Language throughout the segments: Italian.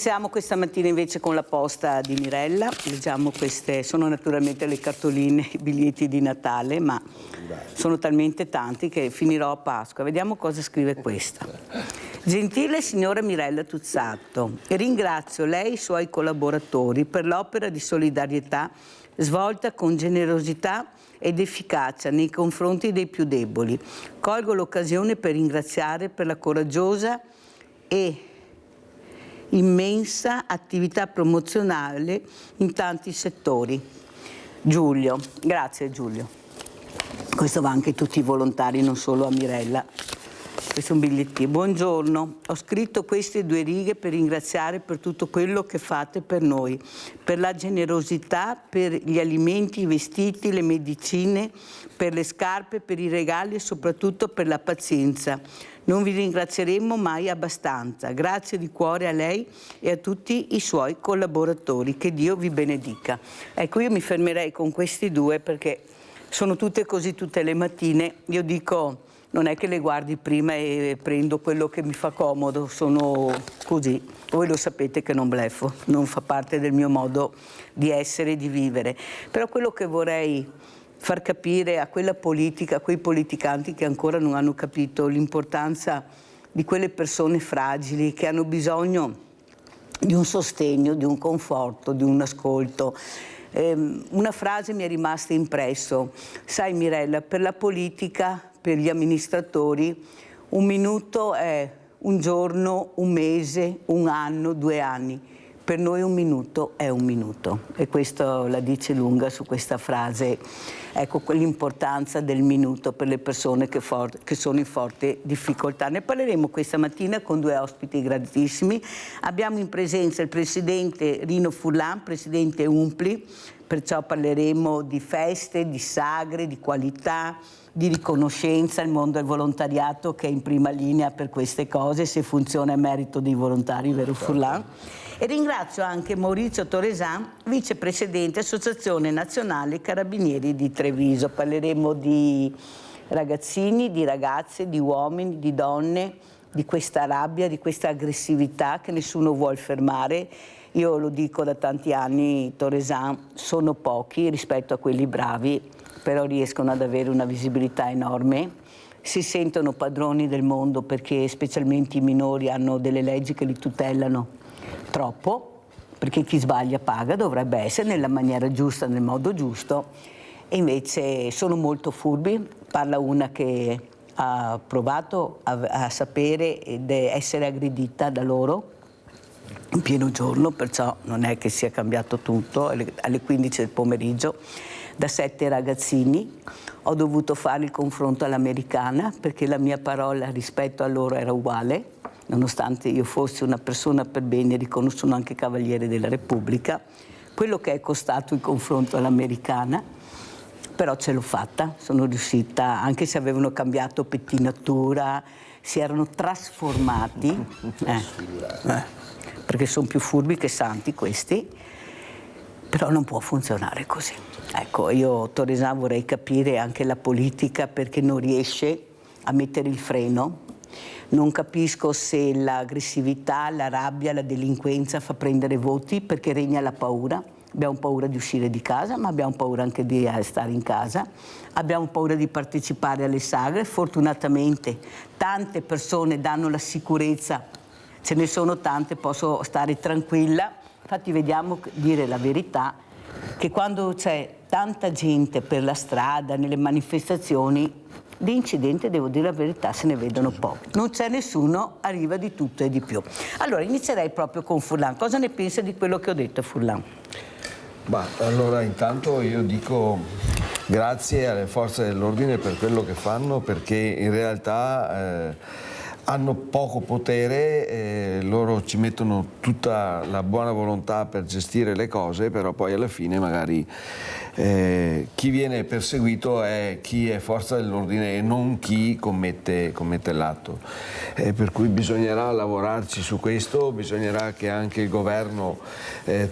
Iniziamo questa mattina invece con la posta di Mirella. Leggiamo queste, sono naturalmente le cartoline, i biglietti di Natale, ma sono talmente tanti che finirò a Pasqua. Vediamo cosa scrive questa. Gentile signora Mirella Tuzzato, ringrazio lei e i suoi collaboratori per l'opera di solidarietà svolta con generosità ed efficacia nei confronti dei più deboli. Colgo l'occasione per ringraziare per la coraggiosa e immensa attività promozionale in tanti settori. Giulio, grazie Giulio. Questo va anche a tutti i volontari, non solo a Mirella. Questo è un bigliettino. Buongiorno, ho scritto queste 2 righe per ringraziare per tutto quello che fate per noi, per la generosità, per gli alimenti, i vestiti, le medicine, per le scarpe, per i regali e soprattutto per la pazienza. Non vi ringrazieremo mai abbastanza. Grazie di cuore a lei e a tutti i suoi collaboratori. Che Dio vi benedica. Ecco, io mi fermerei con questi 2 perché sono tutte così tutte le mattine. Io dico, non è che le guardi prima e prendo quello che mi fa comodo, sono così. Voi lo sapete che non bleffo, non fa parte del mio modo di essere e di vivere. Però quello che vorrei far capire a quella politica, a quei politicanti che ancora non hanno capito l'importanza di quelle persone fragili che hanno bisogno di un sostegno, di un conforto, di un ascolto. Una frase mi è rimasta impresso. Sai Mirella, per la politica, per gli amministratori, un minuto è un giorno, un mese, un anno, 2 anni. Per noi un minuto è un minuto. E questo la dice lunga su questa frase. Ecco, l'importanza del minuto per le persone che sono in forte difficoltà. Ne parleremo questa mattina con 2 ospiti graditissimi. Abbiamo in presenza il presidente Rino Furlan, presidente UNPLI, perciò parleremo di feste, di sagre, di qualità, di riconoscenza, il mondo del volontariato che è in prima linea per queste cose, se funziona è merito dei volontari, vero Furlan? E ringrazio anche Maurizio Toresan, vicepresidente Associazione Nazionale Carabinieri di Treviso. Parleremo di ragazzini, di ragazze, di uomini, di donne, di questa rabbia, di questa aggressività che nessuno vuole fermare. Io lo dico da tanti anni, Toresan, sono pochi rispetto a quelli bravi, però riescono ad avere una visibilità enorme. Si sentono padroni del mondo perché specialmente i minori hanno delle leggi che li tutelano troppo, perché chi sbaglia paga, dovrebbe essere nella maniera giusta, nel modo giusto, e invece sono molto furbi. Parla una che ha provato a sapere ed essere aggredita da loro in pieno giorno, perciò non è che sia cambiato tutto, alle 15 del pomeriggio, da 7 ragazzini. Ho dovuto fare il confronto all'americana perché la mia parola rispetto a loro era uguale, nonostante io fossi una persona per bene, riconosciuto anche Cavaliere della Repubblica. Quello che è costato il confronto all'americana, però ce l'ho fatta, sono riuscita, anche se avevano cambiato pettinatura, si erano trasformati, perché sono più furbi che santi questi, però non può funzionare così. Ecco, io Toresan vorrei capire anche la politica perché non riesce a mettere il freno. Non capisco se l'aggressività, la rabbia, la delinquenza fa prendere voti perché regna la paura. Abbiamo paura di uscire di casa, ma abbiamo paura anche di stare in casa. Abbiamo paura di partecipare alle sagre. Fortunatamente tante persone danno la sicurezza, ce ne sono tante, posso stare tranquilla. Infatti vediamo, dire la verità, che quando c'è tanta gente per la strada, nelle manifestazioni, di incidente, devo dire la verità, se ne vedono pochi. Non c'è nessuno, arriva di tutto e di più. Allora, inizierei proprio con Furlan. Cosa ne pensa di quello che ho detto, Furlan? Allora, intanto io dico grazie alle forze dell'ordine per quello che fanno, perché in realtà hanno poco potere, loro ci mettono tutta la buona volontà per gestire le cose, però poi alla fine magari chi viene perseguito è chi è forza dell'ordine e non chi commette l'atto. Per cui bisognerà lavorarci su questo, bisognerà che anche il governo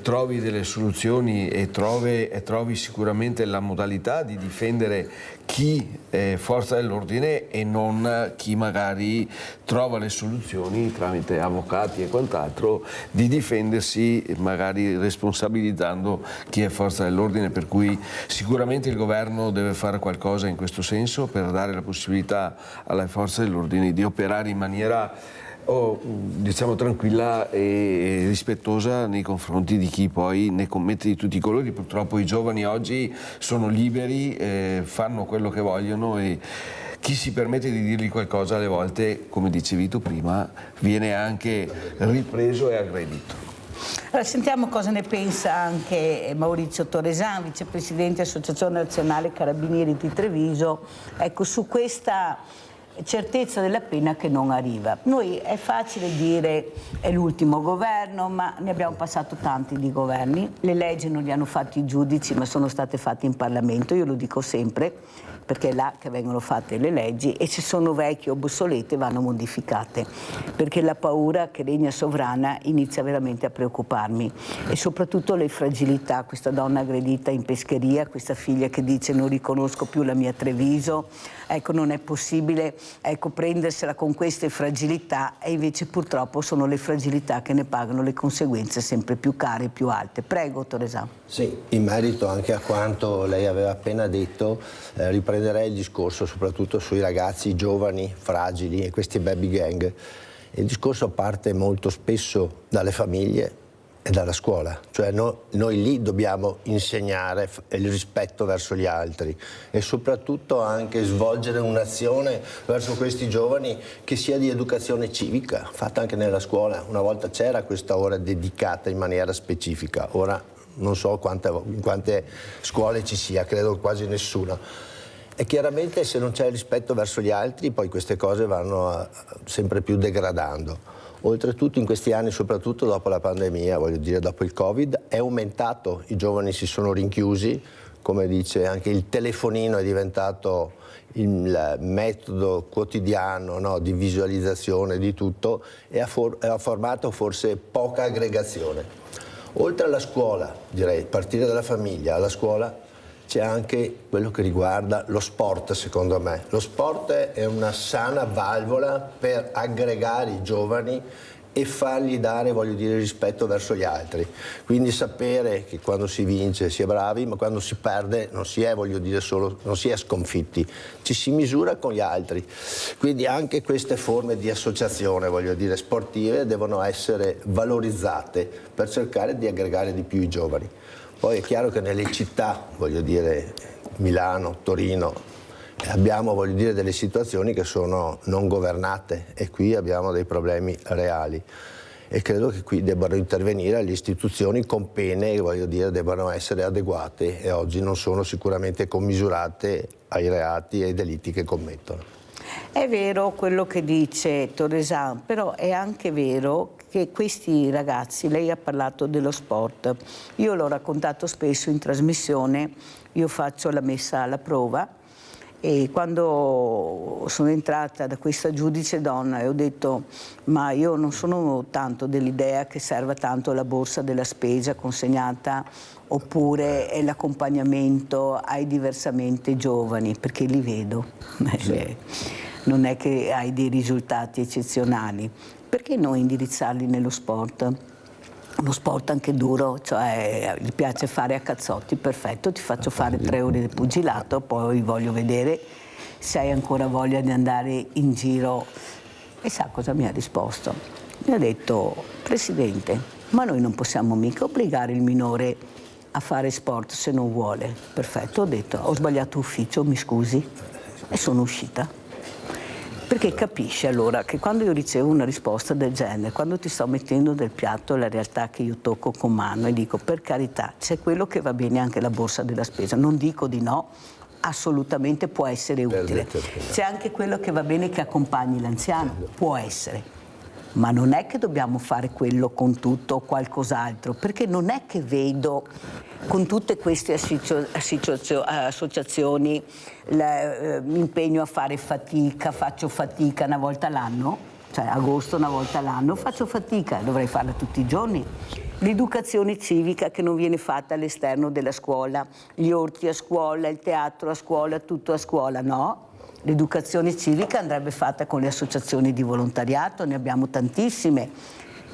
trovi delle soluzioni e trovi sicuramente la modalità di difendere chi è forza dell'ordine e non chi magari trova le soluzioni tramite avvocati e quant'altro di difendersi, magari responsabilizzando chi è forza dell'ordine, per cui sicuramente il governo deve fare qualcosa in questo senso per dare la possibilità alle forze dell'ordine di operare in maniera diciamo tranquilla e rispettosa nei confronti di chi poi ne commette di tutti i colori. Purtroppo i giovani oggi sono liberi, fanno quello che vogliono e chi si permette di dirgli qualcosa alle volte, come dicevi tu prima, viene anche ripreso e aggredito. Allora, sentiamo cosa ne pensa anche Maurizio Toresan, vicepresidente Associazione Nazionale Carabinieri di Treviso, ecco, su questa certezza della pena che non arriva. Noi è facile dire è l'ultimo governo, ma ne abbiamo passato tanti di governi, le leggi non li hanno fatti i giudici ma sono state fatte in Parlamento, io lo dico sempre, perché è là che vengono fatte le leggi e se sono vecchie o obsolete vanno modificate, perché la paura che regna sovrana inizia veramente a preoccuparmi e soprattutto le fragilità, questa donna aggredita in pescheria, questa figlia che dice non riconosco più la mia Treviso, ecco non è possibile prendersela con queste fragilità e invece purtroppo sono le fragilità che ne pagano le conseguenze sempre più care e più alte. Prego Toresan. Sì, in merito anche a quanto lei aveva appena detto, riprenderei il discorso soprattutto sui ragazzi giovani, fragili e questi baby gang. Il discorso parte molto spesso dalle famiglie e dalla scuola, cioè noi lì dobbiamo insegnare il rispetto verso gli altri e soprattutto anche svolgere un'azione verso questi giovani che sia di educazione civica, fatta anche nella scuola. Una volta c'era questa ora dedicata in maniera specifica, ora non so in quante scuole ci sia, credo quasi nessuna. E chiaramente se non c'è rispetto verso gli altri poi queste cose vanno sempre più degradando. Oltretutto in questi anni, soprattutto dopo la pandemia, voglio dire dopo il Covid, è aumentato, i giovani si sono rinchiusi, come dice anche il telefonino è diventato il metodo quotidiano, no, di visualizzazione di tutto e ha formato forse poca aggregazione. Oltre alla scuola, direi, partire dalla famiglia alla scuola, c'è anche quello che riguarda lo sport, secondo me. Lo sport è una sana valvola per aggregare i giovani e fargli dare, voglio dire, rispetto verso gli altri. Quindi sapere che quando si vince si è bravi, ma quando si perde non si è, voglio dire, non si è sconfitti, ci si misura con gli altri. Quindi anche queste forme di associazione, voglio dire, sportive, devono essere valorizzate per cercare di aggregare di più i giovani. Poi è chiaro che nelle città, voglio dire Milano, Torino, abbiamo, voglio dire, delle situazioni che sono non governate e qui abbiamo dei problemi reali e credo che qui debbano intervenire le istituzioni con pene che, voglio dire, debbano essere adeguate e oggi non sono sicuramente commisurate ai reati e ai delitti che commettono. È vero quello che dice Toresan, però è anche vero che questi ragazzi, lei ha parlato dello sport, io l'ho raccontato spesso in trasmissione, io faccio la messa alla prova e quando sono entrata da questa giudice donna e ho detto ma io non sono tanto dell'idea che serva tanto la borsa della spesa consegnata oppure è l'accompagnamento ai diversamente giovani, perché li vedo, non è che hai dei risultati eccezionali. Perché non indirizzarli nello sport? Uno sport anche duro, cioè gli piace fare a cazzotti, perfetto, ti faccio fare 3 ore di pugilato, poi voglio vedere se hai ancora voglia di andare in giro. E sa cosa mi ha risposto? Mi ha detto, Presidente, ma noi non possiamo mica obbligare il minore a fare sport se non vuole. Perfetto, ho detto, ho sbagliato ufficio, mi scusi, e sono uscita. Perché capisci allora che quando io ricevo una risposta del genere, quando ti sto mettendo del piatto la realtà che io tocco con mano e dico per carità c'è quello che va bene anche la borsa della spesa, non dico di no, assolutamente può essere utile. C'è anche quello che va bene che accompagni l'anziano, può essere. ma non è che dobbiamo fare quello con tutto o qualcos'altro, perché non è che vedo con tutte queste associazioni mi impegno a fare fatica, faccio fatica una volta all'anno, cioè agosto una volta all'anno, faccio fatica, dovrei farla tutti i giorni. L'educazione civica che non viene fatta all'esterno della scuola, gli orti a scuola, il teatro a scuola, tutto a scuola, no. L'educazione civica andrebbe fatta con le associazioni di volontariato, ne abbiamo tantissime,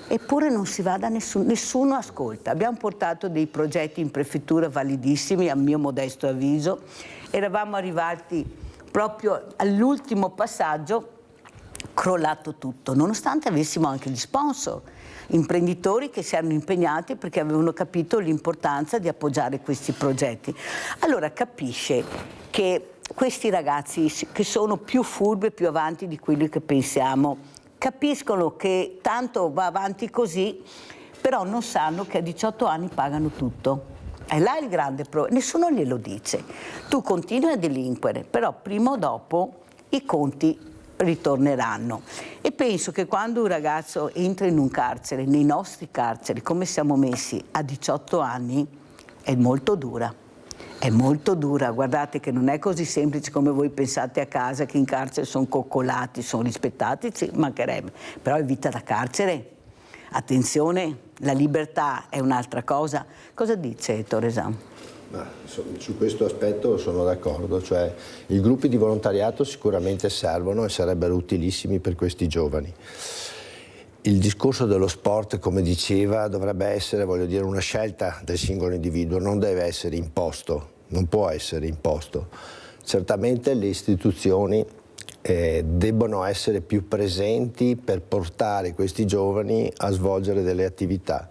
eppure non si va da nessuno ascolta. Abbiamo portato dei progetti in prefettura validissimi, a mio modesto avviso, eravamo arrivati proprio all'ultimo passaggio, crollato tutto, nonostante avessimo anche gli sponsor, imprenditori che si erano impegnati perché avevano capito l'importanza di appoggiare questi progetti. Allora capisce che questi ragazzi, che sono più furbi e più avanti di quelli che pensiamo, capiscono che tanto va avanti così, però non sanno che a 18 anni pagano tutto. È là il grande problema, nessuno glielo dice. Tu continui a delinquere, però prima o dopo i conti ritorneranno. E penso che quando un ragazzo entra in un carcere, nei nostri carceri, come siamo messi a 18 anni, è molto dura. È molto dura, guardate che non è così semplice come voi pensate a casa, che in carcere sono coccolati, sono rispettati, ci mancherebbe, però è vita da carcere. Attenzione, la libertà è un'altra cosa. Cosa dice Torresan? Su questo aspetto sono d'accordo, cioè i gruppi di volontariato sicuramente servono e sarebbero utilissimi per questi giovani. Il discorso dello sport, come diceva, dovrebbe essere, voglio dire, una scelta del singolo individuo, non deve essere imposto, non può essere imposto. Certamente le istituzioni debbono essere più presenti per portare questi giovani a svolgere delle attività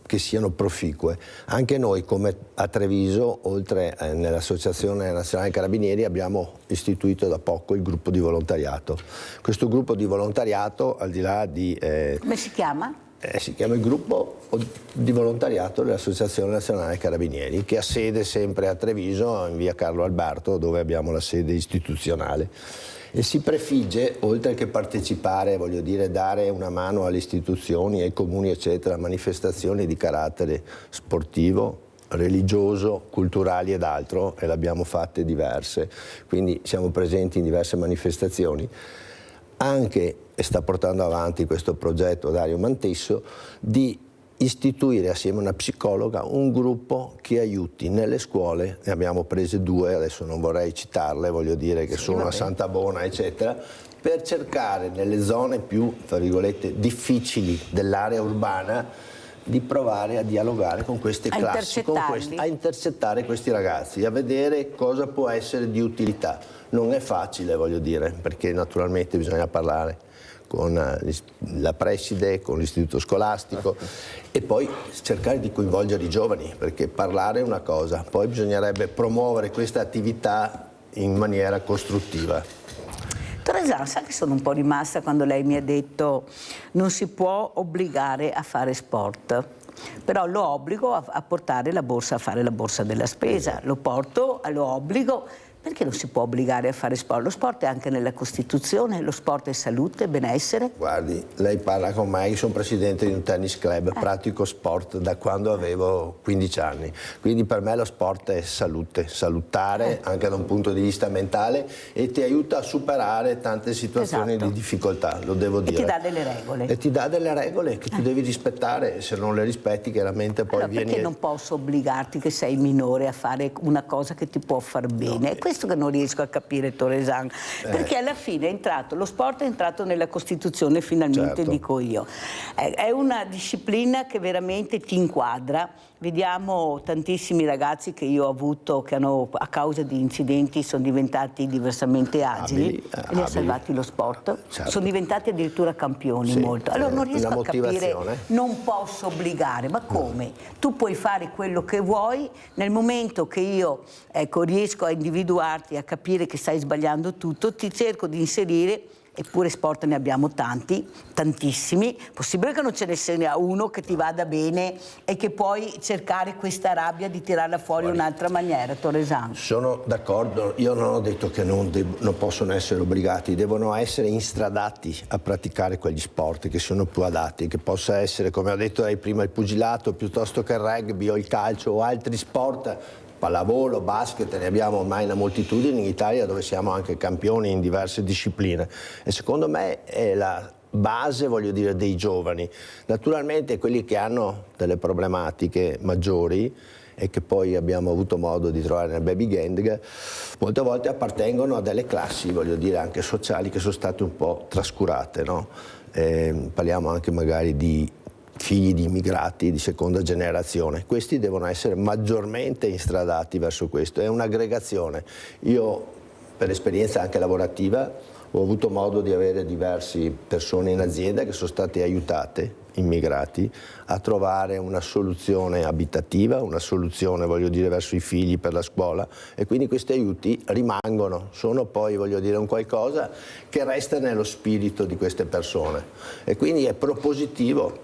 che siano proficue. Anche noi, come a Treviso, oltre nell'Associazione Nazionale Carabinieri, abbiamo istituito da poco il gruppo di volontariato. Questo gruppo di volontariato, al di là di... Come si chiama? Si chiama il gruppo di volontariato dell'Associazione Nazionale Carabinieri, che ha sede sempre a Treviso, in via Carlo Alberto, dove abbiamo la sede istituzionale. E si prefigge, oltre che partecipare, voglio dire, dare una mano alle istituzioni, ai comuni, eccetera, a manifestazioni di carattere sportivo, religioso, culturali ed altro, e le abbiamo fatte diverse, quindi siamo presenti in diverse manifestazioni. Anche, e sta portando avanti questo progetto Dario Mantesso, di istituire assieme a una psicologa un gruppo che aiuti nelle scuole, ne abbiamo prese 2, adesso non vorrei citarle, voglio dire che sono a Santa Bona, eccetera, per cercare nelle zone più, tra virgolette, difficili dell'area urbana di provare a dialogare con queste classi, a intercettare questi ragazzi, a vedere cosa può essere di utilità. Non è facile, voglio dire, perché naturalmente bisogna parlare con la preside, con l'istituto scolastico e poi cercare di coinvolgere i giovani, perché parlare è una cosa, poi bisognerebbe promuovere queste attività in maniera costruttiva. Torresan, sa che sono un po' rimasta quando lei mi ha detto non si può obbligare a fare sport, però lo obbligo a portare la borsa, a fare la borsa della spesa, lo obbligo. Perché non si può obbligare a fare sport? Lo sport è anche nella Costituzione, lo sport è salute, benessere. Guardi, lei parla con me, io sono presidente di un tennis club, pratico sport da quando avevo 15 anni, quindi per me lo sport è salute, salutare anche da un punto di vista mentale e ti aiuta a superare tante situazioni di difficoltà, lo devo dire. E ti dà delle regole. E ti dà delle regole che tu devi rispettare, se non le rispetti chiaramente poi vieni... Perché non posso obbligarti che sei minore a fare una cosa che ti può far bene? No. Questo che non riesco a capire, Torresan, perché alla fine è entrato, lo sport è entrato nella Costituzione finalmente, certo. Dico io. È una disciplina che veramente ti inquadra. Vediamo tantissimi ragazzi che io ho avuto che hanno, a causa di incidenti, sono diventati diversamente agili, li ha salvati lo sport, certo. Sono diventati addirittura campioni, molto. Allora non riesco a capire, non posso obbligare, ma come? Tu puoi fare quello che vuoi, nel momento che io riesco a individuarti, a capire che stai sbagliando tutto, ti cerco di inserire eppure sport ne abbiamo tanti, tantissimi. Possibile che non ce ne sia uno che ti vada bene e che puoi cercare questa rabbia di tirarla fuori in un'altra maniera, Torresano? Sono d'accordo, io non ho detto che non possono essere obbligati, devono essere instradati a praticare quegli sport che sono più adatti, che possa essere, come ho detto prima, il pugilato piuttosto che il rugby o il calcio o altri sport, pallavolo, basket, ne abbiamo ormai una moltitudine in Italia dove siamo anche campioni in diverse discipline e secondo me è la base, voglio dire, dei giovani. Naturalmente quelli che hanno delle problematiche maggiori e che poi abbiamo avuto modo di trovare nel baby gang, molte volte appartengono a delle classi, voglio dire, anche sociali che sono state un po' trascurate, no? Parliamo anche magari di figli di immigrati di seconda generazione. Questi devono essere maggiormente instradati verso questo, è un'aggregazione. Io, per esperienza anche lavorativa, ho avuto modo di avere diverse persone in azienda che sono state aiutate, immigrati, a trovare una soluzione abitativa, una soluzione, voglio dire, verso i figli per la scuola e quindi questi aiuti rimangono, sono poi, voglio dire, un qualcosa che resta nello spirito di queste persone e quindi è propositivo.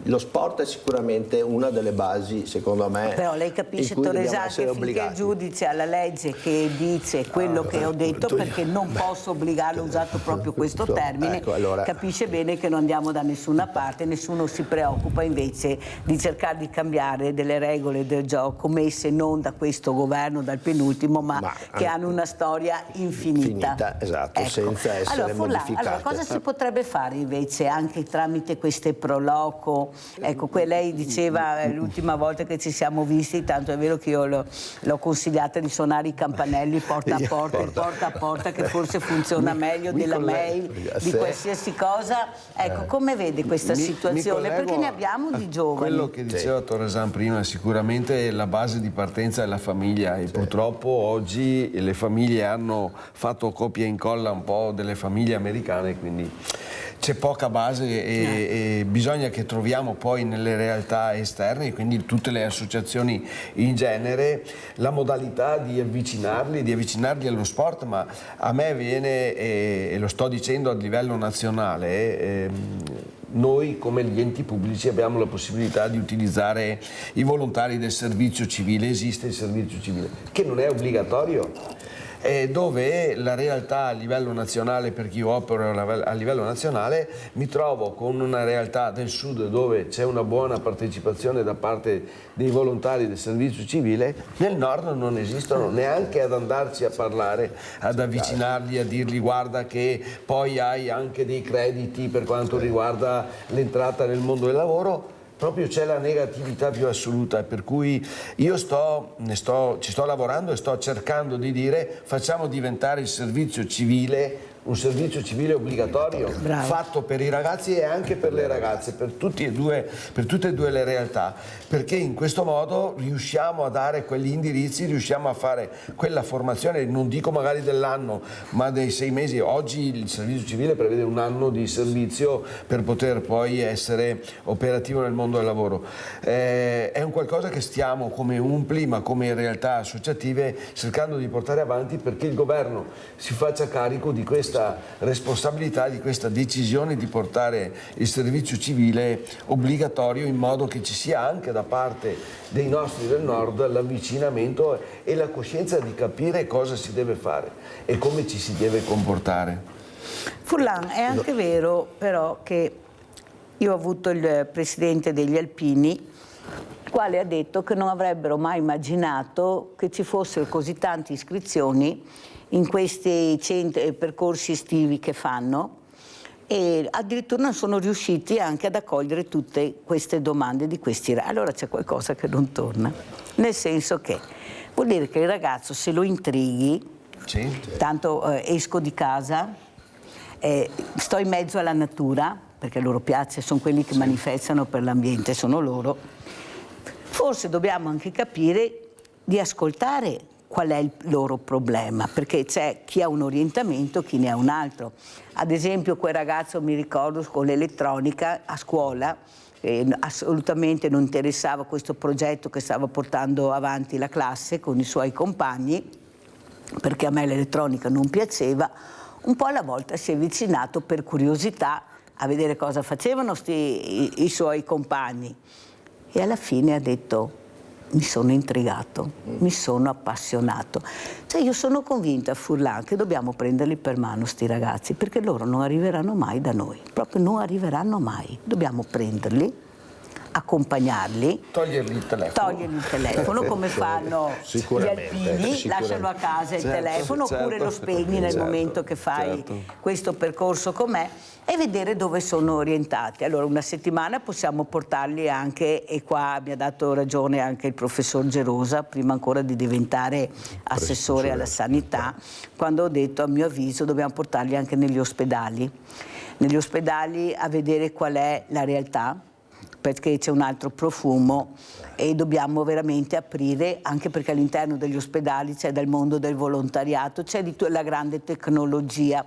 Lo sport è sicuramente una delle basi, secondo me. Però lei capisce, Torresano, che finché il giudice ha la legge che dice quello che ho detto, perché non posso obbligarlo, ho usato proprio questo termine, ecco, allora, capisce bene che non andiamo da nessuna parte, nessuno si preoccupa invece di cercare di cambiare delle regole del gioco messe non da questo governo, dal penultimo, ma che hanno una storia infinita. Esatto, ecco, senza essere modificate. Allora, cosa si potrebbe fare invece anche tramite queste proloco? Ecco, lei diceva l'ultima volta che ci siamo visti, tanto è vero che io l'ho consigliata di suonare i campanelli porta a porta, che forse funziona meglio della mail, di qualsiasi cosa. Ecco, come vede questa situazione? Perché ne abbiamo di giovani. Quello che diceva Torresano prima, sicuramente la base di partenza è la famiglia e purtroppo oggi le famiglie hanno fatto copia e incolla un po' delle famiglie americane, quindi c'è poca base e bisogna che troviamo poi nelle realtà esterne, quindi tutte le associazioni in genere, la modalità di avvicinarli allo sport, ma a me viene, e lo sto dicendo a livello nazionale, noi come gli enti pubblici abbiamo la possibilità di utilizzare i volontari del servizio civile, esiste il servizio civile, che non è obbligatorio, dove la realtà a livello nazionale, per chi opera a livello nazionale, mi trovo con una realtà del sud dove c'è una buona partecipazione da parte dei volontari del servizio civile, nel nord non esistono neanche ad andarci a parlare, ad avvicinarli, a dirgli guarda che poi hai anche dei crediti per quanto riguarda l'entrata nel mondo del lavoro. Proprio c'è la negatività più assoluta, per cui io ci sto lavorando e sto cercando di dire facciamo diventare il servizio civile un servizio civile obbligatorio, fatto per i ragazzi e anche per le ragazze, per tutte e due le realtà, perché in questo modo riusciamo a dare quegli indirizzi, riusciamo a fare quella formazione, non dico magari dell'anno, ma dei 6 mesi. Oggi il servizio civile prevede un anno di servizio per poter poi essere operativo nel mondo del lavoro. È un qualcosa che stiamo come UNPLI, ma come realtà associative, cercando di portare avanti perché il governo si faccia carico di questa responsabilità, di questa decisione di portare il servizio civile obbligatorio, in modo che ci sia anche da parte dei nostri del nord l'avvicinamento e la coscienza di capire cosa si deve fare e come ci si deve comportare. Furlan, è anche vero però che io ho avuto il presidente degli Alpini, il quale ha detto che non avrebbero mai immaginato che ci fossero così tante iscrizioni in questi percorsi estivi che fanno, e addirittura non sono riusciti anche ad accogliere tutte queste domande di questi. Allora c'è qualcosa che non torna, nel senso che vuol dire che il ragazzo, se lo intrighi, tanto esco di casa, sto in mezzo alla natura, perché a loro piace, sono quelli che manifestano per l'ambiente, sono loro, forse dobbiamo anche capire di ascoltare qual è il loro problema, perché c'è chi ha un orientamento, chi ne ha un altro. Ad esempio quel ragazzo, mi ricordo, con l'elettronica a scuola, assolutamente non interessava questo progetto che stava portando avanti la classe con i suoi compagni, perché a me l'elettronica non piaceva. un po' alla volta si è avvicinato per curiosità a vedere cosa facevano i suoi compagni e alla fine ha detto: mi sono intrigato, mi sono appassionato. Cioè io sono convinta, Furlan, che dobbiamo prenderli per mano sti ragazzi, perché loro non arriveranno mai da noi, proprio non arriveranno mai. Dobbiamo prenderli, accompagnarli, Togliergli il telefono. come fanno gli alpini, lascialo a casa il telefono, oppure lo spegni nel momento che fai questo percorso con me, e vedere dove sono orientati. Allora una settimana possiamo portarli anche, e qua mi ha dato ragione anche il professor Gerosa, prima ancora di diventare assessore alla sanità, quando ho detto, a mio avviso, dobbiamo portarli anche negli ospedali a vedere qual è la realtà, perché c'è un altro profumo e dobbiamo veramente aprire, anche perché all'interno degli ospedali c'è del mondo del volontariato, c'è di la grande tecnologia,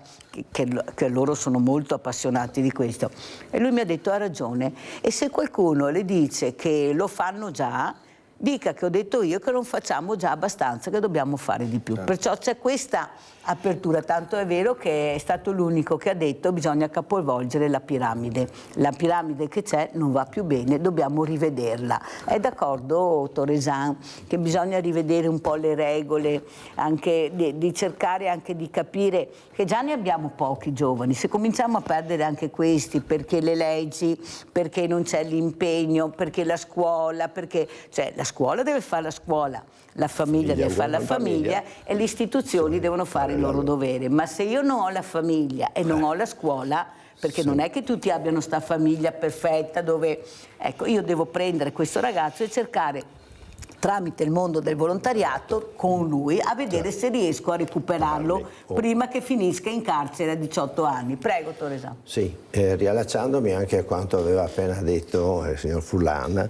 che loro sono molto appassionati di questo. E lui mi ha detto: ha ragione, e se qualcuno le dice che lo fanno già, dica che ho detto io che non facciamo già abbastanza, che dobbiamo fare di più. Perciò c'è questa apertura, tanto è vero che è stato l'unico che ha detto: bisogna capovolgere la piramide che c'è non va più bene, dobbiamo rivederla. È d'accordo Toresan che bisogna rivedere un po' le regole, anche di cercare anche di capire che già ne abbiamo pochi giovani, se cominciamo a perdere anche questi, perché le leggi, perché non c'è l'impegno, perché la scuola, perché cioè la scuola deve fare la scuola, la famiglia deve fare la famiglia e le istituzioni devono fare il loro dovere. Ma se io non ho la famiglia e non ho la scuola, perché non è che tutti abbiano sta famiglia perfetta dove... Ecco, io devo prendere questo ragazzo e cercare, tramite il mondo del volontariato, con lui, a vedere se riesco a recuperarlo prima che finisca in carcere a 18 anni. Prego, Toresan. Sì, riallacciandomi anche a quanto aveva appena detto il signor Furlan,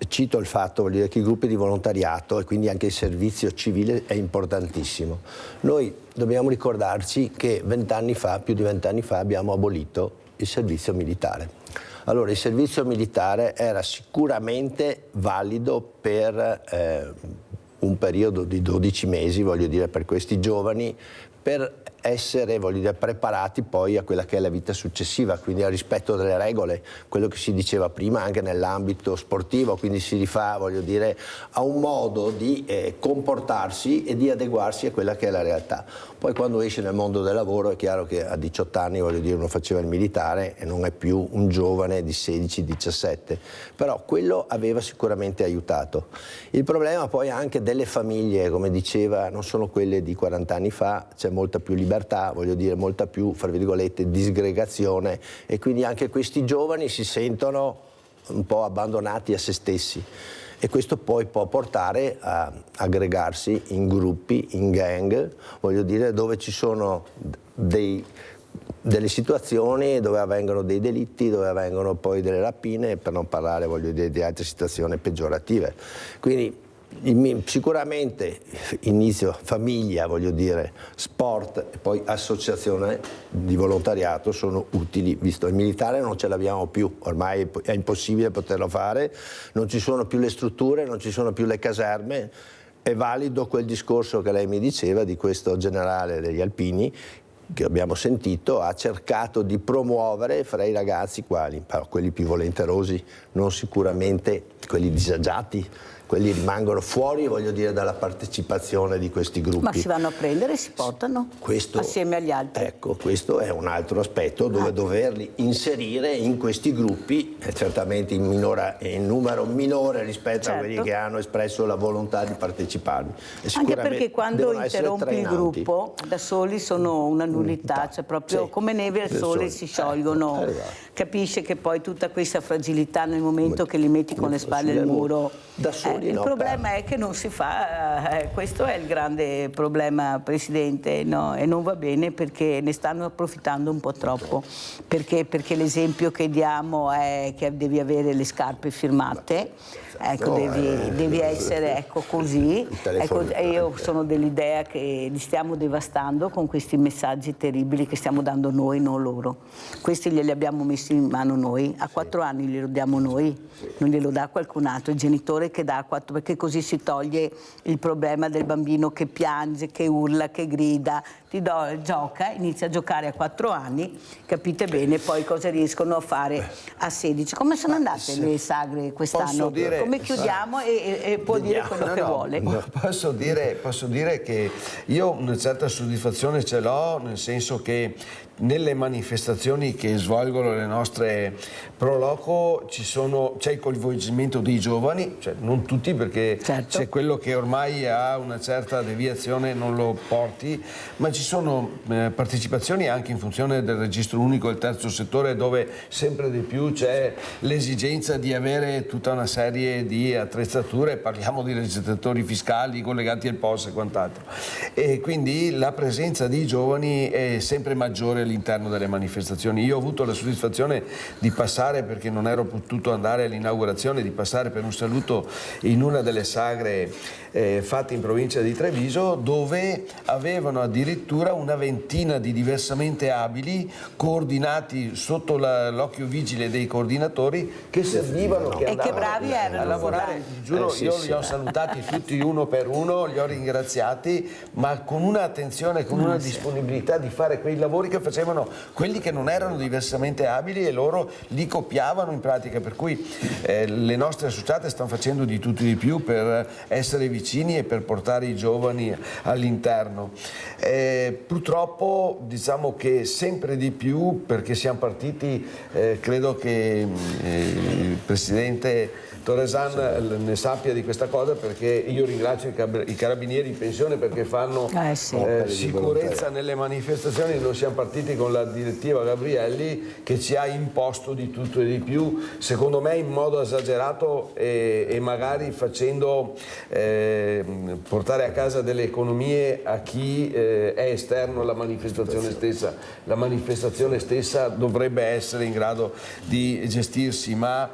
cito il fatto, voglio dire, che i gruppi di volontariato e quindi anche il servizio civile è importantissimo. Noi dobbiamo ricordarci che 20 anni fa, più di 20 anni fa, abbiamo abolito il servizio militare. Allora, il servizio militare era sicuramente valido per un periodo di 12 mesi, voglio dire, per questi giovani, per essere, voglio dire, preparati poi a quella che è la vita successiva, quindi al rispetto delle regole, quello che si diceva prima anche nell'ambito sportivo, quindi si rifà, voglio dire, a un modo di comportarsi e di adeguarsi a quella che è la realtà. Poi quando esce nel mondo del lavoro è chiaro che a 18 anni, voglio dire, uno faceva il militare e non è più un giovane di 16-17, però quello aveva sicuramente aiutato. Il problema poi anche delle famiglie, come diceva, non sono quelle di 40 anni fa, c'è molta più libertà, voglio dire, molta più, fra virgolette, disgregazione, e quindi anche questi giovani si sentono un po' abbandonati a se stessi. E questo poi può portare a aggregarsi in gruppi, in gang, voglio dire, dove ci sono delle situazioni dove avvengono dei delitti, dove avvengono poi delle rapine, per non parlare, voglio dire, di altre situazioni peggiorative. Quindi sicuramente inizio famiglia, voglio dire, sport e poi associazione di volontariato sono utili, visto il militare non ce l'abbiamo più, ormai è impossibile poterlo fare, non ci sono più le strutture, non ci sono più le caserme. È valido quel discorso che lei mi diceva di questo generale degli Alpini che abbiamo sentito, ha cercato di promuovere fra i ragazzi quali, quelli più volenterosi, non sicuramente quelli disagiati, quelli rimangono fuori, voglio dire, dalla partecipazione di questi gruppi. Ma si vanno a prendere e si portano assieme agli altri. Ecco, questo è un altro aspetto dove doverli inserire in questi gruppi, certamente in numero minore rispetto a quelli che hanno espresso la volontà di parteciparvi. Anche perché quando interrompi il gruppo, da soli sono una nullità, cioè proprio come neve al sole si sciolgono. Capisce che poi tutta questa fragilità nel momento che li metti con le spalle al muro. Da soli il problema è che non si fa, questo è il grande problema, Presidente, no? E non va bene perché ne stanno approfittando un po' troppo, perché l'esempio che diamo è che devi avere le scarpe firmate, ecco, devi essere così, e io sono dell'idea che li stiamo devastando con questi messaggi terribili che stiamo dando noi, non loro. Questi glieli abbiamo messi in mano noi, a 4 anni glielo diamo noi, non glielo dà qualcun altro, il genitore maggiore che dà 4, perché così si toglie il problema del bambino che piange, che urla, che grida. Gioca, inizia a giocare a 4 anni, capite bene poi cosa riescono a fare a 16. Come sono andate le sagre quest'anno? Come chiudiamo e può dire quello che vuole. Posso dire che io una certa soddisfazione ce l'ho, nel senso che nelle manifestazioni che svolgono le nostre Pro Loco c'è il coinvolgimento dei giovani, cioè non tutti, perché c'è quello che ormai ha una certa deviazione non lo porti, ma ci sono partecipazioni anche in funzione del registro unico del terzo settore, dove sempre di più c'è l'esigenza di avere tutta una serie di attrezzature, parliamo di registratori fiscali collegati al POS e quant'altro, e quindi la presenza dei giovani è sempre maggiore all'interno delle manifestazioni. Io ho avuto la soddisfazione di passare, perché non ero potuto andare all'inaugurazione, di passare per un saluto in una delle sagre fatte in provincia di Treviso, dove avevano addirittura una ventina di diversamente abili coordinati sotto l'occhio vigile dei coordinatori che servivano, che andavano che bravi erano a lavorare. Giuro, io li ho salutati tutti uno per uno, li ho ringraziati, ma con un'attenzione, con una disponibilità di fare quei lavori che facevano quelli che non erano diversamente abili, e loro li copiavano in pratica, per cui le nostre associate stanno facendo di tutto e di più per essere vicini e per portare i giovani all'interno. Purtroppo diciamo che sempre di più, perché siamo partiti, credo che il Presidente Torresan ne sappia di questa cosa, perché io ringrazio i carabinieri in pensione perché fanno sicurezza nelle manifestazioni. Noi siamo partiti con la direttiva Gabrielli che ci ha imposto di tutto e di più, secondo me in modo esagerato e magari facendo portare a casa delle economie a chi è esterno alla manifestazione stessa. La manifestazione stessa dovrebbe essere in grado di gestirsi, ma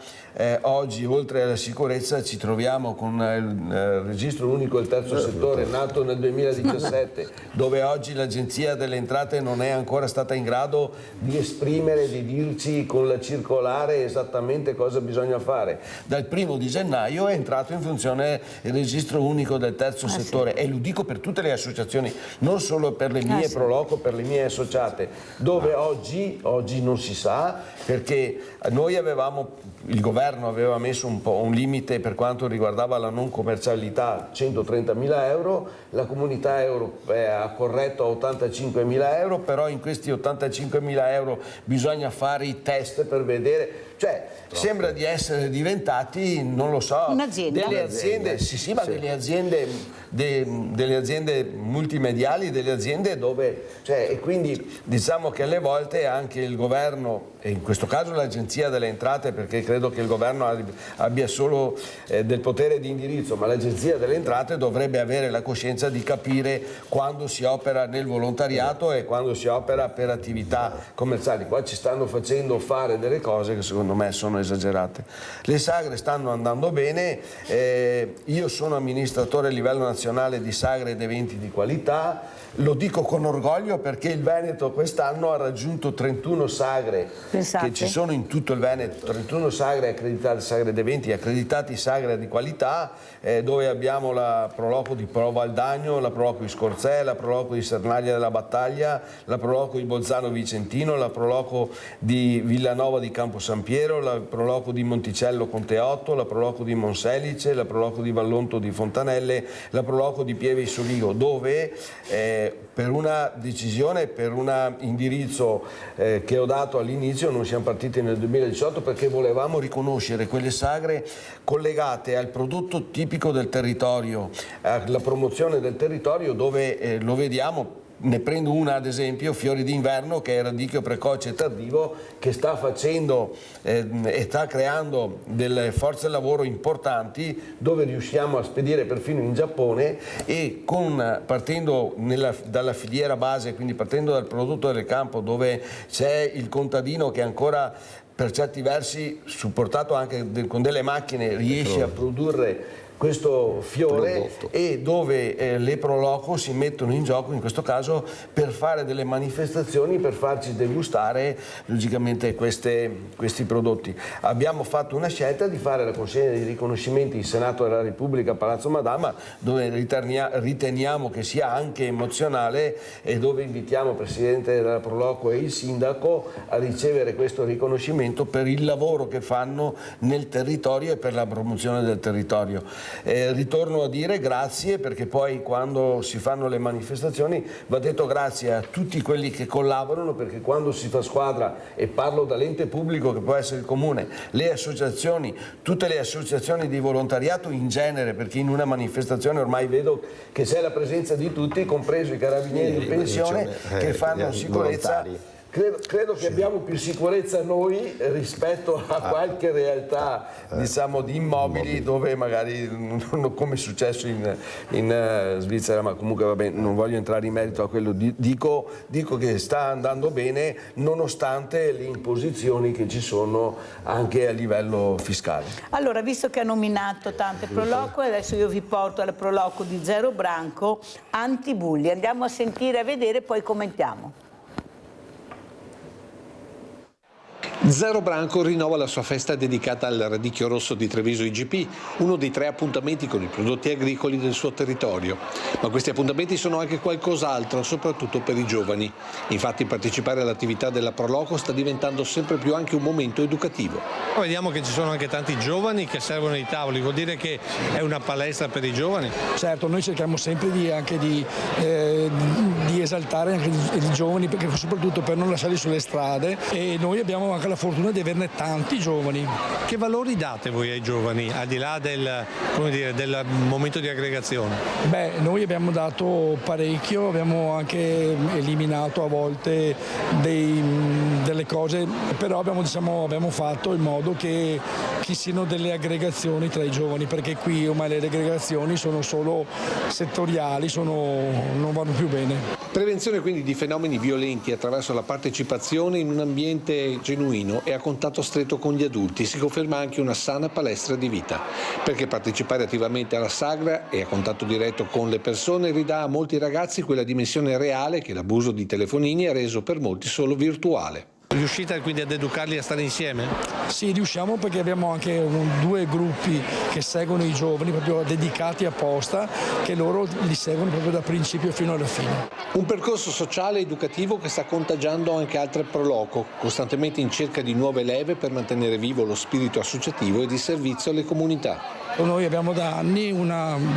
oggi oltre alla sicurezza ci troviamo con il registro unico del terzo settore nato nel 2017, dove oggi l'Agenzia delle Entrate non è ancora stata in grado di esprimere, di dirci con la circolare esattamente cosa bisogna fare. Dal 1° di gennaio è entrato in funzione il registro unico del terzo settore, e lo dico per tutte le associazioni, non solo per le mie Pro Loco, per le mie associate, dove oggi non si sa, perché noi il governo aveva messo un limite per quanto riguardava la non commercialità, 130.000 euro, la comunità europea ha corretto a 85.000 euro, però in questi 85.000 euro bisogna fare i test per vedere, cioè sembra di essere diventati, non lo so, delle aziende, ma delle aziende multimediali, delle aziende dove, e quindi diciamo che alle volte anche il governo, e in questo caso l'Agenzia delle Entrate, perché credo che il governo abbia solo del potere di indirizzo, ma l'Agenzia delle Entrate dovrebbe avere la coscienza di capire quando si opera nel volontariato e quando si opera per attività commerciali. Qua ci stanno facendo fare delle cose che secondo me sono esagerate. Le sagre stanno andando bene, io sono amministratore a livello nazionale di sagre ed eventi di qualità, lo dico con orgoglio perché il Veneto quest'anno ha raggiunto 31 sagre. Pensate. Che ci sono in tutto il Veneto, 31 sagre accreditate, sagre ed eventi accreditati, sagre di qualità, dove abbiamo la Pro Loco di Pro Valdagno, la Pro Loco di Scorzè, la Pro Loco di Sernaglia della Battaglia, la Pro Loco di Bolzano Vicentino, la Pro Loco di Villanova di Campo San Piero, la Pro Loco di Monticello Conteotto, la Pro Loco di Monselice, la Pro Loco di Vallonto di Fontanelle, la Pro Loco di Pieve Soligo, dove per una decisione, per un indirizzo che ho dato all'inizio, non siamo partiti nel 2018 perché volevamo riconoscere quelle sagre collegate al prodotto tipico del territorio, alla promozione del territorio, dove lo vediamo. Ne prendo una ad esempio, Fiori d'inverno, che è radicchio precoce e tardivo, che sta facendo e sta creando delle forze lavoro importanti, dove riusciamo a spedire perfino in Giappone, e partendo dalla filiera base, quindi partendo dal prodotto del campo, dove c'è il contadino che ancora per certi versi, supportato anche con delle macchine, riesce a produrre questo fiore prodotto. e dove le Pro Loco si mettono in gioco in questo caso per fare delle manifestazioni, per farci degustare logicamente questi prodotti. Abbiamo fatto una scelta di fare la consegna dei riconoscimenti in Senato della Repubblica a Palazzo Madama, dove riteniamo che sia anche emozionale e dove invitiamo il Presidente della Pro Loco e il Sindaco a ricevere questo riconoscimento per il lavoro che fanno nel territorio e per la promozione del territorio. Ritorno a dire grazie, perché poi quando si fanno le manifestazioni va detto grazie a tutti quelli che collaborano, perché quando si fa squadra, e parlo dall'ente pubblico che può essere il comune, le associazioni, tutte le associazioni di volontariato in genere, perché in una manifestazione ormai vedo che c'è la presenza di tutti, compreso i carabinieri in pensione, che fanno sicurezza. Volontari. Credo che abbiamo più sicurezza noi rispetto a qualche realtà diciamo di immobili dove magari, come è successo in Svizzera, ma comunque vabbè, non voglio entrare in merito a quello, dico che sta andando bene nonostante le imposizioni che ci sono anche a livello fiscale. Allora, visto che ha nominato tante Pro Loco, adesso io vi porto alla Pro Loco di Zero Branco, Antibulli. Andiamo a sentire, a vedere, poi commentiamo. Zero Branco rinnova la sua festa dedicata al radicchio rosso di Treviso IGP, uno dei 3 appuntamenti con i prodotti agricoli del suo territorio. Ma questi appuntamenti sono anche qualcos'altro, soprattutto per i giovani. Infatti partecipare all'attività della Pro Loco sta diventando sempre più anche un momento educativo. Vediamo che ci sono anche tanti giovani che servono i tavoli, vuol dire che è una palestra per i giovani? Certo, noi cerchiamo sempre di esaltare anche i giovani, perché soprattutto per non lasciarli sulle strade, e noi abbiamo anche la fortuna di averne tanti giovani. Che valori date voi ai giovani, al di là del momento di aggregazione? Beh, noi abbiamo dato parecchio, abbiamo anche eliminato a volte delle cose, però abbiamo fatto in modo che ci siano delle aggregazioni tra i giovani, perché qui ormai le aggregazioni sono solo settoriali, non vanno più bene. Prevenzione quindi di fenomeni violenti attraverso la partecipazione in un ambiente genuino e a contatto stretto con gli adulti. Si conferma anche una sana palestra di vita, perché partecipare attivamente alla sagra e a contatto diretto con le persone ridà a molti ragazzi quella dimensione reale che l'abuso di telefonini ha reso per molti solo virtuale. Riuscite quindi ad educarli a stare insieme? Sì, riusciamo, perché abbiamo anche 2 gruppi che seguono i giovani, proprio dedicati apposta, che loro li seguono proprio da principio fino alla fine. Un percorso sociale e educativo che sta contagiando anche altre Pro Loco, costantemente in cerca di nuove leve per mantenere vivo lo spirito associativo e di servizio alle comunità. Noi abbiamo da anni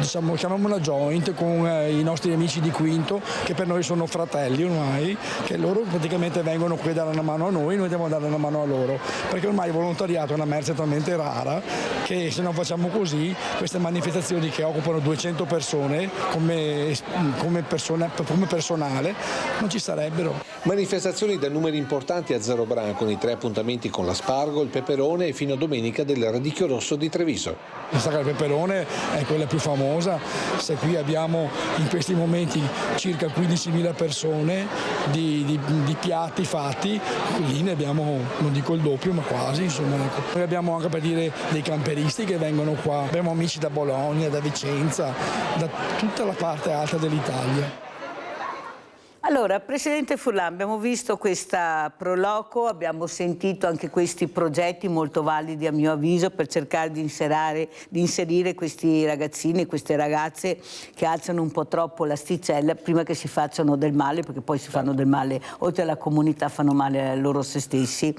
chiamiamola joint con i nostri amici di Quinto, che per noi sono fratelli ormai, che loro praticamente vengono qui a dare una mano a noi dobbiamo dare una mano a loro, perché ormai il volontariato è una merce talmente rara che se non facciamo così, queste manifestazioni che occupano 200 persone come personale non ci sarebbero. Manifestazioni da numeri importanti a Zero Branco nei 3 appuntamenti con l'aspargo, il peperone e fino a domenica del radicchio rosso di Treviso. La sagra del peperone è quella più famosa. Se qui abbiamo in questi momenti circa 15.000 persone di piatti fatti, lì ne abbiamo, non dico il doppio, ma quasi, insomma. Noi abbiamo anche, per dire, dei camperisti che vengono qua, abbiamo amici da Bologna, da Vicenza, da tutta la parte alta dell'Italia. Allora, Presidente Furlan, abbiamo visto questa Pro Loco, abbiamo sentito anche questi progetti molto validi a mio avviso per cercare di inserire questi ragazzini, queste ragazze che alzano un po' troppo l'asticella prima che si facciano del male, perché poi si fanno del male, oltre alla comunità fanno male a loro stessi,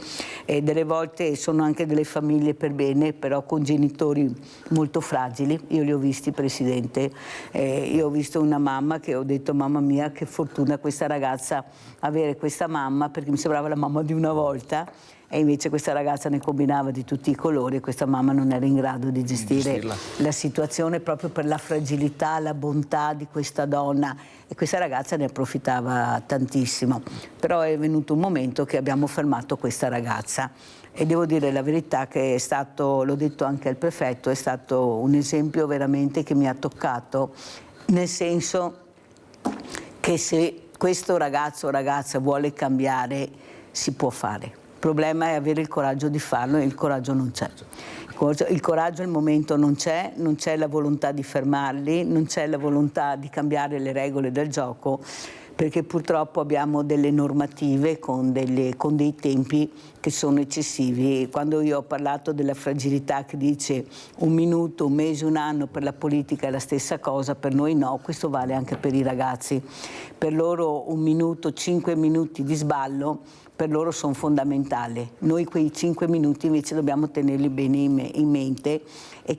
e delle volte sono anche delle famiglie per bene, però con genitori molto fragili. Io li ho visti, Presidente, io ho visto una mamma che ho detto mamma mia che fortuna questa ragazza avere questa mamma, perché mi sembrava la mamma di una volta, e invece questa ragazza ne combinava di tutti i colori e questa mamma non era in grado di gestire la situazione proprio per la fragilità, la bontà di questa donna, e questa ragazza ne approfittava tantissimo. Però è venuto un momento che abbiamo fermato questa ragazza e devo dire la verità che è stato, l'ho detto anche al prefetto, è stato un esempio veramente che mi ha toccato, nel senso che se questo ragazzo o ragazza vuole cambiare si può fare. problema è avere il coraggio di farlo e il coraggio non c'è. Il coraggio al momento non c'è la volontà di fermarli, non c'è la volontà di cambiare le regole del gioco, perché purtroppo abbiamo delle normative con dei tempi che sono eccessivi. Quando io ho parlato della fragilità che dice 1 minuto, 1 mese, 1 anno per la politica è la stessa cosa, per noi no, questo vale anche per i ragazzi. Per loro 1 minuto, 5 minuti di sballo per loro sono fondamentali. Noi quei 5 minuti invece dobbiamo tenerli bene in mente e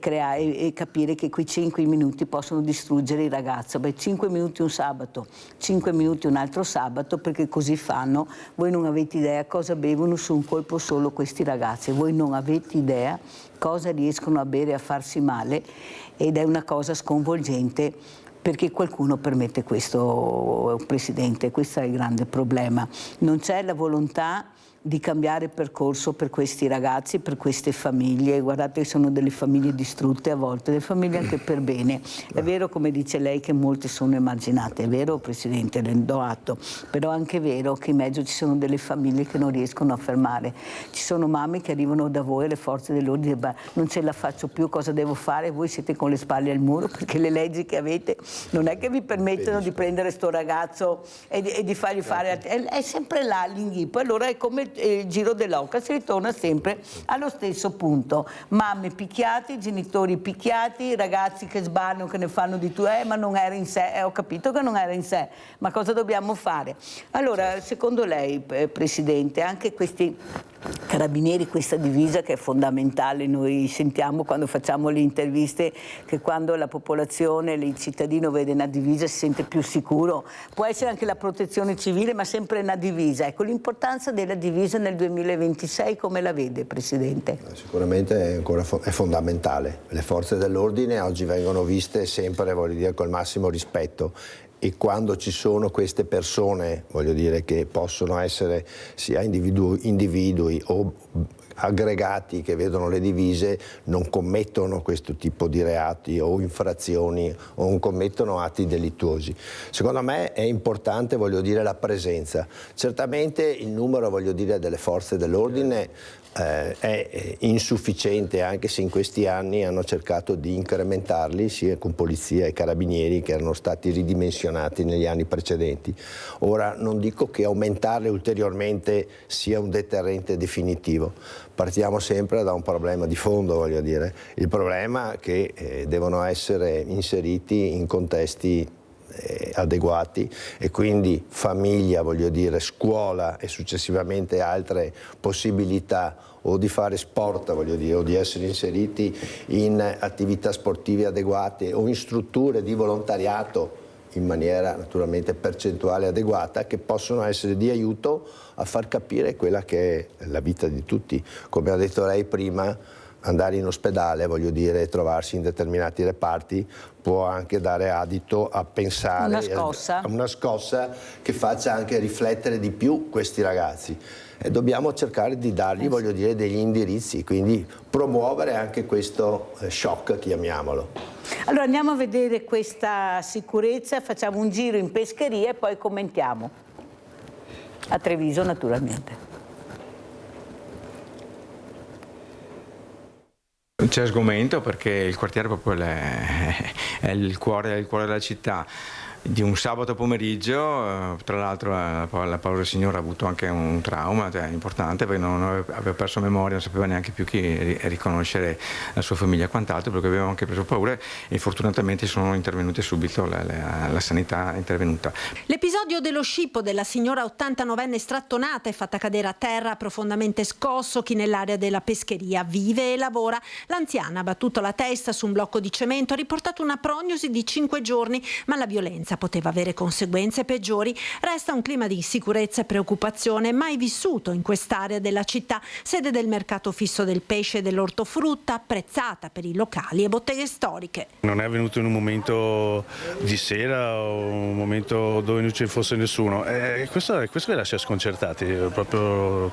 capire che quei 5 minuti possono distruggere il ragazzo. 5 minuti un sabato, 5 minuti un altro sabato, perché così fanno. Voi non avete idea cosa bevono su un colpo solo questi ragazzi, voi non avete idea cosa riescono a bere e a farsi male, ed è una cosa sconvolgente. Perché qualcuno permette questo, Presidente, questo è il grande problema. Non c'è la volontà di cambiare percorso per questi ragazzi, per queste famiglie. Guardate, sono delle famiglie distrutte a volte, delle famiglie anche per bene. È vero, come dice lei, che molte sono emarginate, è vero, Presidente, ne do atto, però è anche vero che in mezzo ci sono delle famiglie che non riescono a fermare. Ci sono mamme che arrivano da voi, alle forze dell'ordine, non ce la faccio più, cosa devo fare? Voi siete con le spalle al muro, perché le leggi che avete non è che vi permettono di prendere sto ragazzo e di fargli fare... È sempre là l'inghippo, allora è come il giro dell'oca, si ritorna sempre allo stesso punto. Mamme picchiate, genitori picchiati, ragazzi che sbagliano, che ne fanno di tu, ma non era in sé, ho capito che non era in sé, ma cosa dobbiamo fare? Allora, secondo lei, Presidente, anche questi carabinieri, questa divisa che è fondamentale, noi sentiamo quando facciamo le interviste che quando la popolazione, il cittadino vede una divisa si sente più sicuro, può essere anche la protezione civile ma sempre una divisa. Ecco, l'importanza della divisa nel 2026 come la vede, Presidente? Sicuramente è fondamentale, le forze dell'ordine oggi vengono viste sempre, voglio dire, col massimo rispetto. E quando ci sono queste persone, voglio dire, che possono essere sia individui o aggregati che vedono le divise, non commettono questo tipo di reati o infrazioni o non commettono atti delittuosi. Secondo me è importante, voglio dire, la presenza. Certamente il numero, voglio dire, delle forze dell'ordine è insufficiente, anche se in questi anni hanno cercato di incrementarli sia con polizia e carabinieri che erano stati ridimensionati negli anni precedenti. Ora non dico che aumentarli ulteriormente sia un deterrente definitivo, partiamo sempre da un problema di fondo, voglio dire, il problema è che devono essere inseriti in contesti adeguati e quindi famiglia, voglio dire, scuola e successivamente altre possibilità o di fare sport, voglio dire, o di essere inseriti in attività sportive adeguate o in strutture di volontariato in maniera naturalmente percentuale adeguata, che possono essere di aiuto a far capire quella che è la vita di tutti. Come ha detto lei prima, andare in ospedale, voglio dire, trovarsi in determinati reparti può anche dare adito a pensare a una scossa che faccia anche riflettere di più questi ragazzi. E dobbiamo cercare di dargli, voglio dire, degli indirizzi, quindi promuovere anche questo shock, chiamiamolo. Allora andiamo a vedere questa sicurezza, facciamo un giro in pescheria e poi commentiamo. A Treviso, naturalmente. C'è sgomento perché il quartiere proprio è il cuore della città. Di un sabato pomeriggio, tra l'altro la povera signora ha avuto anche un trauma importante perché non aveva perso memoria, non sapeva neanche più chi riconoscere la sua famiglia e quant'altro, perché aveva anche preso paura e fortunatamente sono intervenute subito, la sanità è intervenuta. L'episodio dello scippo della signora 89enne strattonata e fatta cadere a terra ha profondamente scosso chi nell'area della pescheria vive e lavora. L'anziana ha battuto la testa su un blocco di cemento, ha riportato una prognosi di 5 giorni, ma la violenza poteva avere conseguenze peggiori. Resta un clima di insicurezza e preoccupazione mai vissuto in quest'area della città, sede del mercato fisso del pesce e dell'ortofrutta, apprezzata per i locali e botteghe storiche. Non è avvenuto in un momento di sera o un momento dove non ci fosse nessuno. Questo vi lascia sconcertati, proprio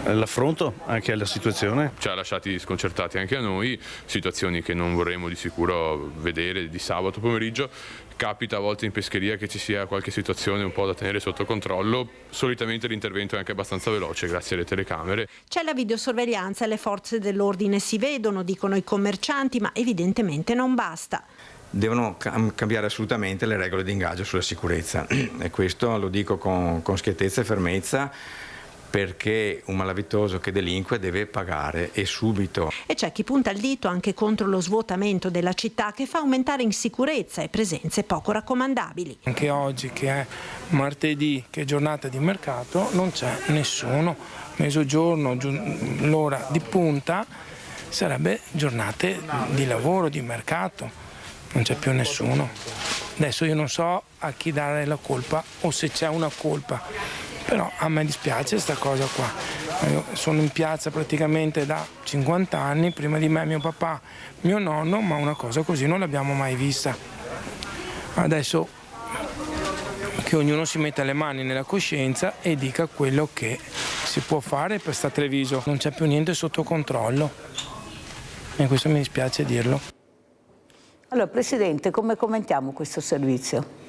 l'affronto anche alla situazione. Ci ha lasciati sconcertati anche a noi, situazioni che non vorremmo di sicuro vedere di sabato pomeriggio, capita a volte in pescheria che ci sia qualche situazione un po' da tenere sotto controllo, solitamente l'intervento è anche abbastanza veloce grazie alle telecamere. C'è la videosorveglianza e le forze dell'ordine si vedono, dicono i commercianti, ma evidentemente non basta. Devono cambiare assolutamente le regole di ingaggio sulla sicurezza e questo lo dico con schiettezza e fermezza, perché un malavitoso che delinque deve pagare e subito. E c'è chi punta il dito anche contro lo svuotamento della città, che fa aumentare insicurezza e presenze poco raccomandabili. Anche oggi, che è martedì, che è giornata di mercato, non c'è nessuno. Mezzogiorno, l'ora di punta, sarebbe giornate di lavoro, di mercato. Non c'è più nessuno. Adesso io non so a chi dare la colpa o se c'è una colpa. Però a me dispiace sta cosa qua. Io sono in piazza praticamente da 50 anni, prima di me mio papà, mio nonno, ma una cosa così non l'abbiamo mai vista. Adesso che ognuno si metta le mani nella coscienza e dica quello che si può fare per sta Treviso. Non c'è più niente sotto controllo e questo mi dispiace dirlo. Allora, Presidente, come commentiamo questo servizio?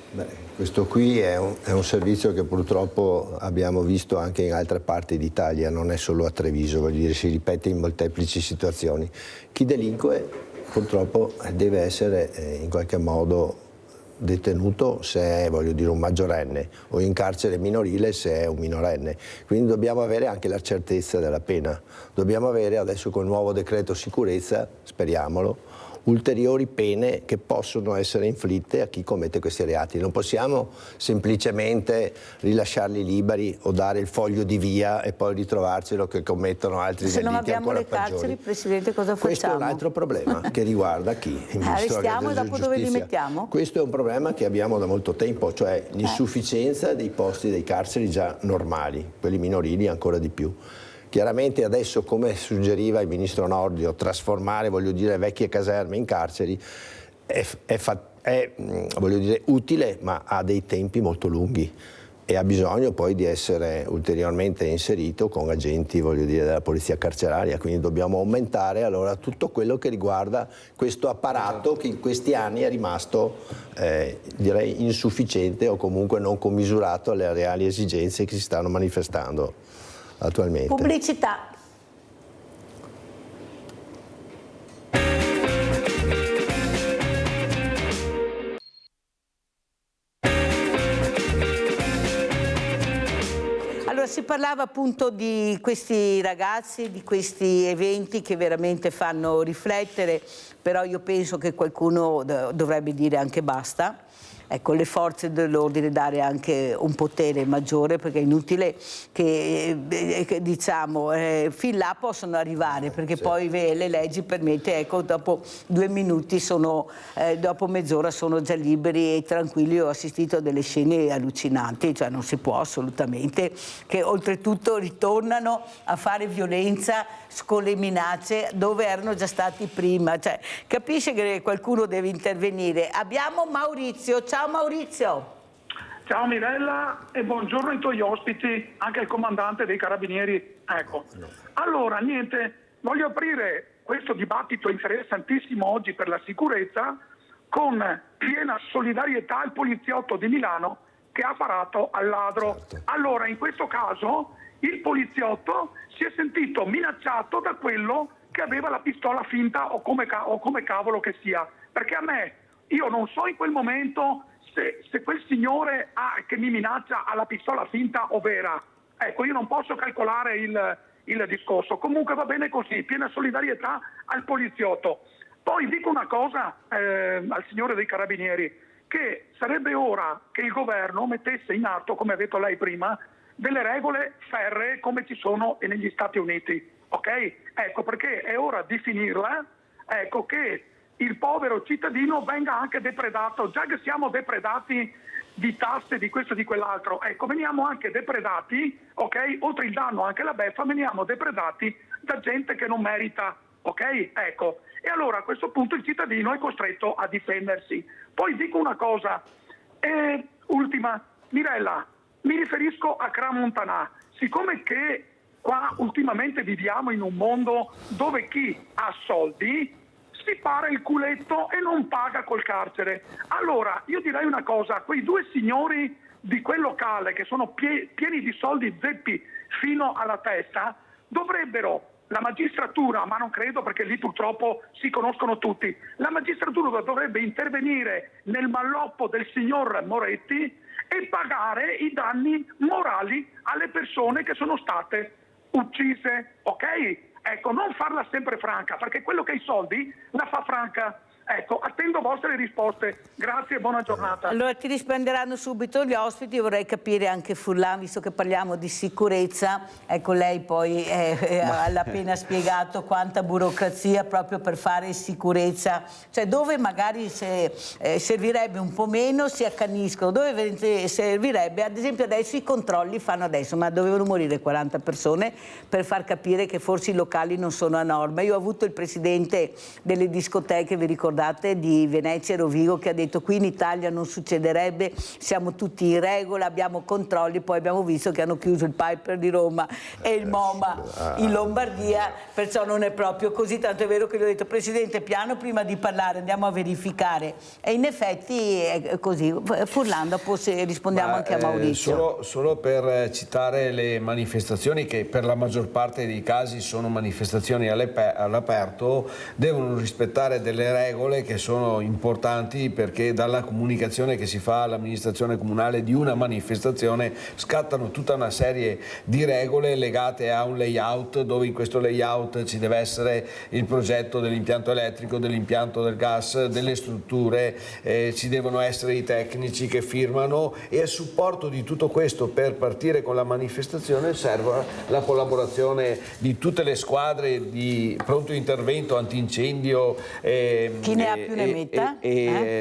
Questo qui è un servizio che purtroppo abbiamo visto anche in altre parti d'Italia, non è solo a Treviso, voglio dire, si ripete in molteplici situazioni. Chi delinque purtroppo deve essere in qualche modo detenuto se è, voglio dire, un maggiorenne o in carcere minorile se è un minorenne. Quindi dobbiamo avere anche la certezza della pena. Dobbiamo avere adesso col nuovo decreto sicurezza, speriamolo, ulteriori pene che possono essere inflitte a chi commette questi reati. Non possiamo semplicemente rilasciarli liberi o dare il foglio di via e poi ritrovarcelo che commettono altri delitti ancora peggiori. Se non abbiamo le carceri, Presidente, cosa facciamo? Questo è un altro problema che riguarda chi? Arrestiamo e dopo dove li mettiamo? Questo è un problema che abbiamo da molto tempo, cioè l'insufficienza dei posti dei carceri già normali, quelli minorili ancora di più. Chiaramente adesso, come suggeriva il Ministro Nordio, trasformare, voglio dire, vecchie caserme in carceri è voglio dire, utile, ma ha dei tempi molto lunghi e ha bisogno poi di essere ulteriormente inserito con agenti, voglio dire, della polizia carceraria. Quindi dobbiamo aumentare allora tutto quello che riguarda questo apparato che in questi anni è rimasto direi insufficiente o comunque non commisurato alle reali esigenze che si stanno manifestando attualmente. Pubblicità. Allora, si parlava appunto di questi ragazzi, di questi eventi che veramente fanno riflettere, però io penso che qualcuno dovrebbe dire anche basta. Ecco, le forze dell'ordine dare anche un potere maggiore, perché è inutile che diciamo fin là possono arrivare, perché poi le leggi permette, ecco, dopo 2 minuti dopo mezz'ora sono già liberi e tranquilli. Ho assistito a delle scene allucinanti, cioè non si può assolutamente, che oltretutto ritornano a fare violenza con le minacce dove erano già stati prima, cioè capisce che qualcuno deve intervenire. Abbiamo Maurizio. Ciao Maurizio. Ciao Mirella e buongiorno ai tuoi ospiti, anche al comandante dei Carabinieri. Ecco. Allora, niente, voglio aprire questo dibattito interessantissimo oggi per la sicurezza con piena solidarietà al poliziotto di Milano che ha sparato al ladro. Certo. Allora, in questo caso il poliziotto si è sentito minacciato da quello che aveva la pistola finta o come cavolo che sia, perché io non so in quel momento se quel signore che mi minaccia ha la pistola finta o vera. Ecco, io non posso calcolare il discorso. Comunque va bene così, piena solidarietà al poliziotto. Poi dico una cosa al signore dei Carabinieri, che sarebbe ora che il governo mettesse in atto, come ha detto lei prima, delle regole ferree come ci sono negli Stati Uniti. Ok? Ecco, perché è ora di finirla, ecco, che il povero cittadino venga anche depredato, già che siamo depredati di tasse, di questo e di quell'altro, ecco, veniamo anche depredati, ok? Oltre il danno anche la beffa, veniamo depredati da gente che non merita, ok? Ecco, e allora a questo punto il cittadino è costretto a difendersi. Poi dico una cosa, ultima, Mirella, mi riferisco a Crans-Montana, siccome che qua ultimamente viviamo in un mondo dove chi ha soldi si para il culetto e non paga col carcere. Allora, io direi una cosa, quei due signori di quel locale che sono pieni di soldi zeppi fino alla testa, dovrebbero, la magistratura, ma non credo perché lì purtroppo si conoscono tutti, la magistratura dovrebbe intervenire nel malloppo del signor Moretti e pagare i danni morali alle persone che sono state uccise, ok? Ecco, non farla sempre franca, perché quello che ha i soldi la fa franca. Ecco, attendo vostre risposte. Grazie e buona giornata. Allora ti risponderanno subito gli ospiti. Vorrei capire anche Furlan, visto che parliamo di sicurezza, ecco, lei poi ha appena spiegato quanta burocrazia proprio per fare sicurezza, cioè dove magari servirebbe un po' meno si accaniscono, dove servirebbe, ad esempio adesso i controlli fanno adesso, ma dovevano morire 40 persone per far capire che forse i locali non sono a norma. Io ho avuto il presidente delle discoteche, vi ricordate, di Venezia e Rovigo, che ha detto qui in Italia non succederebbe, siamo tutti in regola, abbiamo controlli, poi abbiamo visto che hanno chiuso il Piper di Roma e il MoMA in Lombardia, perciò non è proprio così, tanto è vero che gli ho detto Presidente piano prima di parlare, andiamo a verificare, e in effetti è così. Furlan, dopo se rispondiamo anche a Maurizio. Solo per citare le manifestazioni, che per la maggior parte dei casi sono manifestazioni all'aperto, devono rispettare delle regole che sono importanti, perché dalla comunicazione che si fa all'amministrazione comunale di una manifestazione scattano tutta una serie di regole legate a un layout, dove in questo layout ci deve essere il progetto dell'impianto elettrico, dell'impianto del gas, delle strutture, ci devono essere i tecnici che firmano, e a supporto di tutto questo per partire con la manifestazione serve la collaborazione di tutte le squadre di pronto intervento, antincendio, chi ne ha più ne metta,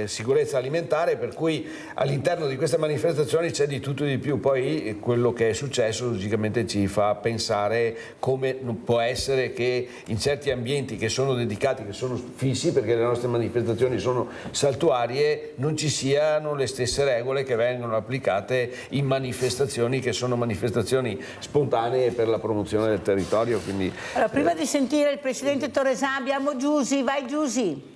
sicurezza alimentare, per cui all'interno di queste manifestazioni c'è di tutto e di più. Poi quello che è successo logicamente ci fa pensare come non può essere che in certi ambienti che sono dedicati, che sono fissi, perché le nostre manifestazioni sono saltuarie, non ci siano le stesse regole che vengono applicate in manifestazioni che sono manifestazioni spontanee per la promozione del territorio. Quindi, allora, prima di sentire il Presidente Torresana abbiamo Giusy, vai Giusy.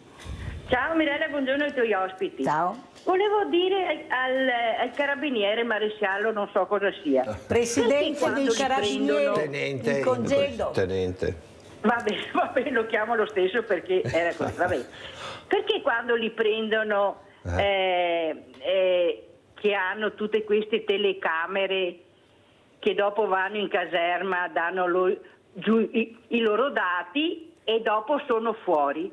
Ciao Mirella, buongiorno ai tuoi ospiti. Ciao. Volevo dire al carabiniere maresciallo, non so cosa sia. Presidente dei carabinieri, tenente, in congedo. Tenente. Va bene, lo chiamo lo stesso perché era così, va bene. Perché quando li prendono che hanno tutte queste telecamere che dopo vanno in caserma, danno giù i loro dati e dopo sono fuori?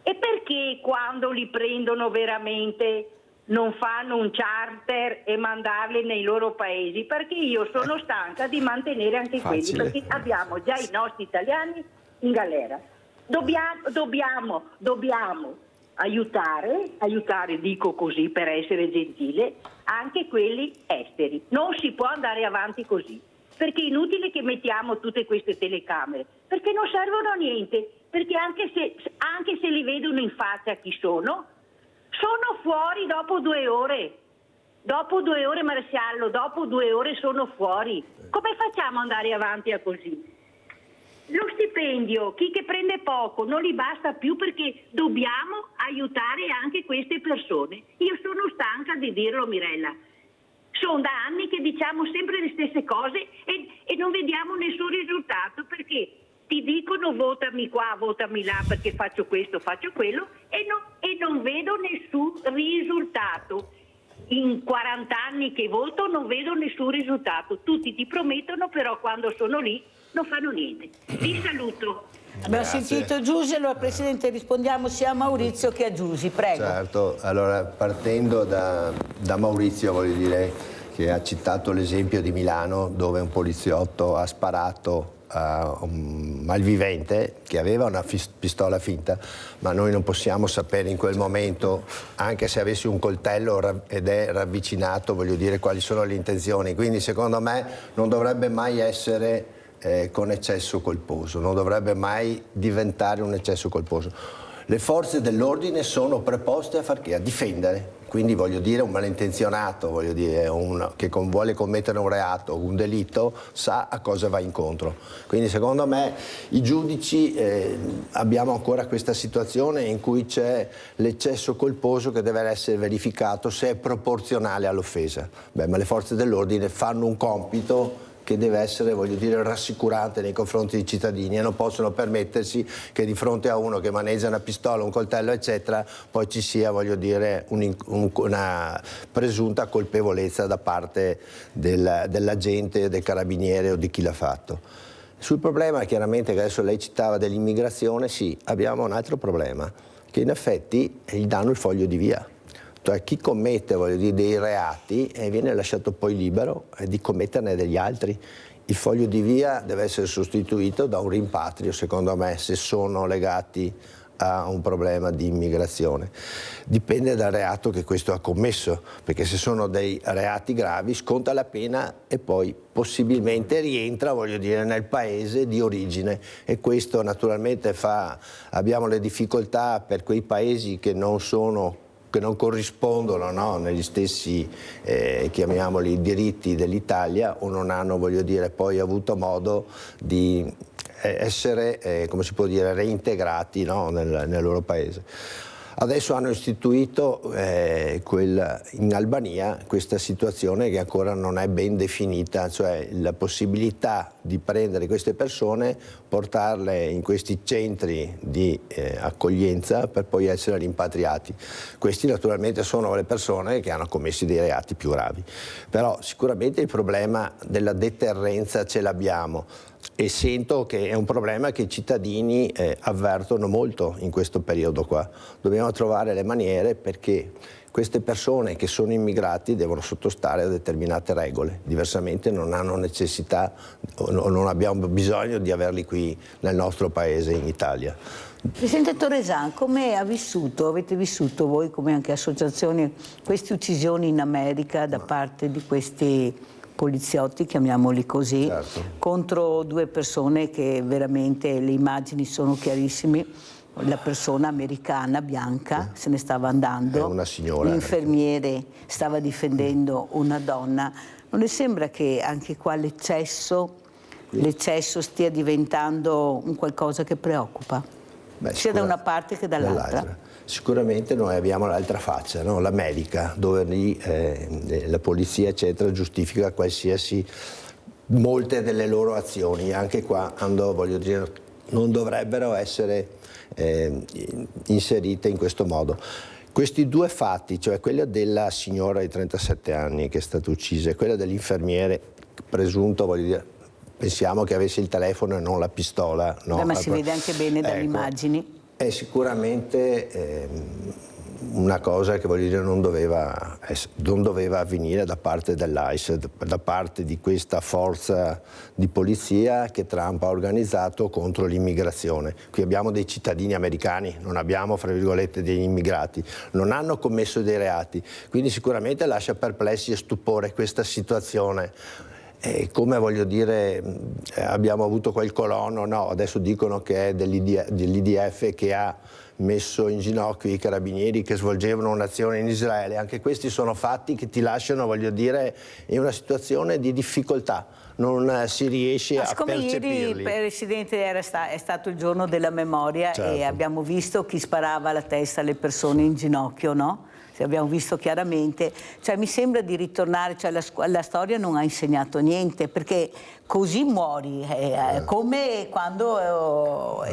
E perché quando li prendono veramente non fanno un charter e mandarli nei loro paesi? Perché io sono stanca di mantenere anche quelli, perché abbiamo già i nostri italiani in galera. Dobbiamo aiutare, dico così per essere gentile, anche quelli esteri. Non si può andare avanti così, perché è inutile che mettiamo tutte queste telecamere, perché non servono a niente, perché anche se li vedono in faccia chi sono fuori dopo 2 ore. Dopo 2 ore, maresciallo, dopo 2 ore sono fuori. Come facciamo ad andare avanti a così? Lo stipendio, chi che prende poco, non gli basta più, perché dobbiamo aiutare anche queste persone. Io sono stanca di dirlo, Mirella. Sono da anni che diciamo sempre le stesse cose e non vediamo nessun risultato, perché ti dicono votami qua, votami là perché faccio questo, faccio quello e non vedo nessun risultato. In 40 anni che voto non vedo nessun risultato. Tutti ti promettono, però quando sono lì non fanno niente. Ti saluto. Abbiamo sentito Giusy, allora Presidente rispondiamo sia a Maurizio che a Giusy, prego. Certo, allora partendo da Maurizio, voglio dire che ha citato l'esempio di Milano, dove un poliziotto ha sparato a un malvivente che aveva una pistola finta, ma noi non possiamo sapere in quel momento, anche se avessi un coltello ed è ravvicinato, voglio dire, quali sono le intenzioni. Quindi secondo me non dovrebbe mai essere con eccesso colposo, non dovrebbe mai diventare un eccesso colposo. Le forze dell'ordine sono preposte a far che? A difendere. quindi voglio dire un malintenzionato, voglio dire che vuole commettere un reato, un delitto, sa a cosa va incontro. Quindi secondo me i giudici abbiamo ancora questa situazione in cui c'è l'eccesso colposo che deve essere verificato se è proporzionale all'offesa. Beh, ma le forze dell'ordine fanno un compito che deve essere, voglio dire, rassicurante nei confronti dei cittadini e non possono permettersi che di fronte a uno che maneggia una pistola, un coltello, eccetera, poi ci sia, voglio dire, una presunta colpevolezza da parte dell'agente, del carabiniere o di chi l'ha fatto. Sul problema, chiaramente, che adesso lei citava dell'immigrazione, sì, abbiamo un altro problema, che in effetti gli danno il foglio di via. Cioè chi commette, voglio dire, dei reati viene lasciato poi libero di commetterne degli altri. Il foglio di via deve essere sostituito da un rimpatrio, secondo me, se sono legati a un problema di immigrazione. Dipende dal reato che questo ha commesso, perché se sono dei reati gravi sconta la pena e poi possibilmente rientra, voglio dire, nel paese di origine, e questo naturalmente abbiamo le difficoltà per quei paesi che non corrispondono, no, negli stessi, chiamiamoli, diritti dell'Italia, o non hanno, voglio dire, poi avuto modo di essere, come si può dire, reintegrati, no, nel loro paese. Adesso hanno istituito in Albania questa situazione che ancora non è ben definita, cioè la possibilità di prendere queste persone, portarle in questi centri di accoglienza per poi essere rimpatriati. Questi naturalmente sono le persone che hanno commesso dei reati più gravi, però sicuramente il problema della deterrenza ce l'abbiamo. E sento che è un problema che i cittadini avvertono molto in questo periodo qua. Dobbiamo trovare le maniere perché queste persone che sono immigrati devono sottostare a determinate regole, diversamente non hanno necessità o non abbiamo bisogno di averli qui nel nostro paese, in Italia. Presidente Torresan, come avete vissuto voi, come anche associazioni, queste uccisioni in America da parte di questi poliziotti, chiamiamoli così, certo, contro due persone che veramente le immagini sono chiarissime? La persona americana bianca se ne stava andando, una signora, l'infermiere stava difendendo una donna. Non le sembra che anche qua l'eccesso stia diventando un qualcosa che preoccupa? Sia da una parte che dall'altra? Sicuramente noi abbiamo l'altra faccia, no? L'America, dove lì la polizia eccetera giustifica molte delle loro azioni. Anche qua voglio dire, non dovrebbero essere inserite in questo modo. Questi due fatti, cioè quello della signora di 37 anni che è stata uccisa e quello dell'infermiere presunto, voglio dire, pensiamo che avesse il telefono e non la pistola. No? Ma si vede anche bene dalle immagini. È sicuramente una cosa che, voglio dire, non doveva avvenire da parte dell'ICE, da parte di questa forza di polizia che Trump ha organizzato contro l'immigrazione. Qui abbiamo dei cittadini americani, non abbiamo, fra virgolette, degli immigrati, non hanno commesso dei reati, quindi sicuramente lascia perplessi e stupore questa situazione. Come, voglio dire, abbiamo avuto quel colono, no, adesso dicono che è dell'IDF che ha messo in ginocchio i carabinieri che svolgevano un'azione in Israele. Anche questi sono fatti che ti lasciano, voglio dire, in una situazione di difficoltà. Non si riesce a percepirli. Ieri, Presidente, è stato il giorno della memoria, certo, e abbiamo visto chi sparava alla testa alle persone in ginocchio, no? Abbiamo visto chiaramente, cioè mi sembra di ritornare, cioè la storia non ha insegnato niente, perché così muori, come quando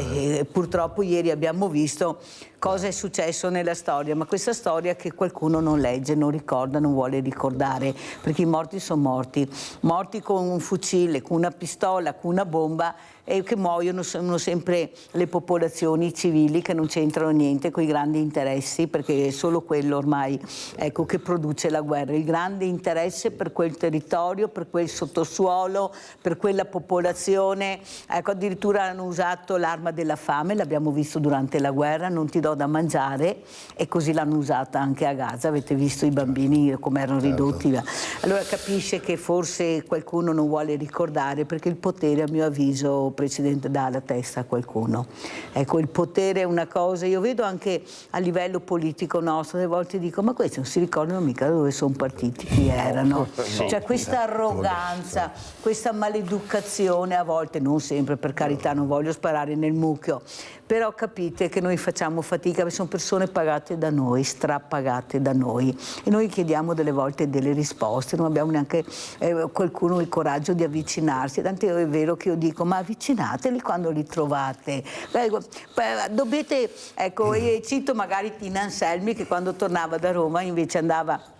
purtroppo ieri abbiamo visto cosa è successo nella storia, ma questa storia che qualcuno non legge, non ricorda, non vuole ricordare, perché i morti sono morti con un fucile, con una pistola, con una bomba, e che muoiono sono sempre le popolazioni civili che non c'entrano niente con i grandi interessi, perché è solo quello ormai, ecco, che produce la guerra, il grande interesse per quel territorio, per quel sottosuolo, per quella popolazione. Ecco, addirittura hanno usato l'arma della fame, l'abbiamo visto durante la guerra, non ti do do da mangiare, e così l'hanno usata anche a Gaza, avete visto i bambini come erano ridotti. Allora capisce che forse qualcuno non vuole ricordare, perché il potere, a mio avviso, Presidente, dà la testa a qualcuno. Ecco, il potere è una cosa, io vedo anche a livello politico nostro, delle volte dico, ma questi non si ricordano mica dove sono partiti, chi erano. Cioè questa arroganza, questa maleducazione, a volte, non sempre, per carità, non voglio sparare nel mucchio, però capite che noi facciamo fatica, perché sono persone pagate da noi, strapagate da noi, e noi chiediamo delle volte delle risposte, non abbiamo neanche qualcuno il coraggio di avvicinarsi, tant'è è vero che io dico, ma avvicinateli quando li trovate. Dovete, ecco, cito magari Tina Anselmi, che quando tornava da Roma invece andava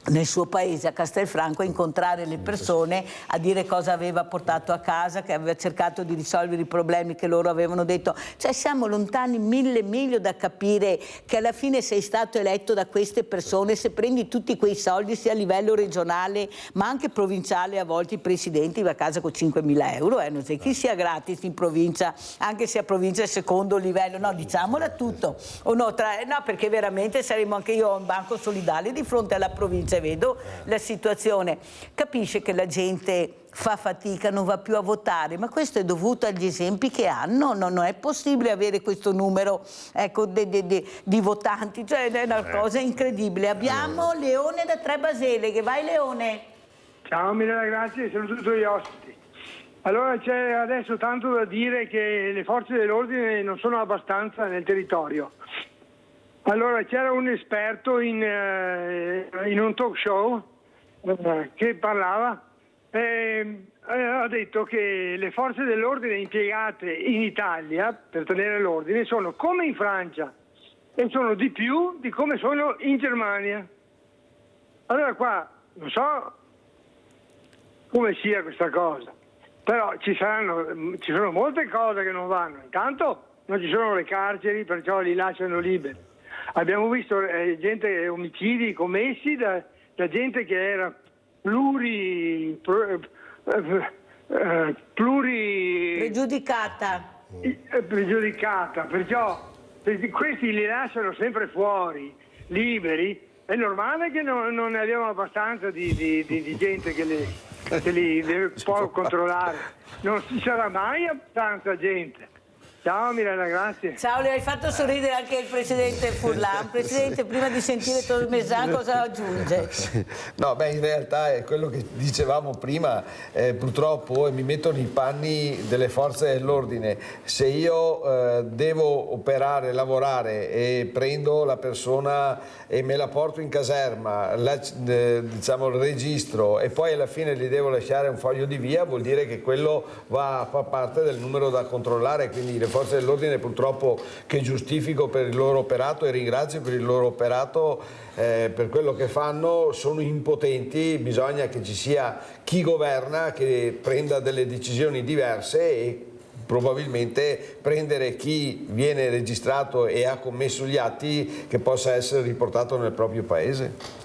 nel suo paese, a Castelfranco, a incontrare le persone, a dire cosa aveva portato a casa, che aveva cercato di risolvere i problemi che loro avevano detto. Cioè siamo lontani mille miglia da capire che alla fine sei stato eletto da queste persone, se prendi tutti quei soldi sia a livello regionale ma anche provinciale, a volte i presidenti va a casa con 5.000 euro, non sai chi sia gratis in provincia, anche se a provincia è secondo livello, no, diciamola tutto, o no, no, perché veramente saremo anche io un banco solidale di fronte alla provincia, vedo la situazione, capisce che la gente fa fatica, non va più a votare, ma questo è dovuto agli esempi che hanno, non è possibile avere questo numero, ecco, di votanti, cioè è una cosa incredibile. Abbiamo Leone da Trebasele, che vai Leone. Ciao, mille grazie, saluto tutti gli ospiti. Allora c'è adesso tanto da dire che le forze dell'ordine non sono abbastanza nel territorio. Allora c'era un esperto in un talk show che parlava e ha detto che le forze dell'ordine impiegate in Italia per tenere l'ordine sono come in Francia e sono di più di come sono in Germania. Allora qua non so come sia questa cosa, però ci sono molte cose che non vanno. Intanto non ci sono le carceri, perciò li lasciano liberi. Abbiamo visto omicidi commessi da gente che era pregiudicata, perciò questi li lasciano sempre fuori, liberi. È normale che non ne abbiamo abbastanza di gente che li può controllare. Non ci sarà mai abbastanza gente. Ciao Mirella, grazie. Ciao, le hai fatto sorridere anche il Presidente Furlan. Presidente, prima di sentire Tormesàn cosa aggiunge? No, beh, in realtà è quello che dicevamo prima, purtroppo, e mi metto nei panni delle forze dell'ordine, se io devo operare, lavorare e prendo la persona e me la porto in caserma, diciamo il registro, e poi alla fine gli devo lasciare un foglio di via, vuol dire che quello va a far parte del numero da controllare, quindi le forze dell'ordine purtroppo, che giustifico per il loro operato e ringrazio per il loro operato, per quello che fanno, sono impotenti. Bisogna che ci sia chi governa che prenda delle decisioni diverse e probabilmente prendere chi viene registrato e ha commesso gli atti, che possa essere riportato nel proprio paese.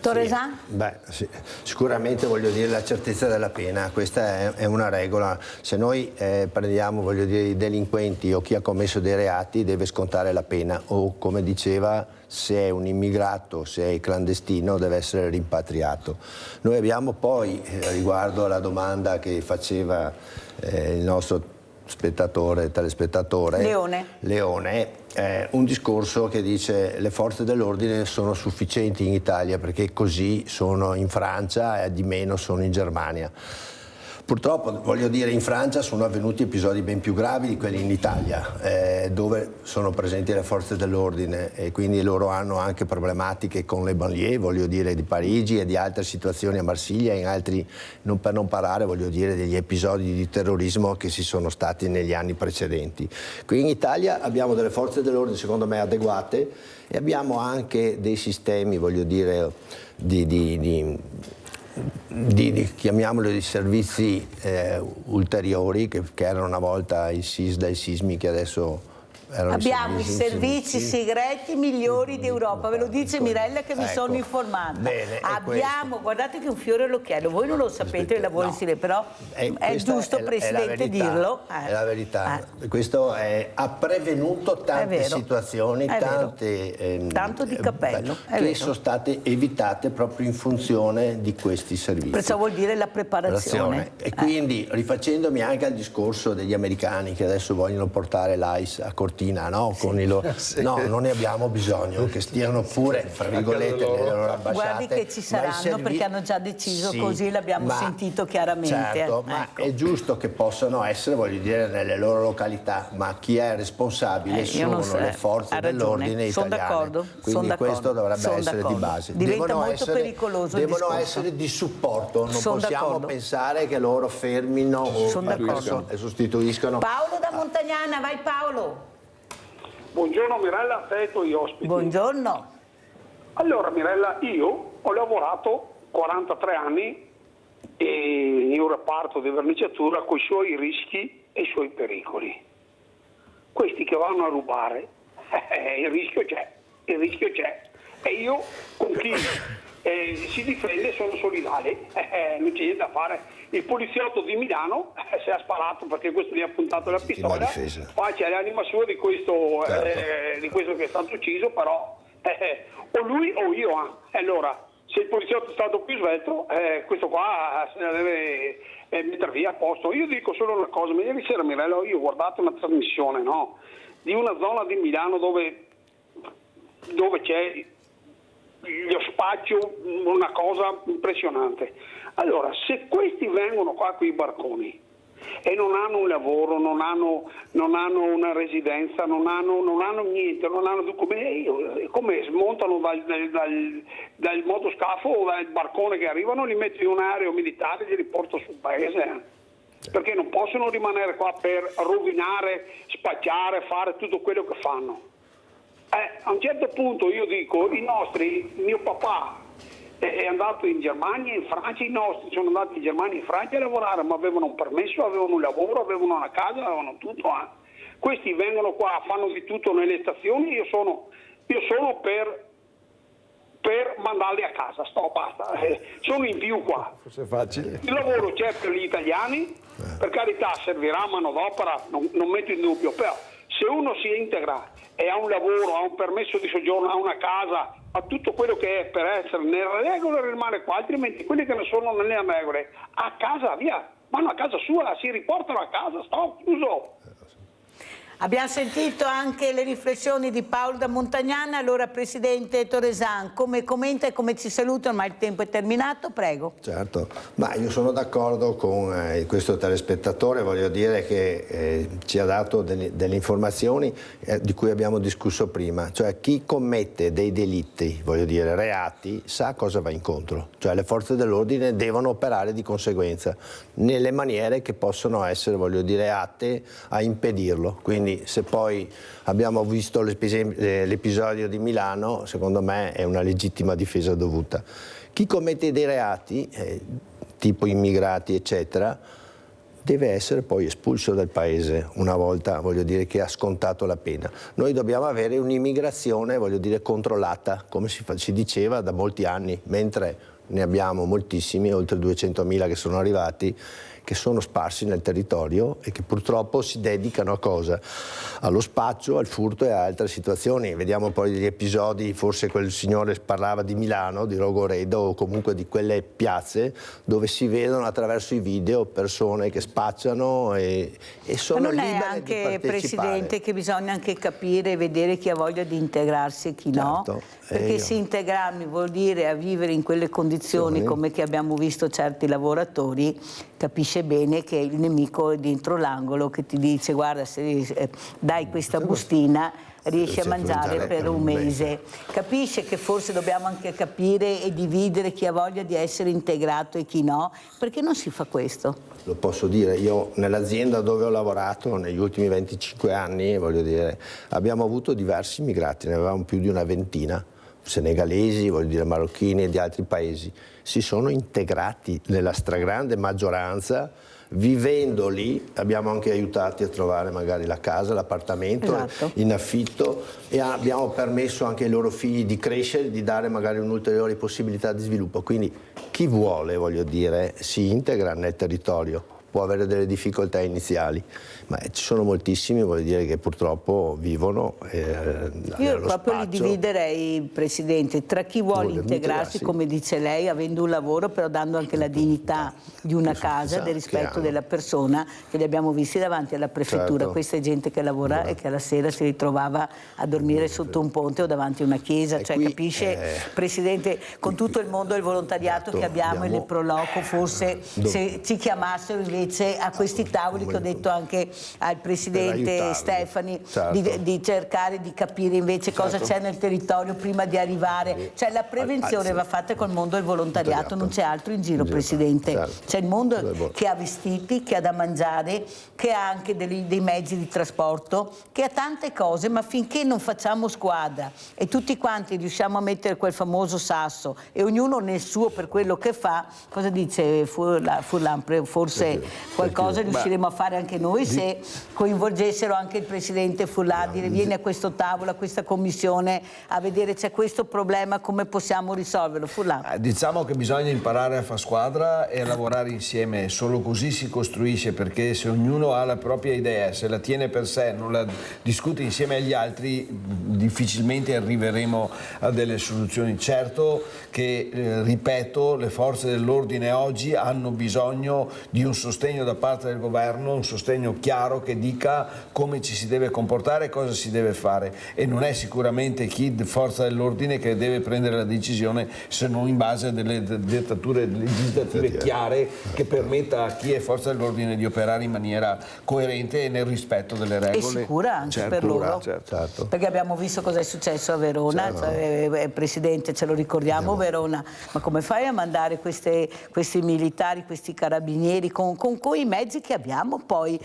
Tormesàn? Sì. Beh, sì. Sicuramente voglio dire la certezza della pena, questa è una regola. Se noi prendiamo, voglio dire, i delinquenti o chi ha commesso dei reati, deve scontare la pena, o come diceva, se è un immigrato, se è clandestino, deve essere rimpatriato. Noi abbiamo poi, riguardo alla domanda che faceva il nostro telespettatore Leone, un discorso che dice le forze dell'ordine sono sufficienti in Italia perché così sono in Francia e di meno sono in Germania. Purtroppo, voglio dire, in Francia sono avvenuti episodi ben più gravi di quelli in Italia, dove sono presenti le forze dell'ordine, e quindi loro hanno anche problematiche con le banlieue, voglio dire, di Parigi e di altre situazioni a Marsiglia, e in altri, per non parlare, voglio dire, degli episodi di terrorismo che ci sono stati negli anni precedenti. Qui in Italia abbiamo delle forze dell'ordine, secondo me, adeguate, e abbiamo anche dei sistemi, voglio dire, chiamiamoli di servizi ulteriori che erano una volta il SISDA e il SISMI, che adesso erano abbiamo i servizi segreti migliori d'Europa, ve lo dice Mirella che mi sono informata. Bene, abbiamo, guardate che un fiore all'occhiello, voi non lo sapete, il lavoro in Sile, però è giusto, Presidente, dirlo. È la verità. Questo ha prevenuto tante situazioni, tanto di cappello, che sono state evitate proprio in funzione di questi servizi. Perciò vuol dire la preparazione. E quindi, rifacendomi anche al discorso degli americani che adesso vogliono portare l'ICE a Cortina, no? Con no, non ne abbiamo bisogno, che stiano pure, fra virgolette, nelle loro ambasciate. Guardi che ci saranno, perché hanno già deciso, così l'abbiamo sentito chiaramente. Certo, ma è giusto che possano essere, voglio dire, nelle loro località, ma chi è responsabile sono le forze dell'ordine italiane. Sono d'accordo. Quindi questo dovrebbe essere di base. Diventa molto pericoloso il devono discorso. Essere di supporto, non possiamo pensare che loro fermino o sostituiscono. Paolo da Montagnana, vai Paolo. Buongiorno Mirella, a te e ai tuoi ospiti. Buongiorno. Allora Mirella, io ho lavorato 43 anni in un reparto di verniciatura con i suoi rischi e i suoi pericoli. Questi che vanno a rubare, il rischio c'è. E io con chi si difende sono solidale, non c'è niente da fare. Il poliziotto di Milano si è sparato perché questo gli ha puntato la pistola, poi c'è l'anima sua di questo che è stato ucciso, però o lui o io. Allora, se il poliziotto è stato più svelto, questo qua se ne deve mettere via a posto. Io dico solo una cosa, ma ieri sera Mirella, io ho guardato una trasmissione, no? Di una zona di Milano dove c'è lo spazio, una cosa impressionante. Allora, se questi vengono qua con i barconi e non hanno un lavoro, non hanno una residenza, non hanno niente, non hanno documenti, come smontano dal motoscafo o dal barcone che arrivano, li metto in un aereo militare e li porto sul paese. Perché non possono rimanere qua per rovinare, spacciare, fare tutto quello che fanno. A un certo punto io dico, mio papà è andato in Germania, in Francia, i nostri sono andati in Germania e in Francia a lavorare, ma avevano un permesso, avevano un lavoro, avevano una casa, avevano tutto. Questi vengono qua, fanno di tutto nelle stazioni, io sono per mandarli a casa, basta. Sono in più qua. Forse è facile. Il lavoro c'è per gli italiani, per carità servirà manodopera, non metto in dubbio, però se uno si integra e ha un lavoro, ha un permesso di soggiorno, ha una casa, ha tutto quello che è per essere nelle regole, rimane qua, altrimenti quelli che non sono nelle regole, a casa via, vanno a casa sua, si riportano a casa, chiuso. Abbiamo sentito anche le riflessioni di Paolo da Montagnana, allora Presidente Toresan, come commenta e come ci saluta, ma il tempo è terminato, prego. Certo, ma io sono d'accordo con questo telespettatore, voglio dire che ci ha dato delle informazioni di cui abbiamo discusso prima, cioè chi commette dei delitti, voglio dire reati, sa cosa va incontro, cioè le forze dell'ordine devono operare di conseguenza, nelle maniere che possono essere, voglio dire, atte a impedirlo, quindi se poi abbiamo visto l'episodio di Milano, secondo me è una legittima difesa dovuta. Chi commette dei reati, tipo immigrati eccetera, deve essere poi espulso dal paese una volta, voglio dire, che ha scontato la pena. Noi dobbiamo avere un'immigrazione, voglio dire, controllata, come si diceva da molti anni, mentre ne abbiamo moltissimi, oltre 200.000 che sono arrivati, che sono sparsi nel territorio e che purtroppo si dedicano a cosa? Allo spaccio, al furto e a altre situazioni. Vediamo poi gli episodi, forse quel signore parlava di Milano, di Rogoredo o comunque di quelle piazze dove si vedono attraverso i video persone che spacciano e sono libere di partecipare. Ma non è anche, Presidente, che bisogna anche capire e vedere chi ha voglia di integrarsi e chi no? Perché si integrarmi vuol dire a vivere in quelle condizioni come che abbiamo visto certi lavoratori, capisce bene che il nemico è dentro l'angolo che ti dice guarda se dai questa bustina riesci a mangiare per un mese. Capisce che forse dobbiamo anche capire e dividere chi ha voglia di essere integrato e chi no, perché non si fa questo? Lo posso dire, io nell'azienda dove ho lavorato negli ultimi 25 anni, voglio dire, abbiamo avuto diversi immigrati, ne avevamo più di una ventina, senegalesi, voglio dire marocchini e di altri paesi, si sono integrati nella stragrande maggioranza vivendo lì abbiamo anche aiutati a trovare magari la casa, l'appartamento, esatto, in affitto, e abbiamo permesso anche ai loro figli di crescere, di dare magari un'ulteriore possibilità di sviluppo. Quindi chi vuole, voglio dire, si integra nel territorio, può avere delle difficoltà iniziali, ma ci sono moltissimi, voglio dire, che purtroppo vivono io proprio li dividerei, Presidente, tra chi vuole integrarsi, come dice lei, avendo un lavoro, però dando anche la dignità di una casa, del rispetto della persona, che li abbiamo visti davanti alla prefettura. Certo. Questa è gente che lavora e che alla sera si ritrovava a dormire sotto un ponte o davanti a una chiesa, cioè capisce, Presidente, con tutto il mondo del volontariato che abbiamo e le Proloco, forse se ci chiamassero invece a questi tavoli, che ho detto anche al Presidente Stefani, di cercare di capire invece cosa c'è nel territorio prima di arrivare, cioè la prevenzione va fatta col mondo del volontariato, non c'è altro in giro, Presidente, c'è il mondo che ha vestiti, che ha da mangiare, che ha anche dei mezzi di trasporto, che ha tante cose, ma finché non facciamo squadra e tutti quanti riusciamo a mettere quel famoso sasso e ognuno nel suo per quello che fa, cosa dice Furlan? Forse qualcosa riusciremo a fare anche noi se coinvolgessero anche il Presidente Furlan, dire vieni a questo tavolo, a questa commissione a vedere c'è questo problema, come possiamo risolverlo. Furlan. Diciamo che bisogna imparare a fare squadra e a lavorare insieme, solo così si costruisce, perché se ognuno ha la propria idea, se la tiene per sé, non la discute insieme agli altri, difficilmente arriveremo a delle soluzioni. Certo che, ripeto, le forze dell'ordine oggi hanno bisogno di un sostegno da parte del governo, un sostegno chiaro che dica come ci si deve comportare e cosa si deve fare, e non è sicuramente chi forza dell'ordine che deve prendere la decisione, se non in base a delle dettature legislative chiare che permetta a chi è forza dell'ordine di operare in maniera coerente e nel rispetto delle regole. E sicura anche per loro, certo. Perché abbiamo visto cosa è successo a Verona, Presidente, ce lo ricordiamo Verona, ma come fai a mandare questi militari, questi carabinieri con quei mezzi che abbiamo poi,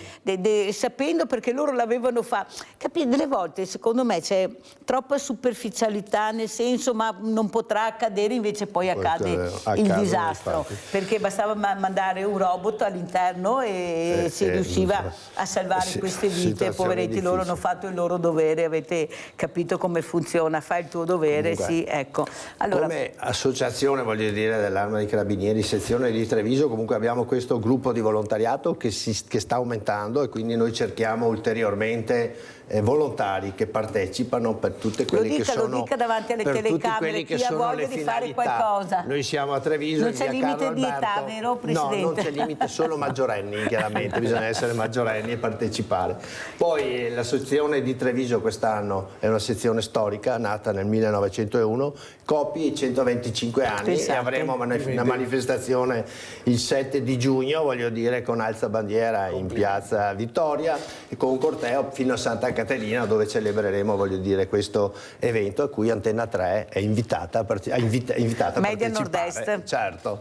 sapendo, perché loro l'avevano fatto, capite, delle volte secondo me c'è troppa superficialità, nel senso ma non potrà accadere, invece poi accade il disastro, perché bastava mandare un robot all'interno e si riusciva a salvare queste vite, poveretti, loro hanno fatto il loro dovere, avete capito come funziona, fai il tuo dovere. Comunque, sì, ecco. Allora, come associazione, voglio dire, dell'Arma dei Carabinieri, sezione di Treviso, comunque abbiamo questo gruppo di volontariato che sta aumentando, e quindi noi cerchiamo ulteriormente volontari che partecipano per tutte quelle che sono, lo dica davanti alle telecamere, chi ha voglia di fare qualcosa. Noi siamo a Treviso, non c'è limite di età, vero Presidente? No, non c'è limite, solo maggiorenni, chiaramente bisogna essere maggiorenni e partecipare. Poi la sezione di Treviso quest'anno è una sezione storica, nata nel 1901, copie i 125 anni, e avremo una manifestazione il 7 di giugno, voglio dire, con alza bandiera in piazza Vittoria e con un corteo fino a Santa Caterina, dove celebreremo, voglio dire, questo evento a cui Antenna 3 è invitata a partecipare. Media Nord-Est. Certo.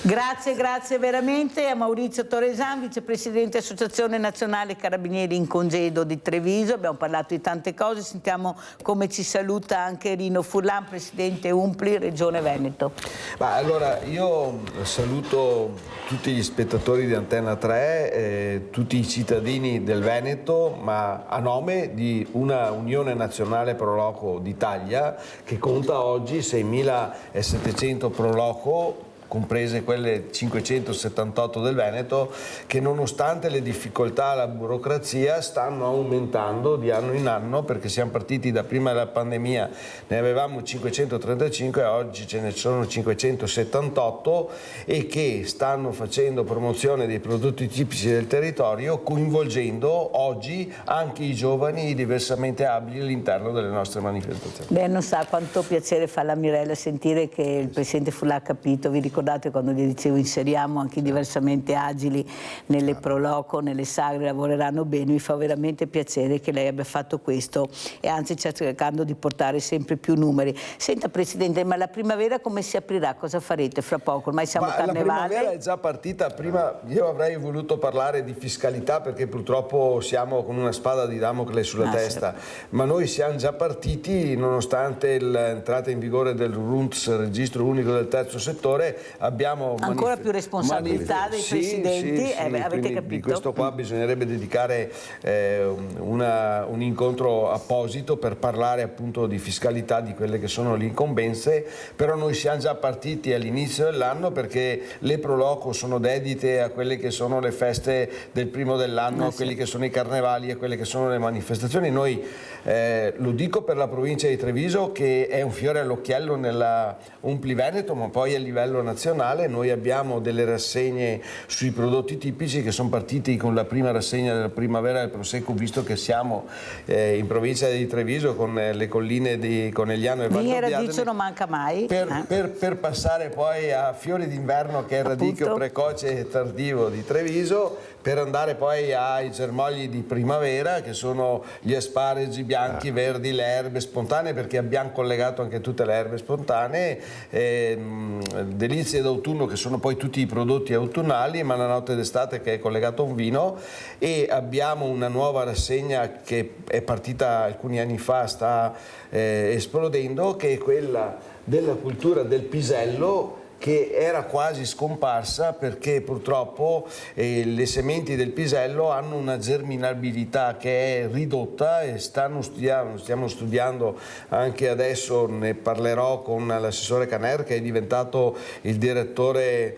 Grazie veramente a Maurizio Torresan, vicepresidente Associazione Nazionale Carabinieri in Congedo di Treviso. Abbiamo parlato di tante cose, sentiamo come ci saluta anche Rino Furlan, presidente UNPLI Regione Veneto. Allora, io saluto tutti gli spettatori di Antenna 3, tutti i cittadini del Veneto, ma a nome di una Unione Nazionale Proloco d'Italia che conta oggi 6.700 Proloco, comprese quelle 578 del Veneto, che nonostante le difficoltà, la burocrazia, stanno aumentando di anno in anno, perché siamo partiti da prima della pandemia, ne avevamo 535 e oggi ce ne sono 578, e che stanno facendo promozione dei prodotti tipici del territorio, coinvolgendo oggi anche i giovani diversamente abili all'interno delle nostre manifestazioni. Beh, non sa quanto piacere fa la Mirella sentire che il Presidente Furlan ha capito. Vi ricordate quando gli dicevo inseriamo anche i diversamente agili nelle Proloco, nelle sagre, lavoreranno bene? Mi fa veramente piacere che lei abbia fatto questo, e anzi sta cercando di portare sempre più numeri. Senta Presidente, ma la primavera come si aprirà? Cosa farete fra poco? Ormai siamo a Carnevale. La primavera è già partita. Prima io avrei voluto parlare di fiscalità, perché purtroppo siamo con una spada di Damocle sulla testa, ma noi siamo già partiti, nonostante l'entrata in vigore del RUNTS, Registro Unico del Terzo Settore. abbiamo ancora più responsabilità dei presidenti, avete capito? Di questo qua bisognerebbe dedicare un incontro apposito per parlare appunto di fiscalità, di quelle che sono le incombenze, però noi siamo già partiti all'inizio dell'anno perché le pro loco sono dedite a quelle che sono le feste del primo dell'anno, a quelli che sono i carnevali, a quelle che sono le manifestazioni. Noi lo dico per la provincia di Treviso, che è un fiore all'occhiello nella Umpli Veneto, ma poi a livello nazionale noi abbiamo delle rassegne sui prodotti tipici che sono partiti con la prima rassegna della primavera del Prosecco, visto che siamo in provincia di Treviso con le colline di Conegliano e Valdobbiadene, non manca mai. Per passare poi a fiori d'inverno, che è il radicchio precoce e tardivo di Treviso, per andare poi ai germogli di primavera, che sono gli asparagi bianchi, verdi, le erbe spontanee, perché abbiamo collegato anche tutte le erbe spontanee, delizie d'autunno, che sono poi tutti i prodotti autunnali, ma la notte d'estate, che è collegato a un vino, e abbiamo una nuova rassegna che è partita alcuni anni fa, sta esplodendo, che è quella della cultura del pisello, che era quasi scomparsa perché purtroppo le sementi del pisello hanno una germinabilità che è ridotta, e stiamo studiando anche adesso, ne parlerò con l'assessore Caner, che è diventato il direttore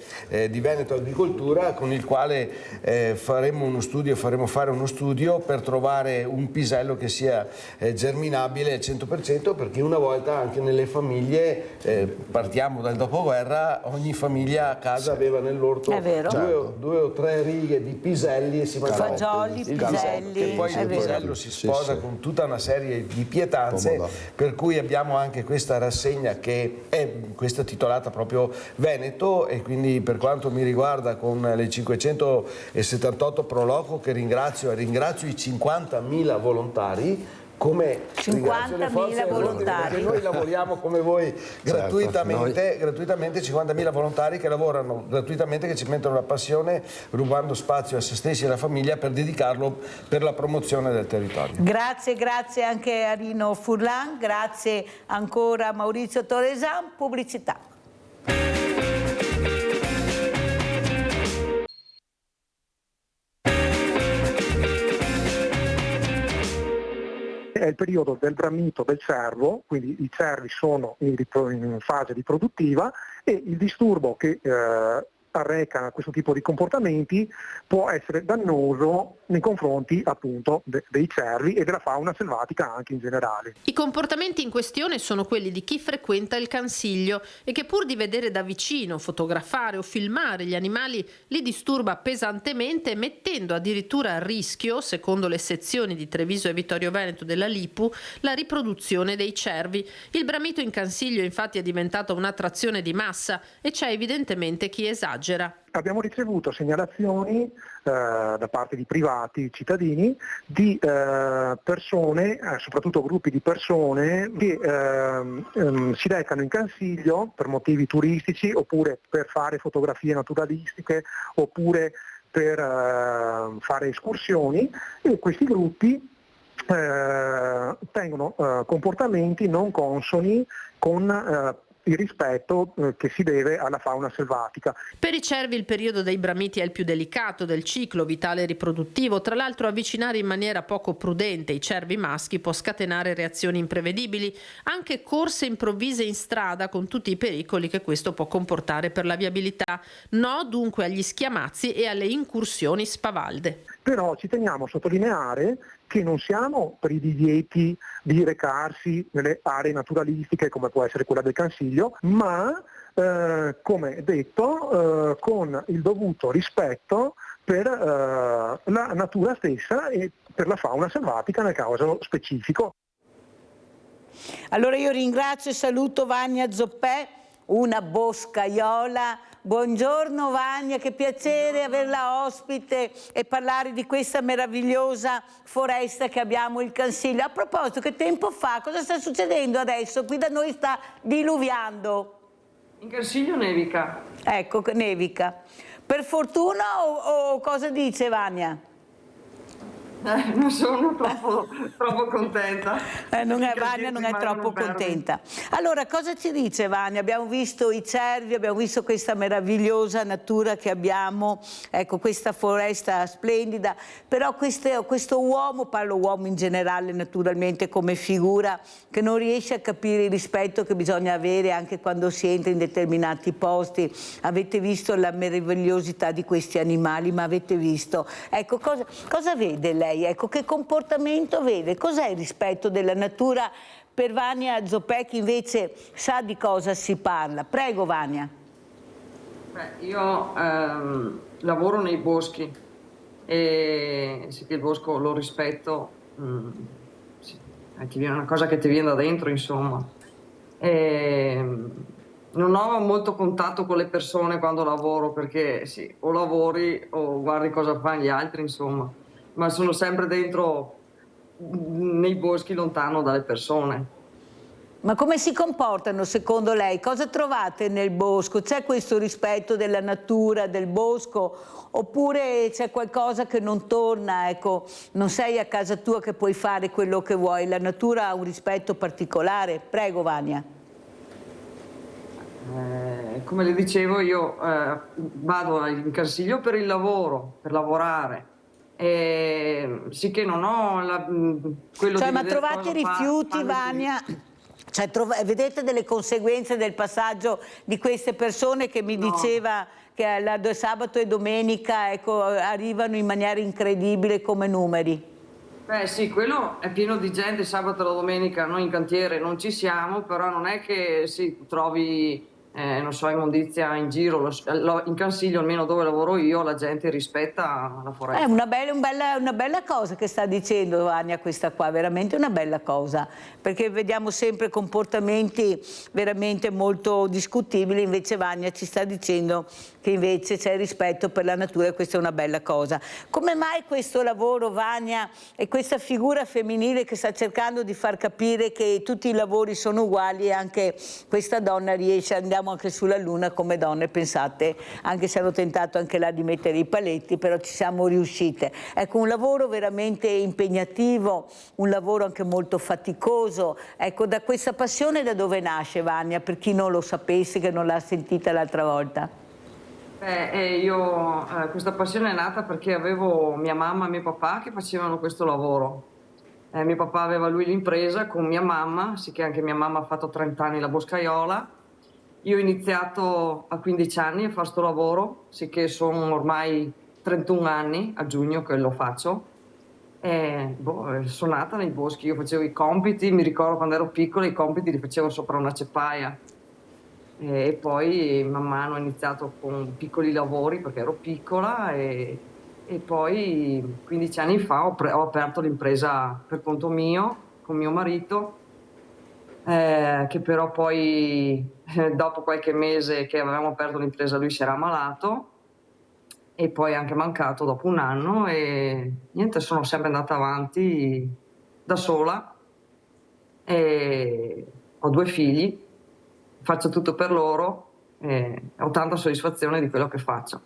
di Veneto Agricoltura, con il quale faremo fare uno studio per trovare un pisello che sia germinabile al 100%, perché una volta anche nelle famiglie, partiamo dal dopoguerra, ogni famiglia a casa aveva nell'orto due o tre righe di piselli e si mangiava fagioli, piselli, che poi il pisello si sposa con tutta una serie di pietanze, per cui abbiamo anche questa rassegna che è questa titolata proprio Veneto, e quindi per quanto mi riguarda con le 578 pro loco, che ringrazio i 50.000 volontari, come 50.000 volontari, perché noi lavoriamo come voi gratuitamente, 50.000 volontari che lavorano gratuitamente, che ci mettono la passione, rubando spazio a se stessi e alla famiglia per dedicarlo per la promozione del territorio. Grazie anche a Rino Furlan, grazie ancora a Maurizio Toresan. Pubblicità. È il periodo del bramito del cervo, quindi i cervi sono in fase riproduttiva, e il disturbo che arreca questo tipo di comportamenti può essere dannoso nei confronti appunto dei cervi e della fauna selvatica anche in generale. I comportamenti in questione sono quelli di chi frequenta il Cansiglio e che, pur di vedere da vicino, fotografare o filmare gli animali, li disturba pesantemente, mettendo addirittura a rischio, secondo le sezioni di Treviso e Vittorio Veneto della LIPU, la riproduzione dei cervi. Il bramito in Cansiglio infatti è diventato un'attrazione di massa e c'è evidentemente chi esagera. Abbiamo ricevuto segnalazioni da parte di privati, cittadini, di persone, soprattutto gruppi di persone, che si recano in Cansiglio per motivi turistici, oppure per fare fotografie naturalistiche, oppure per fare escursioni, e questi gruppi tengono comportamenti non consoni con il rispetto che si deve alla fauna selvatica. Per i cervi il periodo dei bramiti è il più delicato del ciclo vitale riproduttivo. Tra l'altro, avvicinare in maniera poco prudente i cervi maschi può scatenare reazioni imprevedibili, anche corse improvvise in strada, con tutti i pericoli che questo può comportare per la viabilità. No dunque agli schiamazzi e alle incursioni spavalde. Però ci teniamo a sottolineare che non siamo per i divieti di recarsi nelle aree naturalistiche come può essere quella del Cansiglio, ma come detto con il dovuto rispetto per la natura stessa e per la fauna selvatica nel caso specifico. Allora io ringrazio e saluto Vania Zoppè, una boscaiola. Buongiorno Vania, che piacere averla ospite e parlare di questa meravigliosa foresta che abbiamo, il Cansiglio. A proposito, che tempo fa? Cosa sta succedendo adesso? Qui da noi sta diluviando. In Cansiglio nevica. Ecco, nevica. Per fortuna o cosa dice Vania? Non sono troppo contenta. Vania non è troppo contenta. Allora, cosa ci dice Vania? Abbiamo visto i cervi, abbiamo visto questa meravigliosa natura che abbiamo, ecco, questa foresta splendida, però questo uomo, parlo uomo in generale naturalmente come figura, che non riesce a capire il rispetto che bisogna avere anche quando si entra in determinati posti. Avete visto la meravigliosità di questi animali, ma avete visto, ecco, cosa vede lei? Ecco, che comportamento vede? Cos'è il rispetto della natura? Per Vania Zopek invece sa di cosa si parla. Prego Vania. Io lavoro nei boschi e sì che il bosco lo rispetto, è una cosa che ti viene da dentro, insomma. Non ho molto contatto con le persone quando lavoro, perché sì, o lavori o guardi cosa fanno gli altri, insomma, ma sono sempre dentro nei boschi, lontano dalle persone. Ma come si comportano secondo lei? Cosa trovate nel bosco? C'è questo rispetto della natura, del bosco? Oppure c'è qualcosa che non torna? Ecco, non sei a casa tua che puoi fare quello che vuoi, la natura ha un rispetto particolare. Prego Vania. Come le dicevo, io vado in Cansiglio per il lavoro, per lavorare. Sì che non ho quello cioè, di ma vedere trovate cosa rifiuti, Vania? Cioè, vedete delle conseguenze del passaggio di queste persone che mi diceva che sabato e domenica, ecco, arrivano in maniera incredibile come numeri? Beh sì, quello è pieno di gente, sabato e la domenica noi in cantiere non ci siamo, però non è che trovi, non so, immondizia in giro. In Cansiglio, almeno dove lavoro io, la gente rispetta la foresta. È una bella cosa che sta dicendo Vania, questa qua, veramente una bella cosa, perché vediamo sempre comportamenti veramente molto discutibili, invece Vania ci sta dicendo che invece c'è rispetto per la natura e questa è una bella cosa. Come mai questo lavoro, Vania, e questa figura femminile che sta cercando di far capire che tutti i lavori sono uguali e anche questa donna riesce, andiamo anche sulla luna come donne, pensate, anche se hanno tentato anche là di mettere i paletti, però ci siamo riuscite. Ecco, un lavoro veramente impegnativo, un lavoro anche molto faticoso. Ecco, da questa passione da dove nasce, Vania, per chi non lo sapesse, che non l'ha sentita l'altra volta? Questa passione è nata perché avevo mia mamma e mio papà che facevano questo lavoro. Mio papà aveva lui l'impresa con mia mamma, sì che anche mia mamma ha fatto 30 anni la boscaiola. Io ho iniziato a 15 anni a fare questo lavoro, sì che sono ormai 31 anni a giugno che lo faccio. Sono nata nei boschi, io facevo i compiti, mi ricordo quando ero piccola i compiti li facevo sopra una ceppaia. E poi man mano ho iniziato con piccoli lavori perché ero piccola e poi 15 anni fa ho aperto l'impresa per conto mio con mio marito, che però poi dopo qualche mese che avevamo aperto l'impresa lui si era ammalato e poi anche mancato dopo un anno e niente, sono sempre andata avanti da sola e ho 2 figli. Faccio tutto per loro e ho tanta soddisfazione di quello che faccio.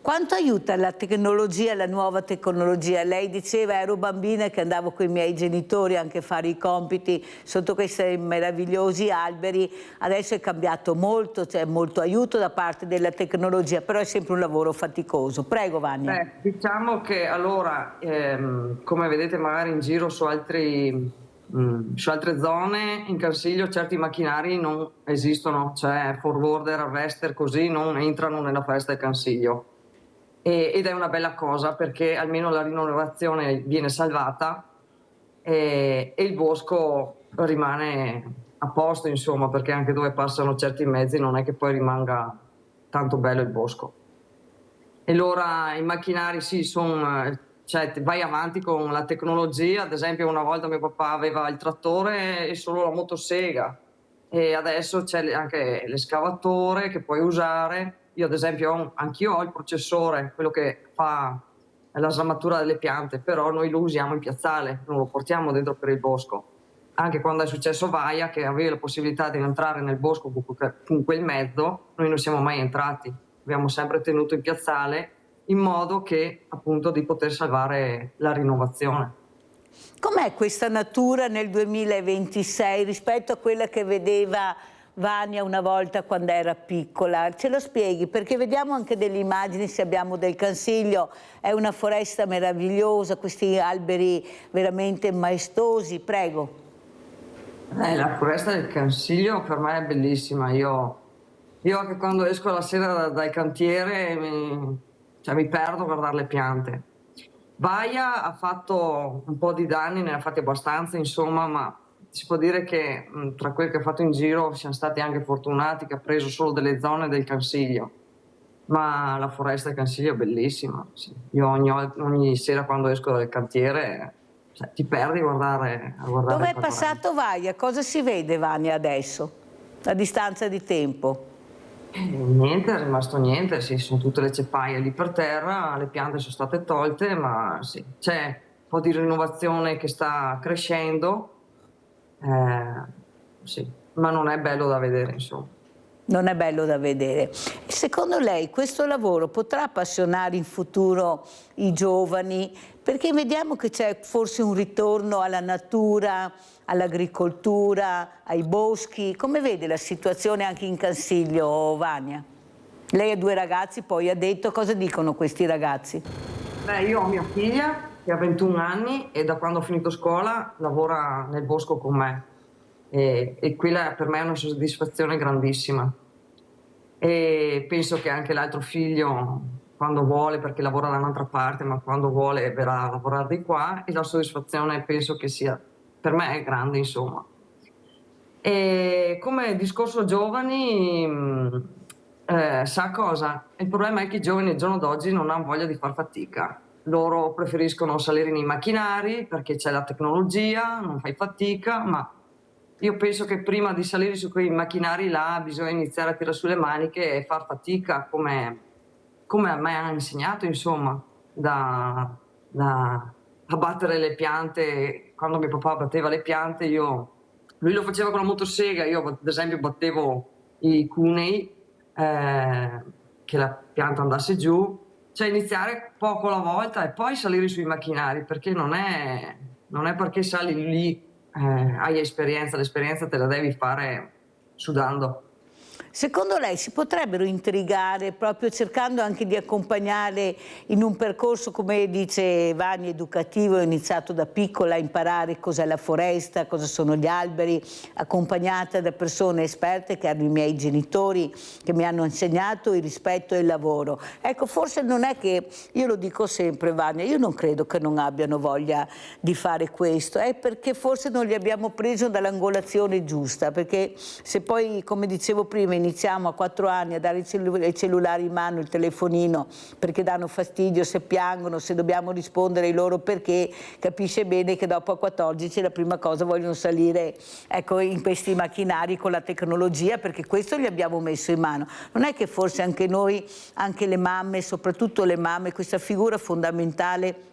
Quanto aiuta la tecnologia, la nuova tecnologia? Lei diceva ero bambina che andavo con i miei genitori anche a fare i compiti sotto questi meravigliosi alberi, adesso è cambiato molto, c'è molto aiuto da parte della tecnologia, però è sempre un lavoro faticoso. Prego Vania. Diciamo che allora, come vedete magari in giro su altre zone in Cansiglio certi macchinari non esistono, cioè forwarder, harvester, così non entrano nella foresta del Cansiglio ed è una bella cosa perché almeno la rinnovazione viene salvata e il bosco rimane a posto, insomma, perché anche dove passano certi mezzi non è che poi rimanga tanto bello il bosco. E allora i macchinari sì, cioè vai avanti con la tecnologia, ad esempio una volta mio papà aveva il trattore e solo la motosega e adesso c'è anche l'escavatore che puoi usare. Io ad esempio anch'io ho il processore, quello che fa la sramatura delle piante, però noi lo usiamo in piazzale, non lo portiamo dentro per il bosco. Anche quando è successo Vaia, che aveva la possibilità di entrare nel bosco con quel mezzo, noi non siamo mai entrati, abbiamo sempre tenuto in piazzale in modo che appunto di poter salvare la rinnovazione. Com'è questa natura nel 2026 rispetto a quella che vedeva Vania una volta quando era piccola? Ce lo spieghi? Perché vediamo anche delle immagini, se abbiamo del Cansiglio, è una foresta meravigliosa, questi alberi veramente maestosi, prego. La foresta del Cansiglio per me è bellissima, io anche quando esco la sera dal cantiere mi perdo a guardare le piante. Baia ha fatto un po' di danni, ne ha fatti abbastanza, insomma, ma si può dire che tra quelli che ha fatto in giro siamo stati anche fortunati, che ha preso solo delle zone del Cansiglio. Ma la foresta del Cansiglio è bellissima. Sì. Io ogni sera quando esco dal cantiere ti perdi a guardare. Dove è passato Baia? Cosa si vede, Vania, adesso, a distanza di tempo? Niente, è rimasto niente, sì, sono tutte le ceppaie lì per terra, le piante sono state tolte, ma sì, c'è un po' di rinnovazione che sta crescendo, sì, ma non è bello da vedere, insomma. Non è bello da vedere. Secondo lei questo lavoro potrà appassionare in futuro i giovani? Perché vediamo che c'è forse un ritorno alla natura, all'agricoltura, ai boschi. Come vede la situazione anche in Cansiglio, Vania? Lei ha 2 ragazzi, poi ha detto, cosa dicono questi ragazzi? Io ho mia figlia che ha 21 anni e da quando ho finito scuola lavora nel bosco con me. E quella per me è una soddisfazione grandissima, e penso che anche l'altro figlio, quando vuole, perché lavora da un'altra parte, ma quando vuole verrà a lavorare di qua, e la soddisfazione penso che sia, per me è grande, insomma. E come discorso giovani, sa cosa? Il problema è che i giovani al giorno d'oggi non hanno voglia di far fatica. Loro preferiscono salire nei macchinari perché c'è la tecnologia, non fai fatica, ma io penso che prima di salire su quei macchinari là bisogna iniziare a tirare sulle maniche e far fatica, come a me hanno insegnato, insomma, a battere le piante. Quando mio papà batteva le piante, lui lo faceva con la motosega, io ad esempio battevo i cunei, che la pianta andasse giù, cioè iniziare poco alla volta e poi salire sui macchinari, perché non è perché sali lì hai esperienza, l'esperienza te la devi fare sudando. Secondo lei si potrebbero intrigare proprio cercando anche di accompagnare in un percorso, come dice Vania, educativo, ho iniziato da piccola a imparare cos'è la foresta, cosa sono gli alberi, accompagnata da persone esperte che erano i miei genitori, che mi hanno insegnato il rispetto e il lavoro. Ecco, forse non è che, io lo dico sempre Vania, io non credo che non abbiano voglia di fare questo, è perché forse non li abbiamo preso dall'angolazione giusta, perché se poi, come dicevo prima, iniziamo a 4 anni a dare i cellulari in mano, il telefonino, perché danno fastidio, se piangono, se dobbiamo rispondere ai loro perché, capisce bene che dopo a 14 la prima cosa vogliono salire, ecco, in questi macchinari con la tecnologia, perché questo gli abbiamo messo in mano. Non è che forse anche noi, anche le mamme, soprattutto le mamme, questa figura fondamentale,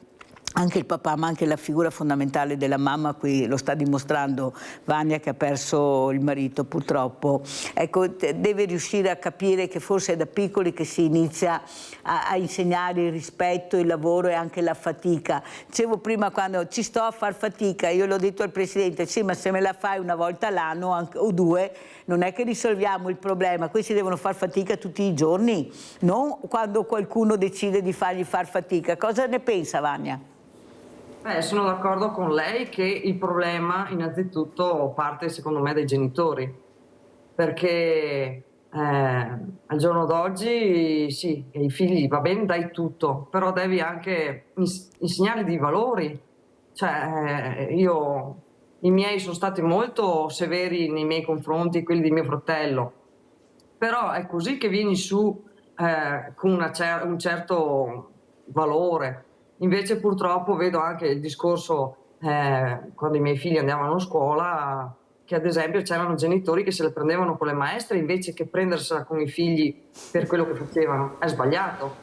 anche il papà, ma anche la figura fondamentale della mamma, qui lo sta dimostrando Vania che ha perso il marito purtroppo, ecco, deve riuscire a capire che forse è da piccoli che si inizia a insegnare il rispetto, il lavoro e anche la fatica. Dicevo prima, quando ci sto a far fatica, io l'ho detto al Presidente, sì, ma se me la fai una volta l'anno o 2, non è che risolviamo il problema, questi devono far fatica tutti i giorni, non quando qualcuno decide di fargli far fatica. Cosa ne pensa Vania? Sono d'accordo con lei che il problema innanzitutto parte secondo me dai genitori, perché al giorno d'oggi sì, ai figli va bene, dai tutto, però devi anche insegnargli dei valori. Cioè, i miei sono stati molto severi nei miei confronti, quelli di mio fratello, però è così che vieni su con un certo valore. Invece purtroppo vedo anche il discorso quando i miei figli andavano a scuola, che ad esempio c'erano genitori che se le prendevano con le maestre invece che prendersela con i figli per quello che facevano. È sbagliato.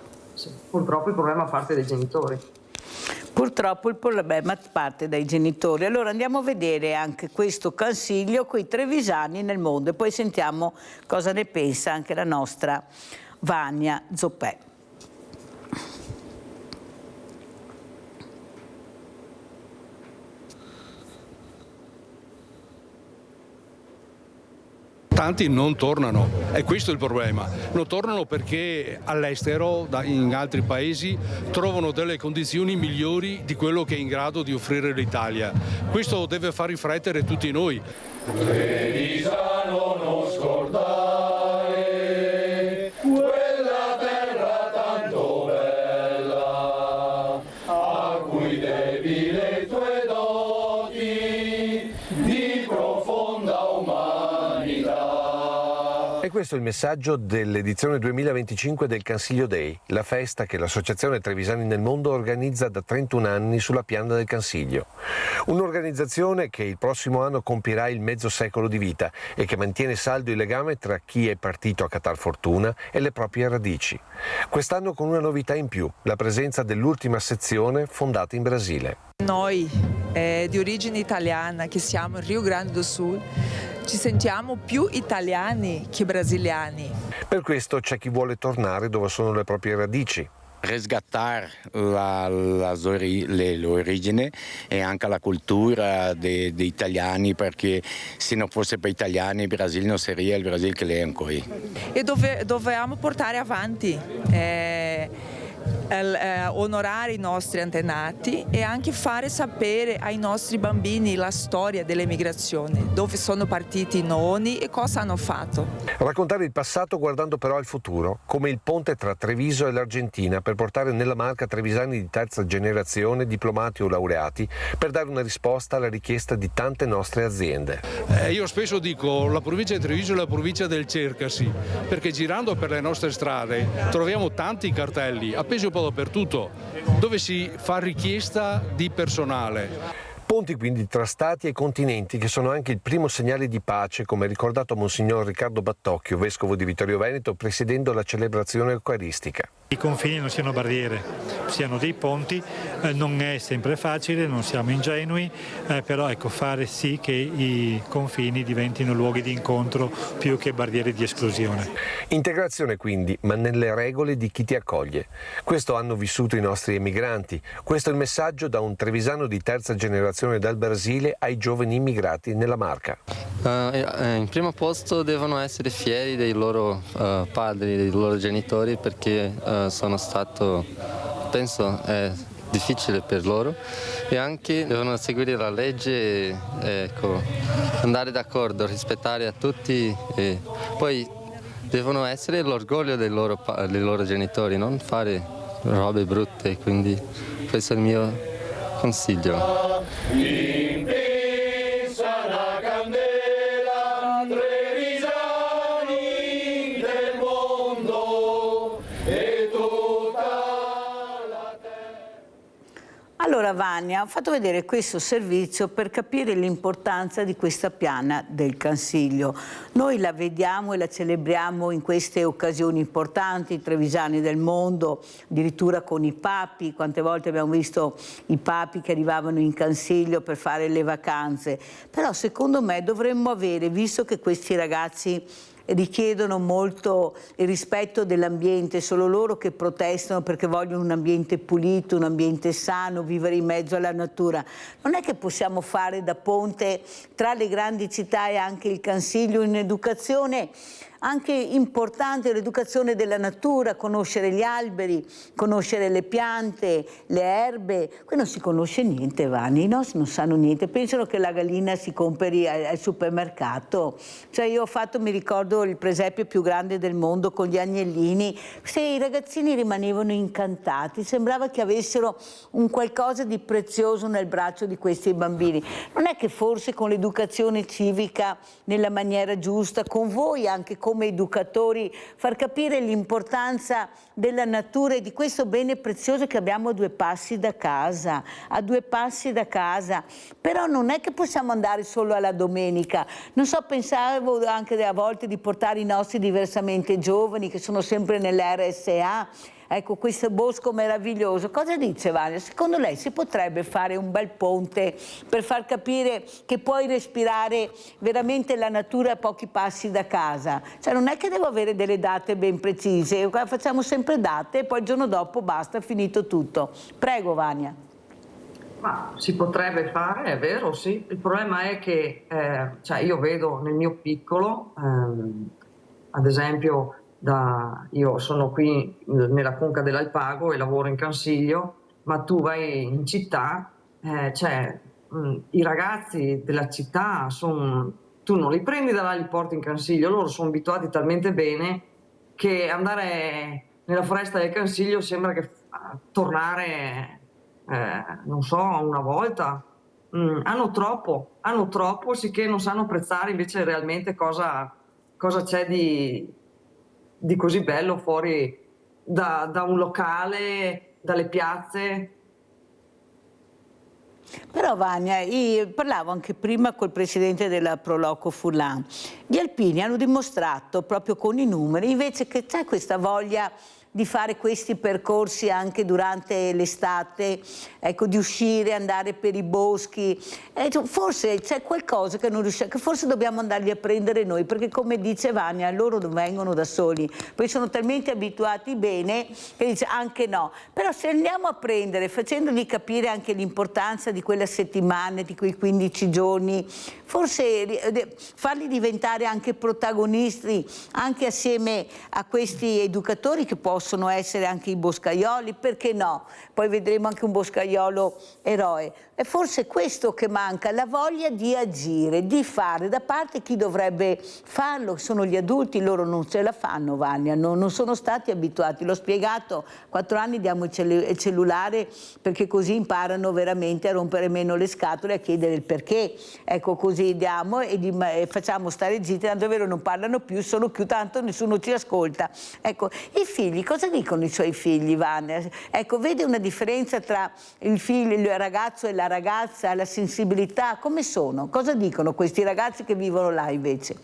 Purtroppo il problema parte dai genitori. Purtroppo il problema parte dai genitori. Allora andiamo a vedere anche questo Cansiglio con i trevisani nel mondo e poi sentiamo cosa ne pensa anche la nostra Vania Zoppè. Tanti non tornano, e questo è il problema. Non tornano perché all'estero, in altri paesi, trovano delle condizioni migliori di quello che è in grado di offrire l'Italia. Questo deve far riflettere tutti noi. Trevisano, non scordare quella terra tanto bella, a cui devi le tue doti di profonda umanità. E questo è il messaggio dell'edizione 2025 del Cansiglio Day, la festa che l'Associazione Trevisani nel Mondo organizza da 31 anni sulla piana del Cansiglio. Un'organizzazione che il prossimo anno compirà il mezzo secolo di vita e che mantiene saldo il legame tra chi è partito a catar fortuna e le proprie radici. Quest'anno con una novità in più, la presenza dell'ultima sezione fondata in Brasile. Noi di origine italiana che siamo in Rio Grande do Sul ci sentiamo più italiani che brasiliani. Per questo c'è chi vuole tornare dove sono le proprie radici. Resgatar le origini e anche la cultura degli italiani, perché se non fosse per gli italiani il Brasile non sarebbe il Brasile che è ancora. E dobbiamo portare avanti, onorare i nostri antenati e anche fare sapere ai nostri bambini la storia dell'emigrazione, dove sono partiti i nonni e cosa hanno fatto. Raccontare il passato guardando però al futuro, come il ponte tra Treviso e l'Argentina per portare nella Marca trevisani di terza generazione, diplomati o laureati, per dare una risposta alla richiesta di tante nostre aziende. Io spesso dico la provincia di Treviso è la provincia del cercasi, perché girando per le nostre strade troviamo tanti cartelli appesi un po' dappertutto, dove si fa richiesta di personale. Ponti quindi tra stati e continenti che sono anche il primo segnale di pace, come ricordato Monsignor Riccardo Battocchio, vescovo di Vittorio Veneto, presiedendo la celebrazione eucaristica. I confini non siano barriere, siano dei ponti, non è sempre facile, non siamo ingenui, però ecco, fare sì che i confini diventino luoghi di incontro più che barriere di esclusione. Integrazione quindi, ma nelle regole di chi ti accoglie. Questo hanno vissuto i nostri emigranti, questo è il messaggio da un trevisano di terza generazione dal Brasile ai giovani immigrati nella Marca. In primo posto devono essere fieri dei loro padri, dei loro genitori, perché sono stato, penso, difficile per loro, e anche devono seguire la legge, ecco, andare d'accordo, rispettare a tutti, e poi devono essere l'orgoglio dei loro genitori, non fare robe brutte, quindi questo è il mio consiglio. Allora Vania, ho fatto vedere questo servizio per capire l'importanza di questa piana del Cansiglio. Noi la vediamo e la celebriamo in queste occasioni importanti, i trevisani del mondo, addirittura con i papi. Quante volte abbiamo visto i papi che arrivavano in Cansiglio per fare le vacanze. Però secondo me dovremmo avere, visto che questi ragazzi richiedono molto il rispetto dell'ambiente, solo loro che protestano perché vogliono un ambiente pulito, un ambiente sano, vivere in mezzo alla natura. Non è che possiamo fare da ponte tra le grandi città e anche il Cansiglio in educazione anche importante, l'educazione della natura, conoscere gli alberi, conoscere le piante, le erbe. Qui non si conosce niente, Vani, i nostri non sanno niente, pensano che la gallina si compri al supermercato. Cioè io ho fatto, mi ricordo, il presepio più grande del mondo con gli agnellini, se i ragazzini rimanevano incantati, sembrava che avessero un qualcosa di prezioso nel braccio di questi bambini. Non è che forse con l'educazione civica, nella maniera giusta, con voi anche come educatori, far capire l'importanza della natura e di questo bene prezioso che abbiamo a 2 passi da casa, Però non è che possiamo andare solo alla domenica. Non so, pensavo anche a volte di portare i nostri diversamente giovani che sono sempre nell'RSA. Ecco, questo bosco meraviglioso. Cosa dice Vania? Secondo lei si potrebbe fare un bel ponte per far capire che puoi respirare veramente la natura a pochi passi da casa? Cioè non è che devo avere delle date ben precise, facciamo sempre date e poi il giorno dopo basta, finito tutto. Prego Vania. Ma si potrebbe fare, è vero, sì. Il problema è che cioè io vedo nel mio piccolo, ad esempio, io sono qui nella conca dell'Alpago e lavoro in Cansiglio, ma tu vai in città, cioè, i ragazzi della città tu non li prendi da là e li porti in Cansiglio, loro sono abituati talmente bene che andare nella foresta del Cansiglio sembra che tornare, non so, una volta. Hanno troppo, sicché non sanno apprezzare invece realmente cosa c'è di così bello fuori da un locale, dalle piazze. Però Vania, io parlavo anche prima col presidente della Proloco Furlan. Gli alpini hanno dimostrato proprio con i numeri invece che c'è questa voglia di fare questi percorsi anche durante l'estate, ecco, di uscire, andare per i boschi. Forse c'è qualcosa che non riusciamo, che forse dobbiamo andarli a prendere noi, perché come dice Vania, loro non vengono da soli, poi sono talmente abituati bene che dice anche no. Però se andiamo a prendere, facendogli capire anche l'importanza di quella settimana, di quei 15 giorni, forse farli diventare anche protagonisti, anche assieme a questi educatori che possono essere anche i boscaioli, perché no? Poi vedremo anche un boscaiolo eroe. È forse questo che manca, la voglia di agire, di fare, da parte chi dovrebbe farlo, sono gli adulti, loro non ce la fanno, Vania, non sono stati abituati, l'ho spiegato, 4 anni diamo il cellulare perché così imparano veramente a rompere meno le scatole e a chiedere il perché, ecco, così diamo e facciamo stare zitti, tanto è vero non parlano più, sono più, tanto nessuno ci ascolta. Ecco, i figli, cosa dicono i suoi figli, Vania? Ecco, vede una differenza tra il figlio, il ragazzo e la ragazza, la sensibilità, come sono? Cosa dicono questi ragazzi che vivono là invece?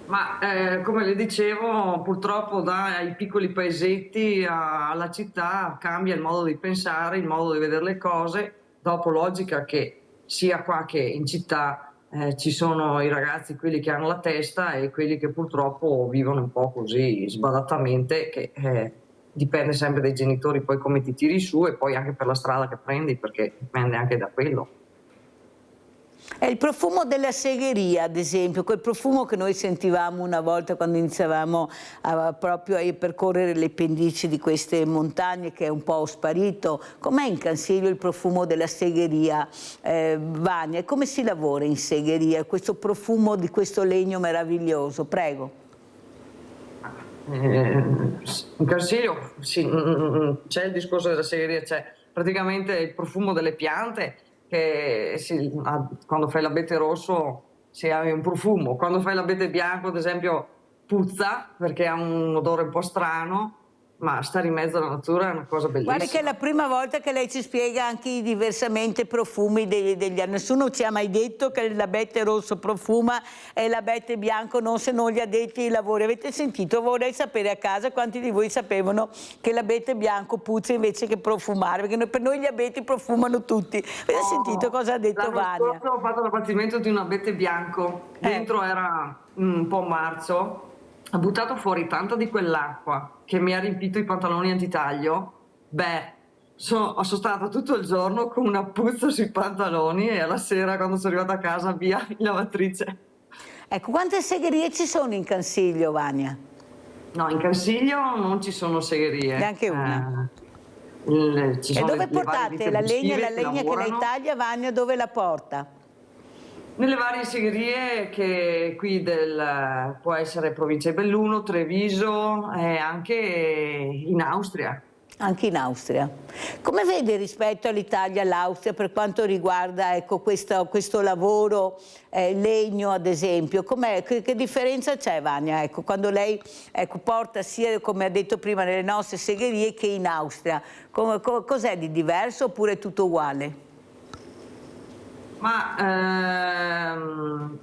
Ma come le dicevo, purtroppo dai piccoli paesetti alla città cambia il modo di pensare, il modo di vedere le cose, dopo logica che sia qua che in città ci sono i ragazzi, quelli che hanno la testa e quelli che purtroppo vivono un po' così sbadatamente, che dipende sempre dai genitori poi come ti tiri su e poi anche per la strada che prendi, perché dipende anche da quello. È il profumo della segheria, ad esempio, quel profumo che noi sentivamo una volta quando iniziavamo proprio a percorrere le pendici di queste montagne, che è un po' sparito. Com'è in Cansiglio il profumo della segheria, Vania? Come si lavora in segheria? Questo profumo di questo legno meraviglioso, prego. In Cansiglio sì, c'è il discorso della segheria, c'è praticamente il profumo delle piante, che quando fai l'abete rosso si ha un profumo, quando fai l'abete bianco ad esempio puzza perché ha un odore un po' strano, ma stare in mezzo alla natura è una cosa bellissima. Guarda che è la prima volta che lei ci spiega anche i diversamente profumi degli anni. Nessuno ci ha mai detto che l'abete rosso profuma e l'abete bianco non, se non gli addetti ai lavori. Avete sentito? Vorrei sapere a casa quanti di voi sapevano che l'abete bianco puzza invece che profumare, perché per noi gli abeti profumano tutti. Avete sentito cosa ha detto Vania? L'anno scorso ho fatto l'abbattimento di un abete bianco, dentro era un po' marzo, ha buttato fuori tanta di quell'acqua che mi ha riempito i pantaloni antitaglio. Sono stata tutto il giorno con una puzza sui pantaloni e alla sera quando sono arrivata a casa via in lavatrice. Ecco, quante segherie ci sono in Cansiglio, Vania? No, in Cansiglio non ci sono segherie. Neanche una? E dove portate la legna che lei taglia, Vania, dove la porta? Nelle varie segherie che qui può essere provincia di Belluno, Treviso e anche in Austria. Anche in Austria. Come vede rispetto all'Italia l'Austria per quanto riguarda, ecco, questo lavoro legno ad esempio? Che differenza c'è, Vania, ecco, quando lei porta sia, come ha detto prima, nelle nostre segherie che in Austria? Cos'è di diverso oppure è tutto uguale? Ma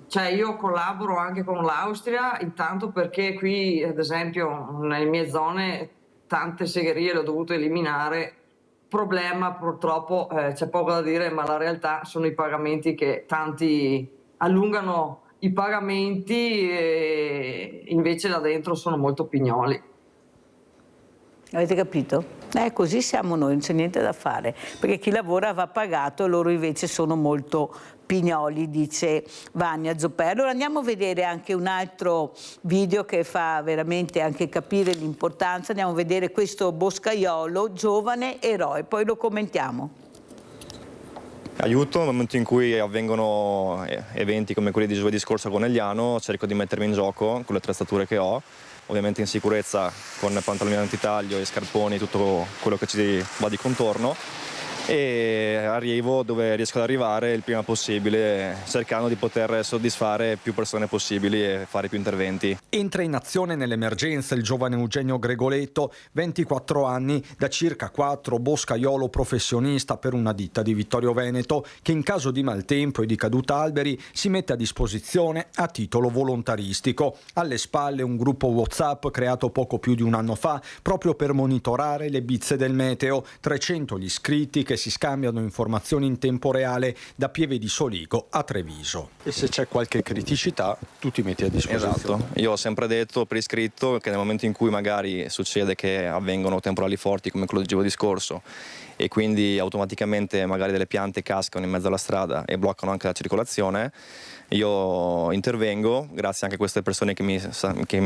cioè io collaboro anche con l'Austria, intanto perché qui ad esempio nelle mie zone tante segherie le ho dovute eliminare. Problema purtroppo, c'è poco da dire, ma la realtà sono i pagamenti, che tanti allungano i pagamenti e invece là dentro sono molto pignoli. Avete capito? Così siamo noi, non c'è niente da fare, perché chi lavora va pagato, loro invece sono molto pignoli, dice Vania Zoppè. Allora andiamo a vedere anche un altro video che fa veramente anche capire l'importanza. Andiamo a vedere questo boscaiolo, giovane eroe, poi lo commentiamo. Aiuto nel momento in cui avvengono eventi come quelli di giovedì scorso a Conegliano, cerco di mettermi in gioco con le attrezzature che ho, ovviamente in sicurezza con pantaloni antitaglio e scarponi, tutto quello che ci va di contorno, e arrivo dove riesco ad arrivare il prima possibile, cercando di poter soddisfare più persone possibili e fare più interventi. Entra in azione nell'emergenza il giovane Eugenio Gregoletto, 24 anni, da circa 4, boscaiolo professionista per una ditta di Vittorio Veneto, che in caso di maltempo e di caduta alberi si mette a disposizione a titolo volontaristico. Alle spalle un gruppo WhatsApp creato poco più di un anno fa proprio per monitorare le bizze del meteo, 300 gli iscritti che si scambiano informazioni in tempo reale da Pieve di Soligo a Treviso. E se c'è qualche criticità tu ti metti a disposizione. Esatto, io ho sempre detto per iscritto che nel momento in cui magari succede che avvengono temporali forti come quello di giovedì scorso e quindi automaticamente magari delle piante cascano in mezzo alla strada e bloccano anche la circolazione, io intervengo grazie anche a queste persone che mi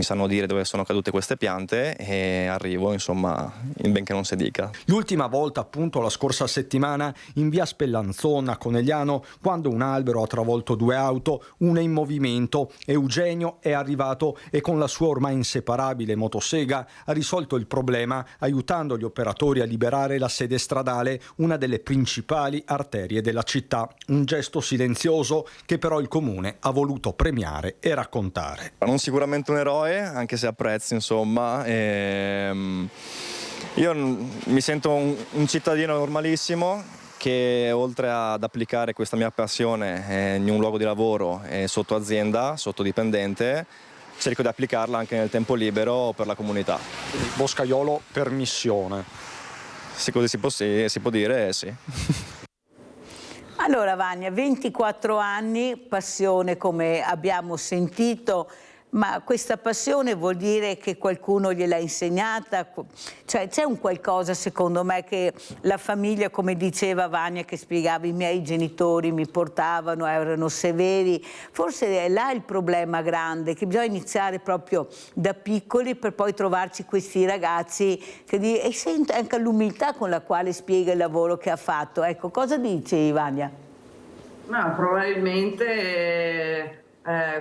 sanno dire dove sono cadute queste piante e arrivo, insomma, in ben che non si dica. L'ultima volta, appunto, la scorsa settimana in via Spellanzona a Conegliano, quando un albero ha travolto 2 auto, una in movimento. Eugenio è arrivato e con la sua ormai inseparabile motosega ha risolto il problema, aiutando gli operatori a liberare la sede stradale, una delle principali arterie della città. Un gesto silenzioso che però il comune ha voluto premiare e raccontare. Non sicuramente un eroe, anche se apprezzo, insomma. Io mi sento un cittadino normalissimo che, oltre ad applicare questa mia passione in un luogo di lavoro sotto azienda, sotto dipendente, cerco di applicarla anche nel tempo libero per la comunità. Boscaiolo per missione. Se così si può dire, sì. Allora Vania, 24 anni, passione come abbiamo sentito, ma questa passione vuol dire che qualcuno gliel'ha insegnata? Cioè c'è un qualcosa, secondo me, che la famiglia, come diceva Vania, che spiegava, i miei genitori mi portavano, erano severi, forse è là il problema grande, che bisogna iniziare proprio da piccoli per poi trovarci questi ragazzi e sento anche l'umiltà con la quale spiega il lavoro che ha fatto. Ecco, cosa dici Vania? No, probabilmente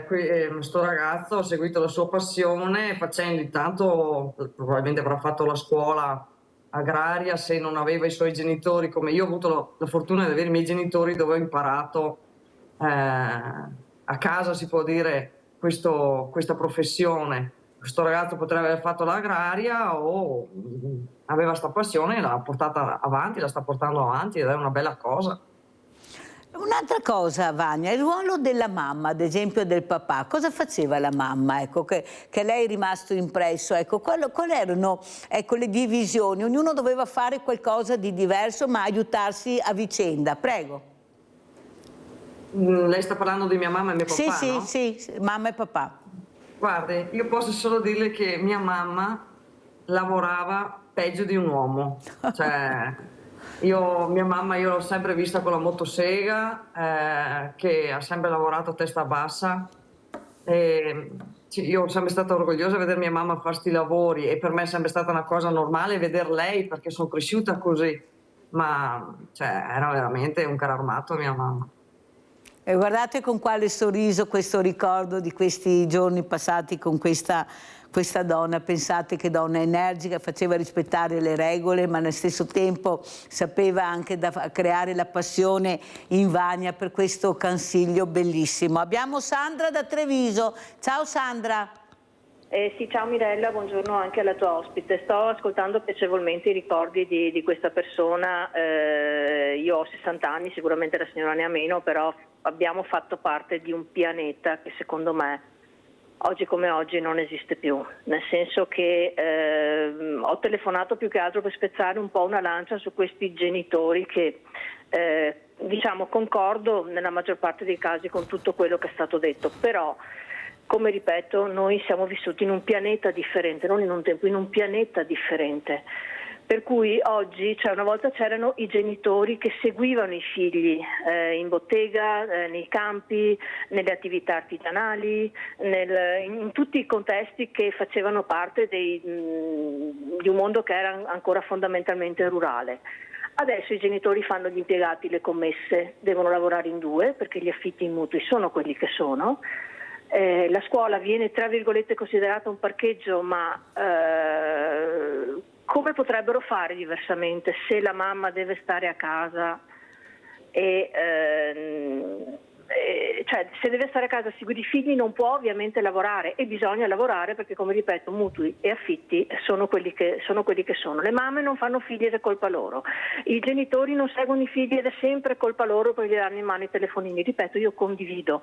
questo ragazzo ha seguito la sua passione facendo, intanto probabilmente avrà fatto la scuola agraria se non aveva i suoi genitori, come io ho avuto la fortuna di avere i miei genitori, dove ho imparato a casa, si può dire, questa professione. Questo ragazzo potrebbe aver fatto l'agraria o aveva questa passione e l'ha portata avanti, la sta portando avanti ed è una bella cosa. Un'altra cosa, Vania, il ruolo della mamma, ad esempio del papà. Cosa faceva la mamma, ecco, che lei è rimasto impresso? Ecco, quali erano, ecco, le divisioni? Ognuno doveva fare qualcosa di diverso, ma aiutarsi a vicenda. Prego. Lei sta parlando di mia mamma e mio papà, sì, no? Sì, mamma e papà. Guardi, io posso solo dirle che mia mamma lavorava peggio di un uomo. Cioè, mia mamma io l'ho sempre vista con la motosega, che ha sempre lavorato a testa bassa. E io sono sempre stata orgogliosa di vedere mia mamma fare questi lavori e per me è sempre stata una cosa normale vedere lei, perché sono cresciuta così. Ma cioè, era veramente un carro armato mia mamma. E guardate con quale sorriso questo ricordo di questi giorni passati con questa donna. Pensate che donna energica, faceva rispettare le regole, ma nel stesso tempo sapeva anche creare la passione in Vania per questo Cansiglio bellissimo. Abbiamo Sandra da Treviso. Ciao Sandra. Sì, ciao Mirella, buongiorno anche alla tua ospite. Sto ascoltando piacevolmente i ricordi di questa persona. Io ho 60 anni, sicuramente la signora ne ha meno, però abbiamo fatto parte di un pianeta che secondo me oggi come oggi non esiste più, nel senso che ho telefonato più che altro per spezzare un po' una lancia su questi genitori che diciamo concordo nella maggior parte dei casi con tutto quello che è stato detto, però come ripeto, noi siamo vissuti in un pianeta differente, non in un tempo, in un pianeta differente. Per cui oggi, cioè una volta c'erano i genitori che seguivano i figli in bottega, nei campi, nelle attività artigianali, in tutti i contesti che facevano parte di un mondo che era ancora fondamentalmente rurale. Adesso i genitori fanno gli impiegati, le commesse, devono lavorare in due perché gli affitti in mutui sono quelli che sono. La scuola viene tra virgolette considerata un parcheggio, ma come potrebbero fare diversamente se la mamma deve stare a casa cioè se deve stare a casa a seguire i figli non può ovviamente lavorare, e bisogna lavorare perché, come ripeto, mutui e affitti sono quelli che sono. Le mamme non fanno figli ed è colpa loro, i genitori non seguono i figli ed è sempre colpa loro perché gli danno in mano i telefonini. Ripeto, io condivido,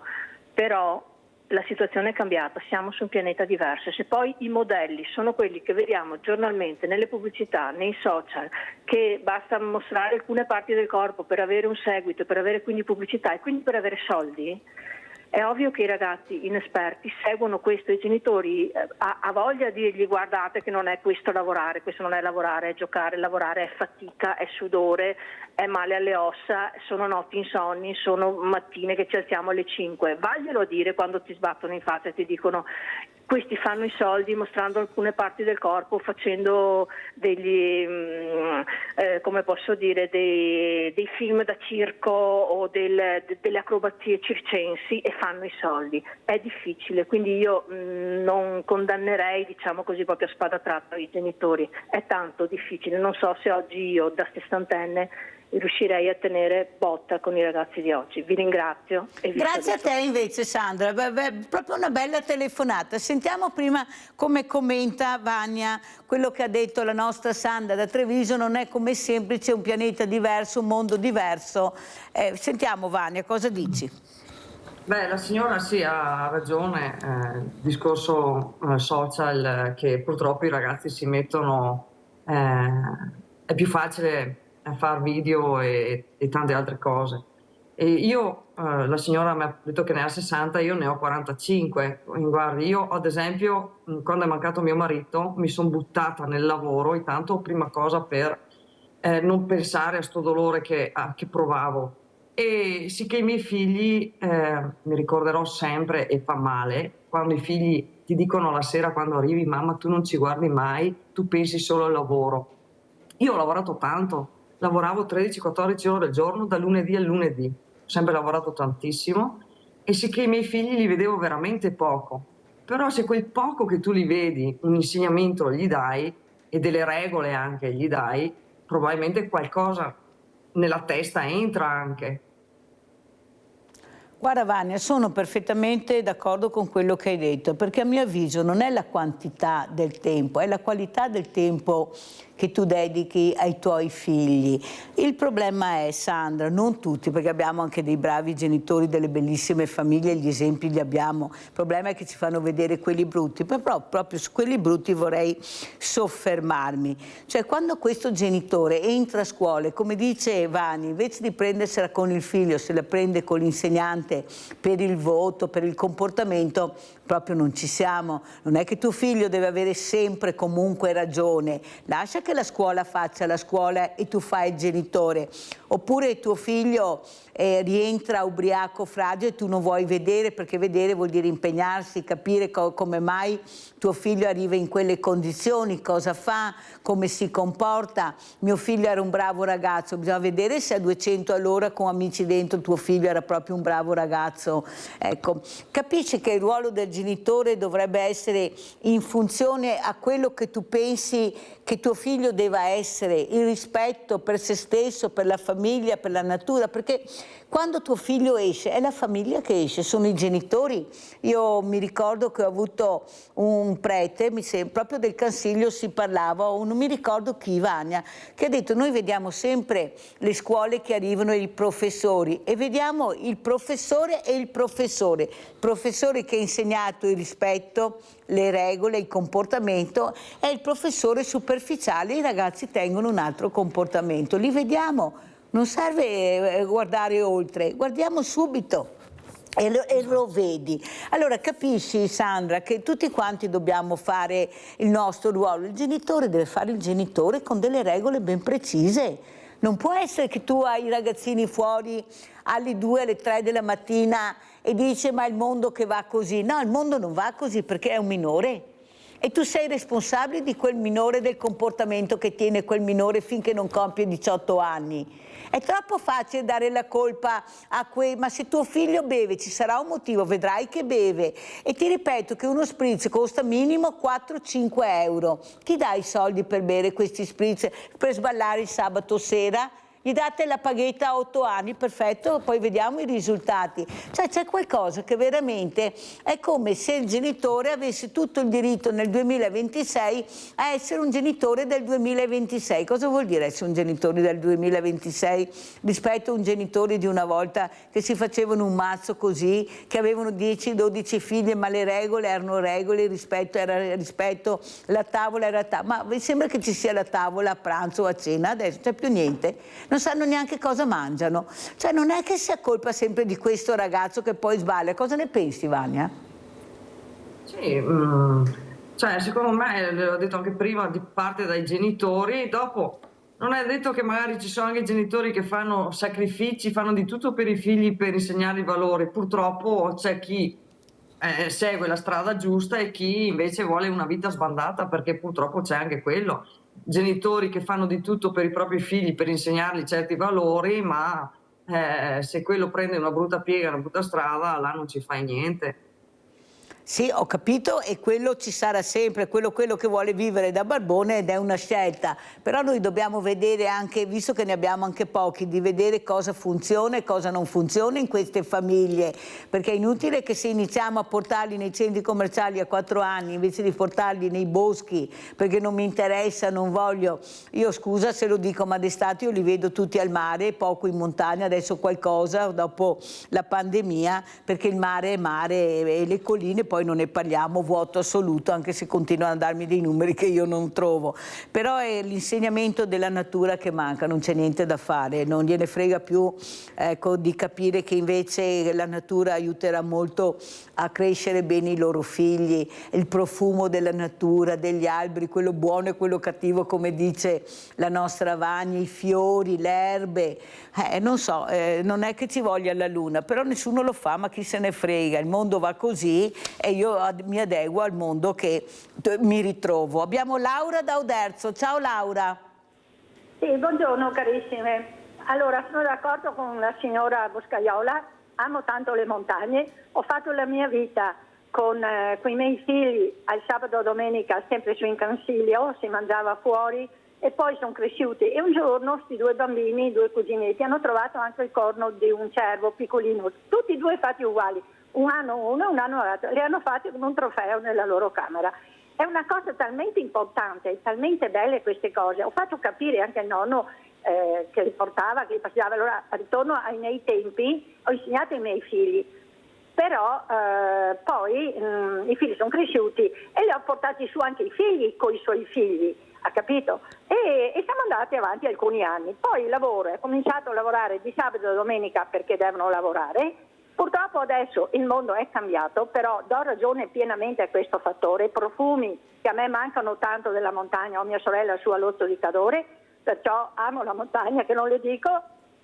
però la situazione è cambiata, siamo su un pianeta diverso. Se poi i modelli sono quelli che vediamo giornalmente nelle pubblicità, nei social, che basta mostrare alcune parti del corpo per avere un seguito, per avere quindi pubblicità e quindi per avere soldi, è ovvio che i ragazzi inesperti seguono questo. I genitori ha voglia di dirgli: guardate che non è questo lavorare, questo non è lavorare, è giocare, lavorare è fatica, è sudore, è male alle ossa, sono notti insonni, sono mattine che ci alziamo alle 5. Vaglielo a dire quando ti sbattono in faccia e ti dicono: questi fanno i soldi mostrando alcune parti del corpo, facendo degli come posso dire, dei film da circo o delle acrobazie circensi, e fanno i soldi. È difficile, quindi io non condannerei, diciamo così, proprio a spada tratta i genitori. È tanto difficile, non so se oggi io da sessantenne riuscirei a tenere botta con i ragazzi di oggi. Vi ringrazio. E vi Grazie a te invece, Sandra, proprio una bella telefonata. Sentiamo prima come commenta Vania quello che ha detto la nostra Sandra da Treviso. Non è come semplice, un pianeta diverso, un mondo diverso. Sentiamo Vania, cosa dici? Beh, la signora sì, ha ragione, discorso social che purtroppo i ragazzi si mettono, è più facile far video e tante altre cose. E io, la signora mi ha detto che ne ha 60, io ne ho 45. Guardi, io ad esempio, quando è mancato mio marito, mi sono buttata nel lavoro, intanto prima cosa per non pensare a sto dolore che provavo. E sì che i miei figli, mi ricorderò sempre, e fa male, quando i figli ti dicono la sera quando arrivi: mamma, tu non ci guardi mai, tu pensi solo al lavoro. Io ho lavorato tanto, lavoravo 13-14 ore al giorno, da lunedì al lunedì, ho sempre lavorato tantissimo, e sì che i miei figli li vedevo veramente poco. Però se quel poco che tu li vedi, un insegnamento gli dai, e delle regole anche gli dai, probabilmente qualcosa nella testa entra anche. Guarda Vania, sono perfettamente d'accordo con quello che hai detto, perché a mio avviso non è la quantità del tempo, è la qualità del tempo che tu dedichi ai tuoi figli. Il problema è, Sandra, non tutti, perché abbiamo anche dei bravi genitori, delle bellissime famiglie, gli esempi li abbiamo, il problema è che ci fanno vedere quelli brutti, però proprio su quelli brutti vorrei soffermarmi. Cioè, quando questo genitore entra a scuola e, come dice Vani, invece di prendersela con il figlio, se la prende con l'insegnante per il voto, per il comportamento, proprio non ci siamo. Non è che tuo figlio deve avere sempre comunque ragione, lascia che la scuola faccia la scuola e tu fai il genitore. Oppure tuo figlio rientra ubriaco, fragile, e tu non vuoi vedere, perché vedere vuol dire impegnarsi, capire come mai tuo figlio arriva in quelle condizioni, cosa fa, come si comporta. Mio figlio era un bravo ragazzo, bisogna vedere se a 200 all'ora con amici dentro tuo figlio era proprio un bravo ragazzo. Ecco, capisci che il ruolo del genitore dovrebbe essere in funzione a quello che tu pensi che tuo figlio deva essere, il rispetto per se stesso, per la famiglia, per la natura, perché quando tuo figlio esce è la famiglia che esce, sono i genitori. Io mi ricordo che ho avuto un prete, proprio del Consiglio si parlava, o non mi ricordo chi, Vania, che ha detto: noi vediamo sempre le scuole che arrivano e i professori, e vediamo il professore e il professore che ha insegnato il rispetto, le regole, il comportamento, è il professore superficiale, i ragazzi tengono un altro comportamento, li vediamo, non serve guardare oltre, guardiamo subito. E lo vedi. Allora capisci, Sandra, che tutti quanti dobbiamo fare il nostro ruolo. Il genitore deve fare il genitore con delle regole ben precise. Non può essere che tu hai i ragazzini fuori alle 2, alle 3 della mattina e dici ma il mondo che va così. No, il mondo non va così perché è un minore. E tu sei responsabile di quel minore, del comportamento che tiene quel minore finché non compie 18 anni. È troppo facile dare la colpa a quei, ma se tuo figlio beve ci sarà un motivo, vedrai che beve. E ti ripeto che uno spritz costa minimo 4-5 euro. Chi dà i soldi per bere questi spritz, per sballare il sabato sera? Gli date la paghetta a 8 anni, perfetto, poi vediamo i risultati. Cioè c'è qualcosa che veramente è come se il genitore avesse tutto il diritto nel 2026 a essere un genitore del 2026. Cosa vuol dire essere un genitore del 2026 rispetto a un genitore di una volta che si facevano un mazzo così, che avevano 10-12 figli, ma le regole erano regole, il rispetto era rispetto, la tavola era tavola. Ma vi sembra che ci sia la tavola a pranzo o a cena? Adesso c'è più niente. Non sanno neanche cosa mangiano. Cioè non è che sia colpa sempre di questo ragazzo che poi sbaglia. Cosa ne pensi, Vania? Sì, cioè secondo me, l'ho detto anche prima, parte dai genitori. Dopo non è detto che magari ci sono anche genitori che fanno sacrifici, fanno di tutto per i figli per insegnare i valori. Purtroppo c'è chi segue la strada giusta e chi invece vuole una vita sbandata, perché purtroppo c'è anche quello. Genitori che fanno di tutto per i propri figli per insegnargli certi valori, ma se quello prende una brutta piega, una brutta strada, là non ci fai niente. Sì, ho capito, e quello ci sarà sempre, quello che vuole vivere da barbone, ed è una scelta. Però noi dobbiamo vedere anche, visto che ne abbiamo anche pochi, di vedere cosa funziona e cosa non funziona in queste famiglie, perché è inutile che se iniziamo a portarli nei centri commerciali a 4 anni invece di portarli nei boschi, perché non mi interessa, non voglio. Io scusa se lo dico, ma d'estate io li vedo tutti al mare, poco in montagna, adesso qualcosa dopo la pandemia, perché il mare è mare e le colline poi non ne parliamo, vuoto assoluto, anche se continuano a darmi dei numeri che io non trovo. Però è l'insegnamento della natura che manca, non c'è niente da fare, non gliene frega più, ecco, di capire che invece la natura aiuterà molto a crescere bene i loro figli, il profumo della natura, degli alberi, quello buono e quello cattivo, come dice la nostra Vania, i fiori, le erbe, non so, non è che ci voglia la luna, però nessuno lo fa, ma chi se ne frega, il mondo va così e io mi adeguo al mondo che mi ritrovo. Abbiamo Laura da Oderzo. Ciao Laura. Sì, buongiorno carissime. Allora, sono d'accordo con la signora Boscaiola, amo tanto le montagne, ho fatto la mia vita con i miei figli al sabato e domenica sempre su in Cansiglio, si mangiava fuori e poi sono cresciuti e un giorno questi 2 bambini, 2 cuginetti, hanno trovato anche il corno di un cervo piccolino, tutti e 2 fatti uguali. Un anno uno e un anno l'altro, li hanno fatti con un trofeo nella loro camera. È una cosa talmente importante, talmente belle queste cose. Ho fatto capire anche al nonno che li portava, che li passava. Allora, ritorno ai miei tempi, ho insegnato ai miei figli, però poi i figli sono cresciuti e li ho portati su anche i figli con i suoi figli, ha capito? E siamo andati avanti alcuni anni. Poi il lavoro, ho cominciato a lavorare di sabato e domenica perché devono lavorare. Purtroppo adesso il mondo è cambiato, però do ragione pienamente a questo fattore. Profumi che a me mancano tanto della montagna, ho mia sorella su all'Otto di Cadore, perciò amo la montagna, che non le dico,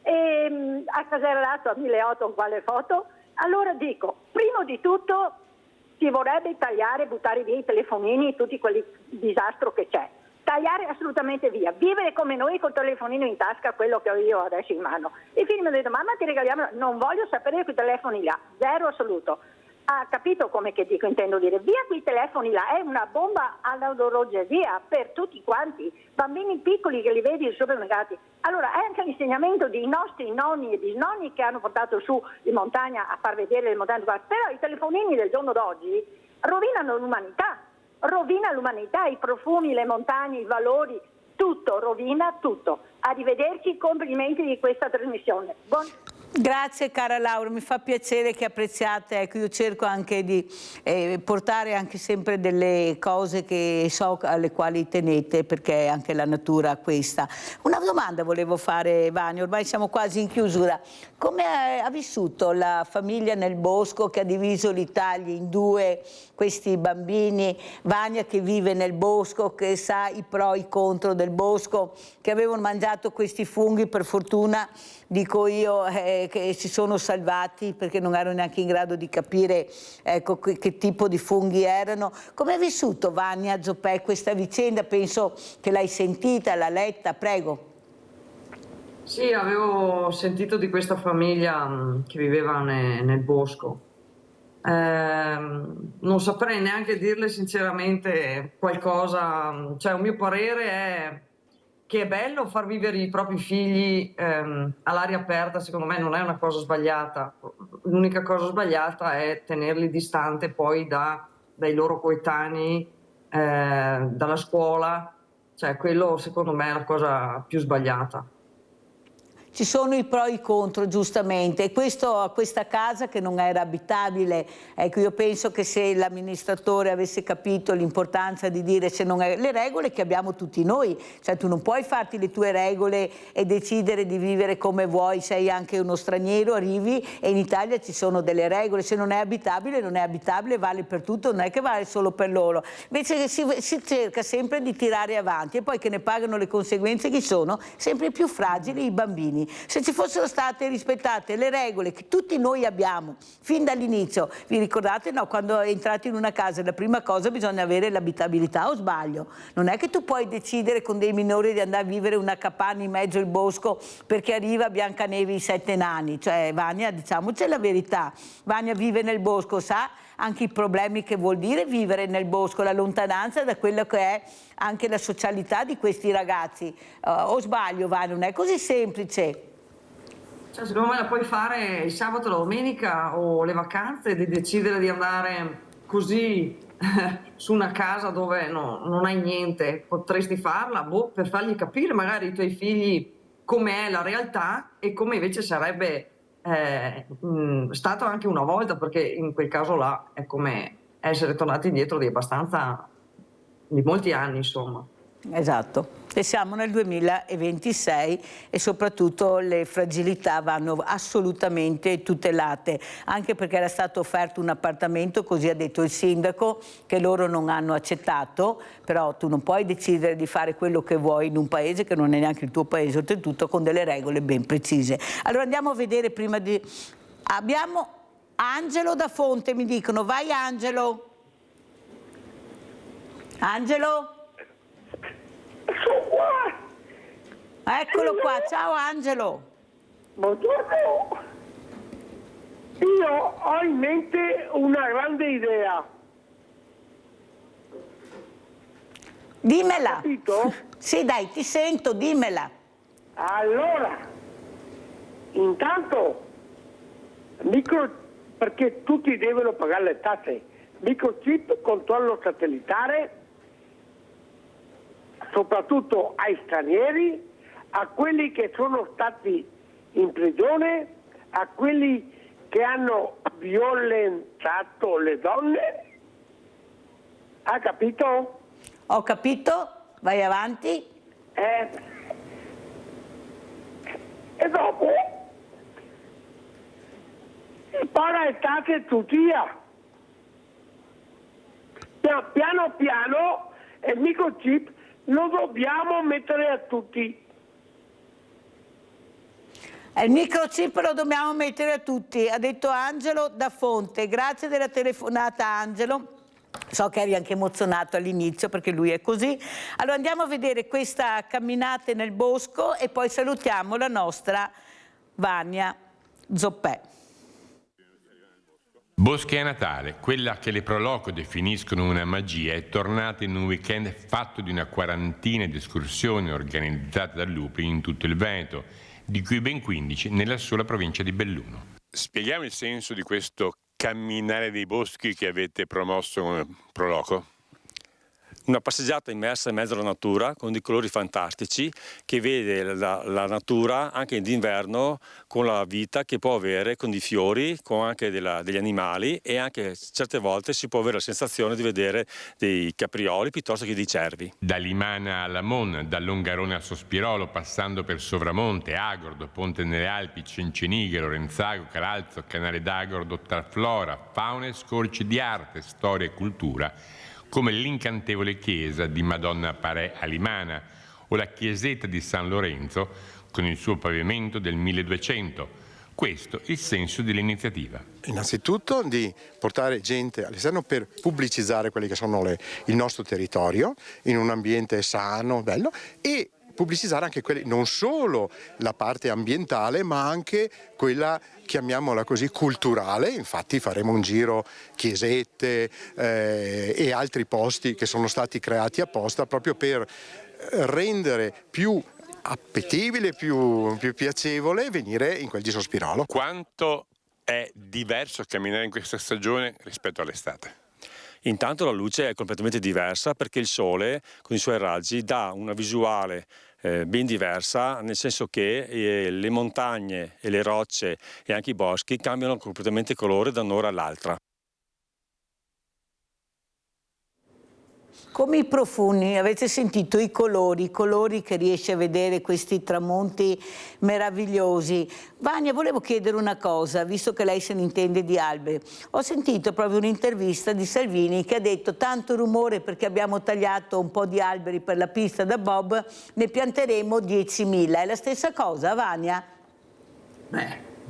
e a Caserlato a 1800 quale foto. Allora dico, primo di tutto si vorrebbe tagliare, buttare via i telefonini, tutti quelli disastro che c'è. Tagliare assolutamente via, vivere come noi col telefonino in tasca, quello che ho io adesso in mano. I figli mi hanno detto, mamma ti regaliamo, non voglio sapere quei telefoni là, zero assoluto. Ha capito come che dico, intendo dire, via quei telefoni là, è una bomba all'orologeria per tutti quanti, bambini piccoli che li vedi supermercati. Allora è anche l'insegnamento dei nostri nonni e bisnonni che hanno portato su in montagna a far vedere le montagne, però i telefonini del giorno d'oggi rovinano l'umanità. Rovina l'umanità, i profumi, le montagne, i valori, tutto, rovina tutto. Arrivederci, complimenti di questa trasmissione. Grazie cara Laura, mi fa piacere che apprezziate, ecco, io cerco anche di portare anche sempre delle cose che so alle quali tenete, perché anche la natura ha questa. Una domanda volevo fare, Vania, ormai siamo quasi in chiusura. Come ha vissuto la famiglia nel bosco che ha diviso l'Italia in due, questi bambini, Vania che vive nel bosco, che sa i pro e i contro del bosco, che avevano mangiato questi funghi, per fortuna, dico io, che si sono salvati perché non erano neanche in grado di capire, ecco, che tipo di funghi erano. Come ha vissuto Vania Zoppè questa vicenda? Penso che l'hai sentita, l'ha letta, prego. Sì, avevo sentito di questa famiglia che viveva nel bosco. Non saprei neanche dirle sinceramente qualcosa, cioè un mio parere è che è bello far vivere i propri figli all'aria aperta, secondo me non è una cosa sbagliata. L'unica cosa sbagliata è tenerli distante poi dai loro coetanei, dalla scuola, cioè quello secondo me è la cosa più sbagliata. Ci sono i pro e i contro, giustamente, e questa casa che non era abitabile, ecco, io penso che se l'amministratore avesse capito l'importanza di dire se non è, le regole che abbiamo tutti noi, cioè tu non puoi farti le tue regole e decidere di vivere come vuoi, sei anche uno straniero, arrivi e in Italia ci sono delle regole, se non è abitabile non è abitabile, vale per tutto, non è che vale solo per loro, invece si cerca sempre di tirare avanti e poi che ne pagano le conseguenze chi sono? Sempre più fragili i bambini. Se ci fossero state rispettate le regole che tutti noi abbiamo fin dall'inizio, vi ricordate, no, quando entrate in una casa la prima cosa bisogna avere l'abitabilità, o sbaglio? Non è che tu puoi decidere con dei minori di andare a vivere una capanna in mezzo al bosco perché arriva Biancanevi i 7 nani, cioè Vania, diciamoci la verità, Vania vive nel bosco, sa anche i problemi che vuol dire vivere nel bosco, la lontananza da quello che è anche la socialità di questi ragazzi. O sbaglio, Vania, non è così semplice. Cioè, secondo me la puoi fare il sabato, la domenica o le vacanze, di decidere di andare così su una casa dove non hai niente, potresti farla per fargli capire magari ai tuoi figli com'è la realtà e come invece sarebbe stato anche una volta, perché in quel caso là è come essere tornati indietro di molti anni, insomma. Esatto, e siamo nel 2026 e soprattutto le fragilità vanno assolutamente tutelate, anche perché era stato offerto un appartamento, così ha detto il sindaco, che loro non hanno accettato, però tu non puoi decidere di fare quello che vuoi in un paese che non è neanche il tuo paese, oltretutto con delle regole ben precise. Allora andiamo a vedere prima di... Abbiamo Angelo da Fonte, mi dicono, vai Angelo. Angelo? Sono qua. Eccolo qua, ciao Angelo. Buongiorno. Io ho in mente una grande idea. Dimmela. Hai capito? Sì, dai, ti sento, dimmela. Allora, intanto, perché tutti devono pagare le tasse, microchip, controllo satellitare, soprattutto ai stranieri, a quelli che sono stati in prigione, a quelli che hanno violentato le donne. Ha capito? Ho capito, vai avanti. E dopo si paga le tasse tutti. Piano piano il microchip lo dobbiamo mettere a tutti. Il microchip lo dobbiamo mettere a tutti, ha detto Angelo da Fonte. Grazie della telefonata Angelo. So che eri anche emozionato all'inizio perché lui è così. Allora andiamo a vedere questa camminata nel bosco e poi salutiamo la nostra Vania Zoppè. Boschi a Natale, quella che le Proloco definiscono una magia, è tornata in un weekend fatto di una quarantina di escursioni organizzate da lupi in tutto il Veneto, di cui ben 15 nella sola provincia di Belluno. Spieghiamo il senso di questo camminare dei boschi che avete promosso come Proloco? Una passeggiata immersa in mezzo alla natura con dei colori fantastici, che vede la natura anche d'inverno con la vita che può avere, con dei fiori, con anche degli animali, e anche certe volte si può avere la sensazione di vedere dei caprioli piuttosto che dei cervi. Da Limana a Lamon, da Longarone a Sospirolo, passando per Sovramonte, Agordo, Ponte nelle Alpi, Cencenighe, Lorenzago, Calalzo, Canale d'Agordo, tra flora, fauna e scorci di arte, storia e cultura, come l'incantevole chiesa di Madonna Parè a Limana o la chiesetta di San Lorenzo con il suo pavimento del 1200. Questo il senso dell'iniziativa. Innanzitutto di portare gente all'esterno per pubblicizzare quelli che sono il nostro territorio in un ambiente sano, bello, e pubblicizzare anche non solo la parte ambientale ma anche quella, chiamiamola così, culturale. Infatti faremo un giro chiesette e altri posti che sono stati creati apposta proprio per rendere più appetibile, più piacevole venire in quel di Sospirolo. Quanto è diverso camminare in questa stagione rispetto all'estate? Intanto la luce è completamente diversa, perché il sole con i suoi raggi dà una visuale ben diversa, nel senso che le montagne e le rocce e anche i boschi cambiano completamente colore da un'ora all'altra. Come i profumi, avete sentito i colori che riesce a vedere questi tramonti meravigliosi. Vania, volevo chiedere una cosa, visto che lei se ne intende di alberi. Ho sentito proprio un'intervista di Salvini che ha detto: tanto rumore perché abbiamo tagliato un po' di alberi per la pista da bob, ne pianteremo 10.000. È la stessa cosa, Vania?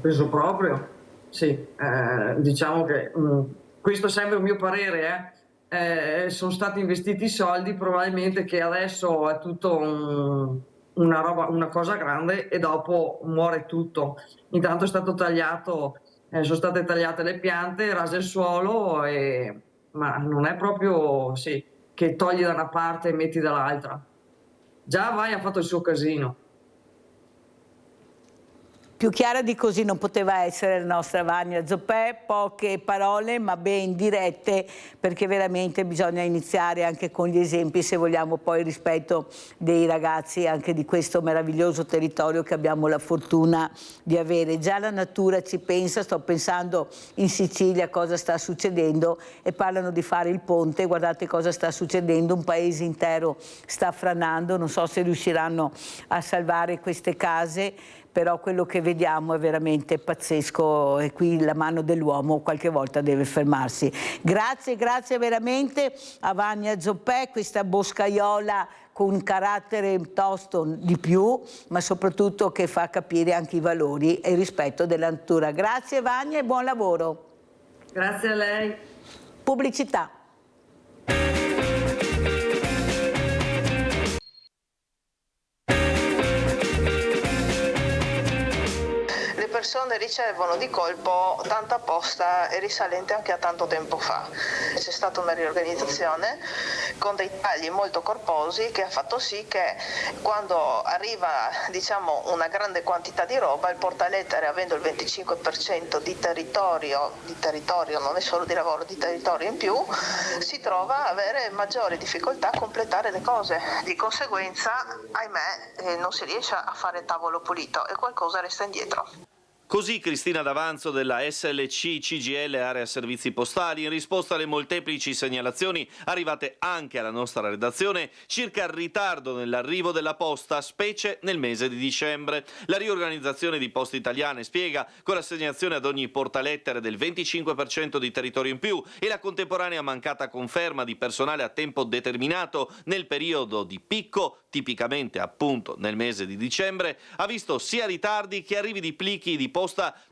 Penso proprio, sì. Diciamo che questo è sempre il mio parere, sono stati investiti soldi, probabilmente che adesso è tutto una cosa grande e dopo muore tutto. Intanto è stato tagliato, sono state tagliate le piante, rase il suolo, ma non è proprio che togli da una parte e metti dall'altra. Già Vai ha fatto il suo casino. Più chiara di così non poteva essere la nostra Vania Zoppè, poche parole ma ben dirette, perché veramente bisogna iniziare anche con gli esempi se vogliamo poi il rispetto dei ragazzi anche di questo meraviglioso territorio che abbiamo la fortuna di avere. Già la natura ci pensa, sto pensando in Sicilia cosa sta succedendo e parlano di fare il ponte, guardate cosa sta succedendo, un paese intero sta franando, non so se riusciranno a salvare queste case, però quello che vediamo è veramente pazzesco e qui la mano dell'uomo qualche volta deve fermarsi. Grazie veramente a Vania Zoppè, questa boscaiola con un carattere tosto di più, ma soprattutto che fa capire anche i valori e il rispetto della natura. Grazie Vania e buon lavoro. Grazie a lei. Pubblicità. Le persone ricevono di colpo tanta posta e risalente anche a tanto tempo fa. C'è stata una riorganizzazione con dei tagli molto corposi che ha fatto sì che quando arriva una grande quantità di roba, il portalettere, avendo il 25% di territorio, non è solo di lavoro, di territorio in più, si trova a avere maggiori difficoltà a completare le cose. Di conseguenza, ahimè, non si riesce a fare tavolo pulito e qualcosa resta indietro. Così Cristina D'Avanzo della SLC CGL Area Servizi Postali, in risposta alle molteplici segnalazioni arrivate anche alla nostra redazione circa il ritardo nell'arrivo della posta, specie nel mese di dicembre. La riorganizzazione di Poste Italiane, spiega, con l'assegnazione ad ogni portalettere del 25% di territorio in più e la contemporanea mancata conferma di personale a tempo determinato nel periodo di picco, tipicamente appunto nel mese di dicembre, ha visto sia ritardi che arrivi di plichi di posta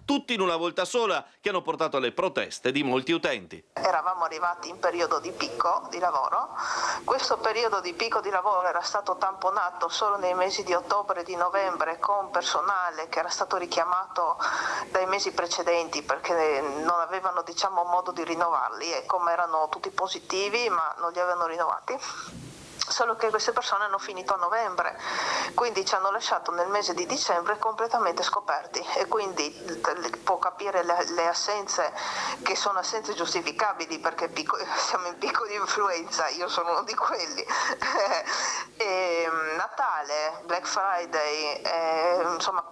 tutti in una volta sola, che hanno portato alle proteste di molti utenti. Eravamo arrivati in periodo di picco di lavoro. Questo periodo di picco di lavoro era stato tamponato solo nei mesi di ottobre e di novembre con personale che era stato richiamato dai mesi precedenti perché non avevano modo di rinnovarli e come erano tutti positivi ma non li avevano rinnovati. Solo che queste persone hanno finito a novembre, quindi ci hanno lasciato nel mese di dicembre completamente scoperti e quindi può capire le assenze, che sono assenze giustificabili perché siamo in picco di influenza, io sono uno di quelli. E Natale, Black Friday, insomma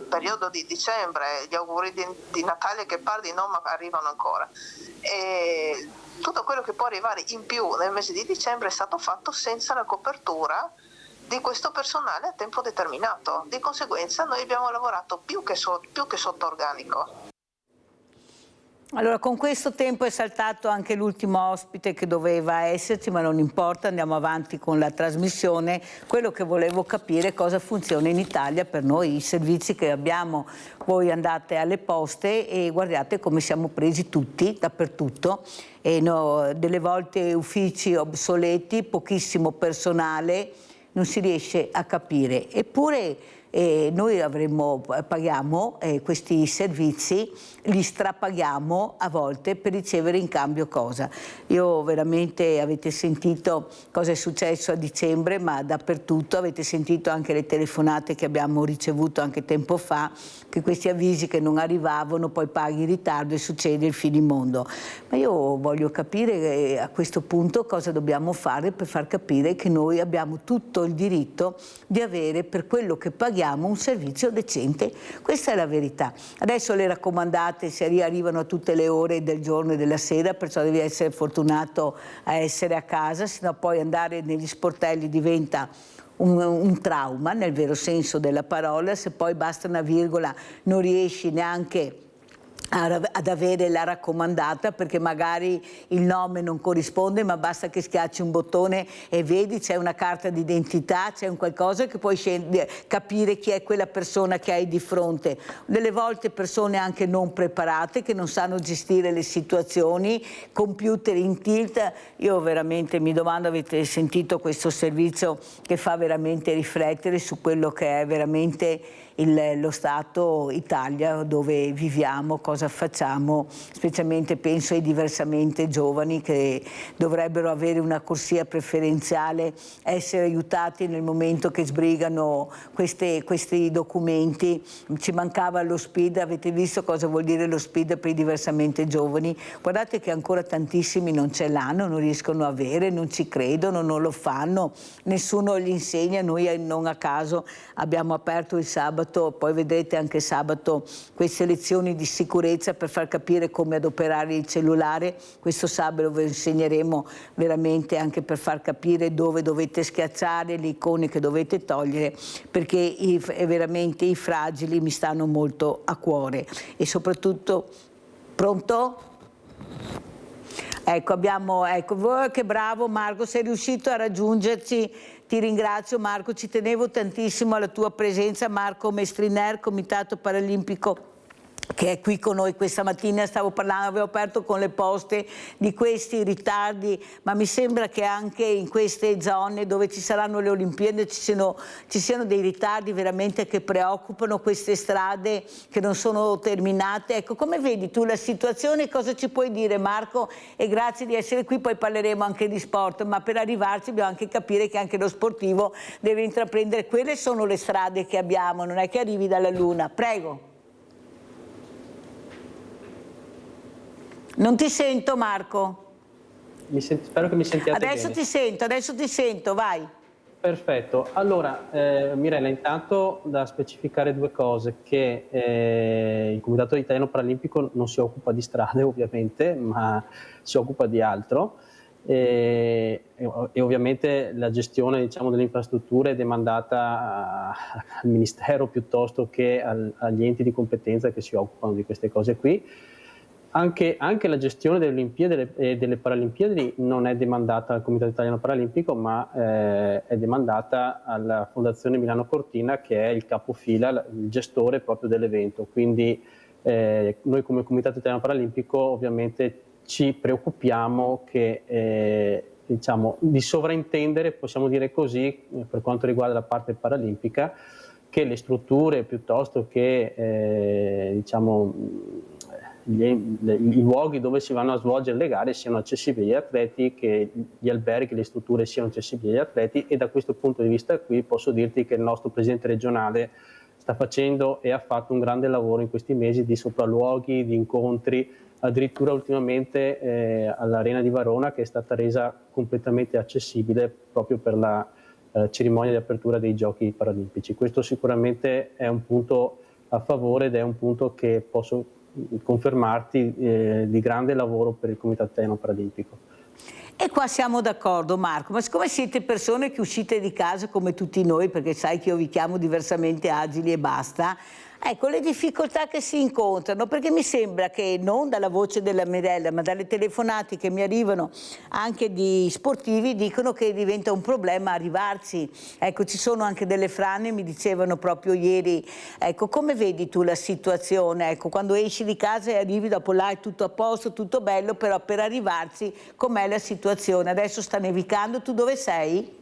periodo di dicembre, gli auguri di Natale che parli no, ma arrivano ancora. E tutto quello che può arrivare in più nel mese di dicembre è stato fatto senza la copertura di questo personale a tempo determinato. Di conseguenza noi abbiamo lavorato più che sotto organico. Allora, con questo tempo è saltato anche l'ultimo ospite che doveva esserci, ma non importa, andiamo avanti con la trasmissione. Quello che volevo capire è cosa funziona in Italia per noi, i servizi che abbiamo. Voi andate alle poste e guardate come siamo presi tutti, dappertutto, e delle volte uffici obsoleti, pochissimo personale, non si riesce a capire. Eppure noi paghiamo questi servizi, li strapaghiamo a volte per ricevere in cambio cosa? Io veramente, avete sentito cosa è successo a dicembre, ma dappertutto avete sentito anche le telefonate che abbiamo ricevuto anche tempo fa, che questi avvisi che non arrivavano, poi paghi in ritardo e succede il finimondo. Ma io voglio capire a questo punto cosa dobbiamo fare per far capire che noi abbiamo tutto il diritto di avere per quello che paghiamo un servizio decente. Questa è la verità. Adesso le raccomandate arrivano a tutte le ore del giorno e della sera, perciò devi essere fortunato a essere a casa, sennò poi andare negli sportelli diventa un trauma nel vero senso della parola. Se poi basta una virgola non riesci neanche ad avere la raccomandata perché magari il nome non corrisponde, ma basta che schiacci un bottone e vedi c'è una carta d'identità, c'è un qualcosa che puoi capire chi è quella persona che hai di fronte. Delle volte persone anche non preparate che non sanno gestire le situazioni, computer in tilt. Io veramente mi domando, avete sentito questo servizio che fa veramente riflettere su quello che è veramente lo Stato Italia, dove viviamo, cosa facciamo, specialmente penso ai diversamente giovani che dovrebbero avere una corsia preferenziale, essere aiutati nel momento che sbrigano questi documenti. Ci mancava lo SPID, avete visto cosa vuol dire lo SPID per i diversamente giovani? Guardate che ancora tantissimi non ce l'hanno, non riescono a avere, non ci credono, non lo fanno, nessuno gli insegna. Noi non a caso abbiamo aperto il sabato, poi vedrete anche sabato queste lezioni di sicurezza per far capire come adoperare il cellulare. Questo sabato vi insegneremo veramente anche per far capire dove dovete schiacciare, le icone che dovete togliere, perché veramente i fragili mi stanno molto a cuore. E soprattutto, pronto? Ecco, che bravo Marco, sei riuscito a raggiungerci. Ti ringrazio Marco, ci tenevo tantissimo alla tua presenza. Marco Mestriner, Comitato Paralimpico, che è qui con noi questa mattina. Stavo parlando, avevo aperto con le poste di questi ritardi, ma mi sembra che anche in queste zone dove ci saranno le Olimpiadi ci siano dei ritardi veramente che preoccupano, queste strade che non sono terminate. Ecco, come vedi tu la situazione, cosa ci puoi dire Marco? E grazie di essere qui, poi parleremo anche di sport, ma per arrivarci dobbiamo anche capire che anche lo sportivo deve intraprendere. Quelle sono le strade che abbiamo, non è che arrivi dalla luna. Prego. Non ti sento Marco. Spero che mi sentiate bene. Adesso ti sento, vai. Perfetto. Allora, Mirella, intanto da specificare due cose, che il Comitato Italiano Paralimpico non si occupa di strade ovviamente, ma si occupa di altro. E ovviamente la gestione, diciamo, delle infrastrutture è demandata al Ministero piuttosto che agli enti di competenza che si occupano di queste cose qui. Anche la gestione delle Olimpiadi e delle Paralimpiadi non è demandata al Comitato Italiano Paralimpico, ma è demandata alla Fondazione Milano Cortina, che è il capofila, il gestore proprio dell'evento. Quindi noi come Comitato Italiano Paralimpico ovviamente ci preoccupiamo che diciamo, di sovraintendere, possiamo dire così, per quanto riguarda la parte paralimpica, che le strutture piuttosto che diciamo, i luoghi dove si vanno a svolgere le gare siano accessibili agli atleti, che gli alberghi, le strutture siano accessibili agli atleti, e da questo punto di vista qui posso dirti che il nostro presidente regionale sta facendo e ha fatto un grande lavoro in questi mesi di sopralluoghi, di incontri, addirittura ultimamente all'Arena di Varona, che è stata resa completamente accessibile proprio per la cerimonia di apertura dei Giochi Paralimpici. Questo sicuramente è un punto a favore ed è un punto che posso confermarti di grande lavoro per il Comitato Italiano Paralimpico. E qua siamo d'accordo, Marco, ma siccome siete persone che uscite di casa come tutti noi, perché sai che io vi chiamo diversamente agili e basta, ecco le difficoltà che si incontrano, perché mi sembra che non dalla voce della Mirella ma dalle telefonate che mi arrivano anche di sportivi dicono che diventa un problema arrivarci. Ecco, ci sono anche delle frane, mi dicevano proprio ieri. Ecco, come vedi tu la situazione? Ecco, quando esci di casa e arrivi dopo là è tutto a posto, tutto bello, però per arrivarci com'è la situazione? Adesso sta nevicando, tu dove sei?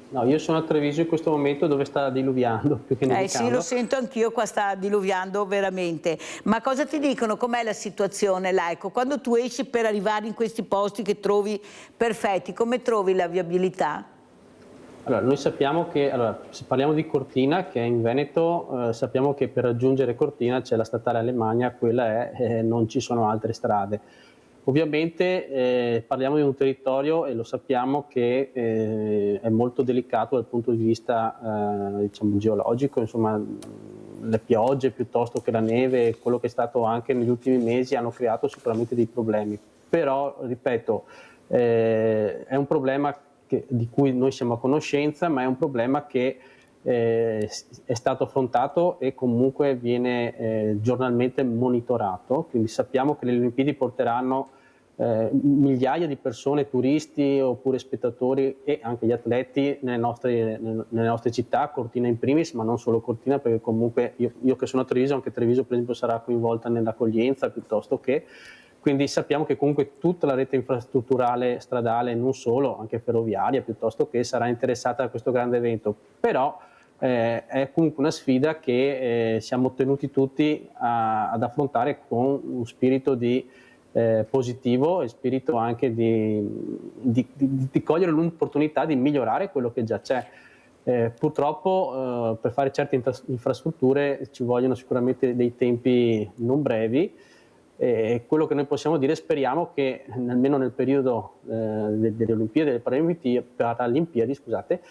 No, io sono a Treviso in questo momento dove sta diluviando più che nevicando. Sì, lo sento anch'io, qua sta diluviando veramente. Ma cosa ti dicono? Com'è la situazione là? Ecco, quando tu esci per arrivare in questi posti che trovi perfetti, come trovi la viabilità? Allora, noi sappiamo che, se parliamo di Cortina, che è in Veneto, sappiamo che per raggiungere Cortina c'è la statale Alemagna, quella è, non ci sono altre strade. Ovviamente parliamo di un territorio, e lo sappiamo, che è molto delicato dal punto di vista diciamo, geologico, insomma le piogge piuttosto che la neve, quello che è stato anche negli ultimi mesi, hanno creato sicuramente dei problemi. Però, ripeto, è un problema di cui noi siamo a conoscenza, ma è un problema che è stato affrontato e comunque viene giornalmente monitorato, quindi sappiamo che le Olimpiadi porteranno migliaia di persone, turisti oppure spettatori, e anche gli atleti nelle nostre città, Cortina in primis, ma non solo Cortina, perché comunque io che sono a Treviso, anche Treviso per esempio sarà coinvolta nell'accoglienza piuttosto che, quindi sappiamo che comunque tutta la rete infrastrutturale stradale, non solo, anche ferroviaria piuttosto che, sarà interessata da questo grande evento, però è comunque una sfida che siamo tenuti tutti ad affrontare con uno spirito di positivo e spirito anche di cogliere l'opportunità di migliorare quello che già c'è. Purtroppo per fare certe infrastrutture ci vogliono sicuramente dei tempi non brevi, e quello che noi possiamo dire, speriamo che almeno nel periodo delle Olimpiadi, delle Paralimpiadi, scusate,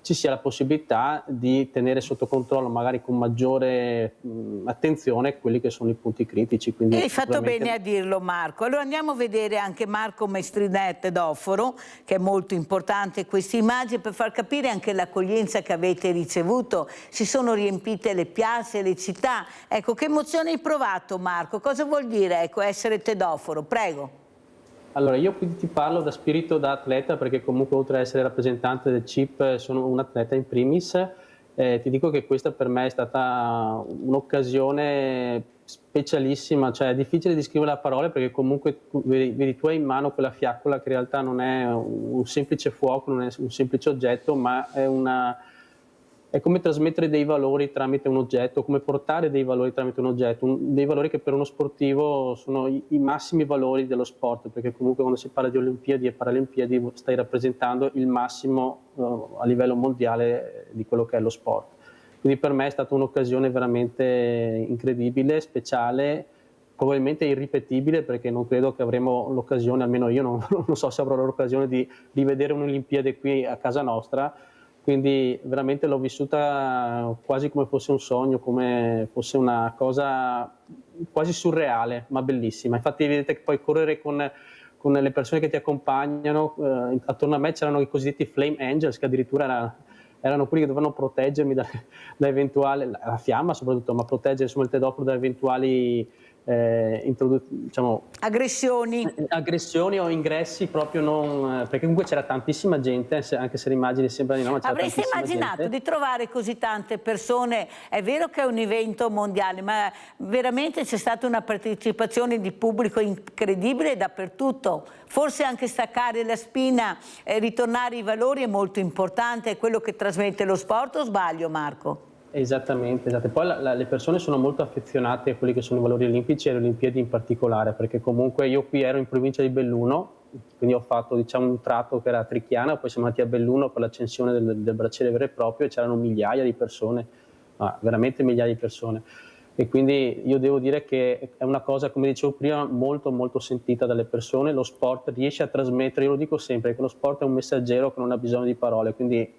ci sia la possibilità di tenere sotto controllo, magari con maggiore attenzione, quelli che sono i punti critici. Quindi hai fatto bene a dirlo, Marco. Allora andiamo a vedere anche Marco Mestrinette Tedoforo, che è molto importante queste immagini, per far capire anche l'accoglienza che avete ricevuto. Si sono riempite le piazze, le città. Ecco, che emozione hai provato, Marco? Cosa vuol dire, ecco, essere Tedoforo? Prego. Allora, io qui ti parlo da spirito da atleta, perché comunque oltre ad essere rappresentante del CIP sono un atleta in primis. Ti dico che questa per me è stata un'occasione specialissima, cioè è difficile descriverla a parole, perché comunque vedi tu hai in mano quella fiaccola che in realtà non è un semplice fuoco, non è un semplice oggetto, ma è come trasmettere dei valori tramite un oggetto, come portare dei valori tramite un oggetto, dei valori che per uno sportivo sono i massimi valori dello sport, perché comunque quando si parla di Olimpiadi e Paralimpiadi stai rappresentando il massimo a livello mondiale di quello che è lo sport. Quindi per me è stata un'occasione veramente incredibile, speciale, probabilmente irripetibile, perché non credo che avremo l'occasione, almeno io non so se avrò l'occasione di rivedere un'Olimpiade qui a casa nostra. Quindi veramente l'ho vissuta quasi come fosse un sogno, come fosse una cosa quasi surreale, ma bellissima. Infatti vedete che poi correre con le persone che ti accompagnano, attorno a me c'erano i cosiddetti Flame Angels, che addirittura erano quelli che dovevano proteggermi da eventuali, la fiamma soprattutto, ma proteggere insomma il Tedoforo da eventuali diciamo, aggressioni o ingressi, proprio non, perché comunque c'era tantissima gente, anche se l'immagine sembra di no, ma c'era avresti immaginato gente. Di trovare così tante persone? È vero che è un evento mondiale, ma veramente c'è stata una partecipazione di pubblico incredibile dappertutto. Forse anche staccare la spina e ritornare ai valori è molto importante, è quello che trasmette lo sport, o sbaglio, Marco? Esattamente. Poi le persone sono molto affezionate a quelli che sono i valori olimpici e alle Olimpiadi in particolare, perché comunque io qui ero in provincia di Belluno, quindi ho fatto un tratto che era a Trichiana, poi siamo andati a Belluno per l'accensione del braciere vero e proprio e c'erano migliaia di persone, veramente migliaia di persone. E quindi io devo dire che è una cosa, come dicevo prima, molto molto sentita dalle persone. Lo sport riesce a trasmettere, io lo dico sempre, che lo sport è un messaggero che non ha bisogno di parole, quindi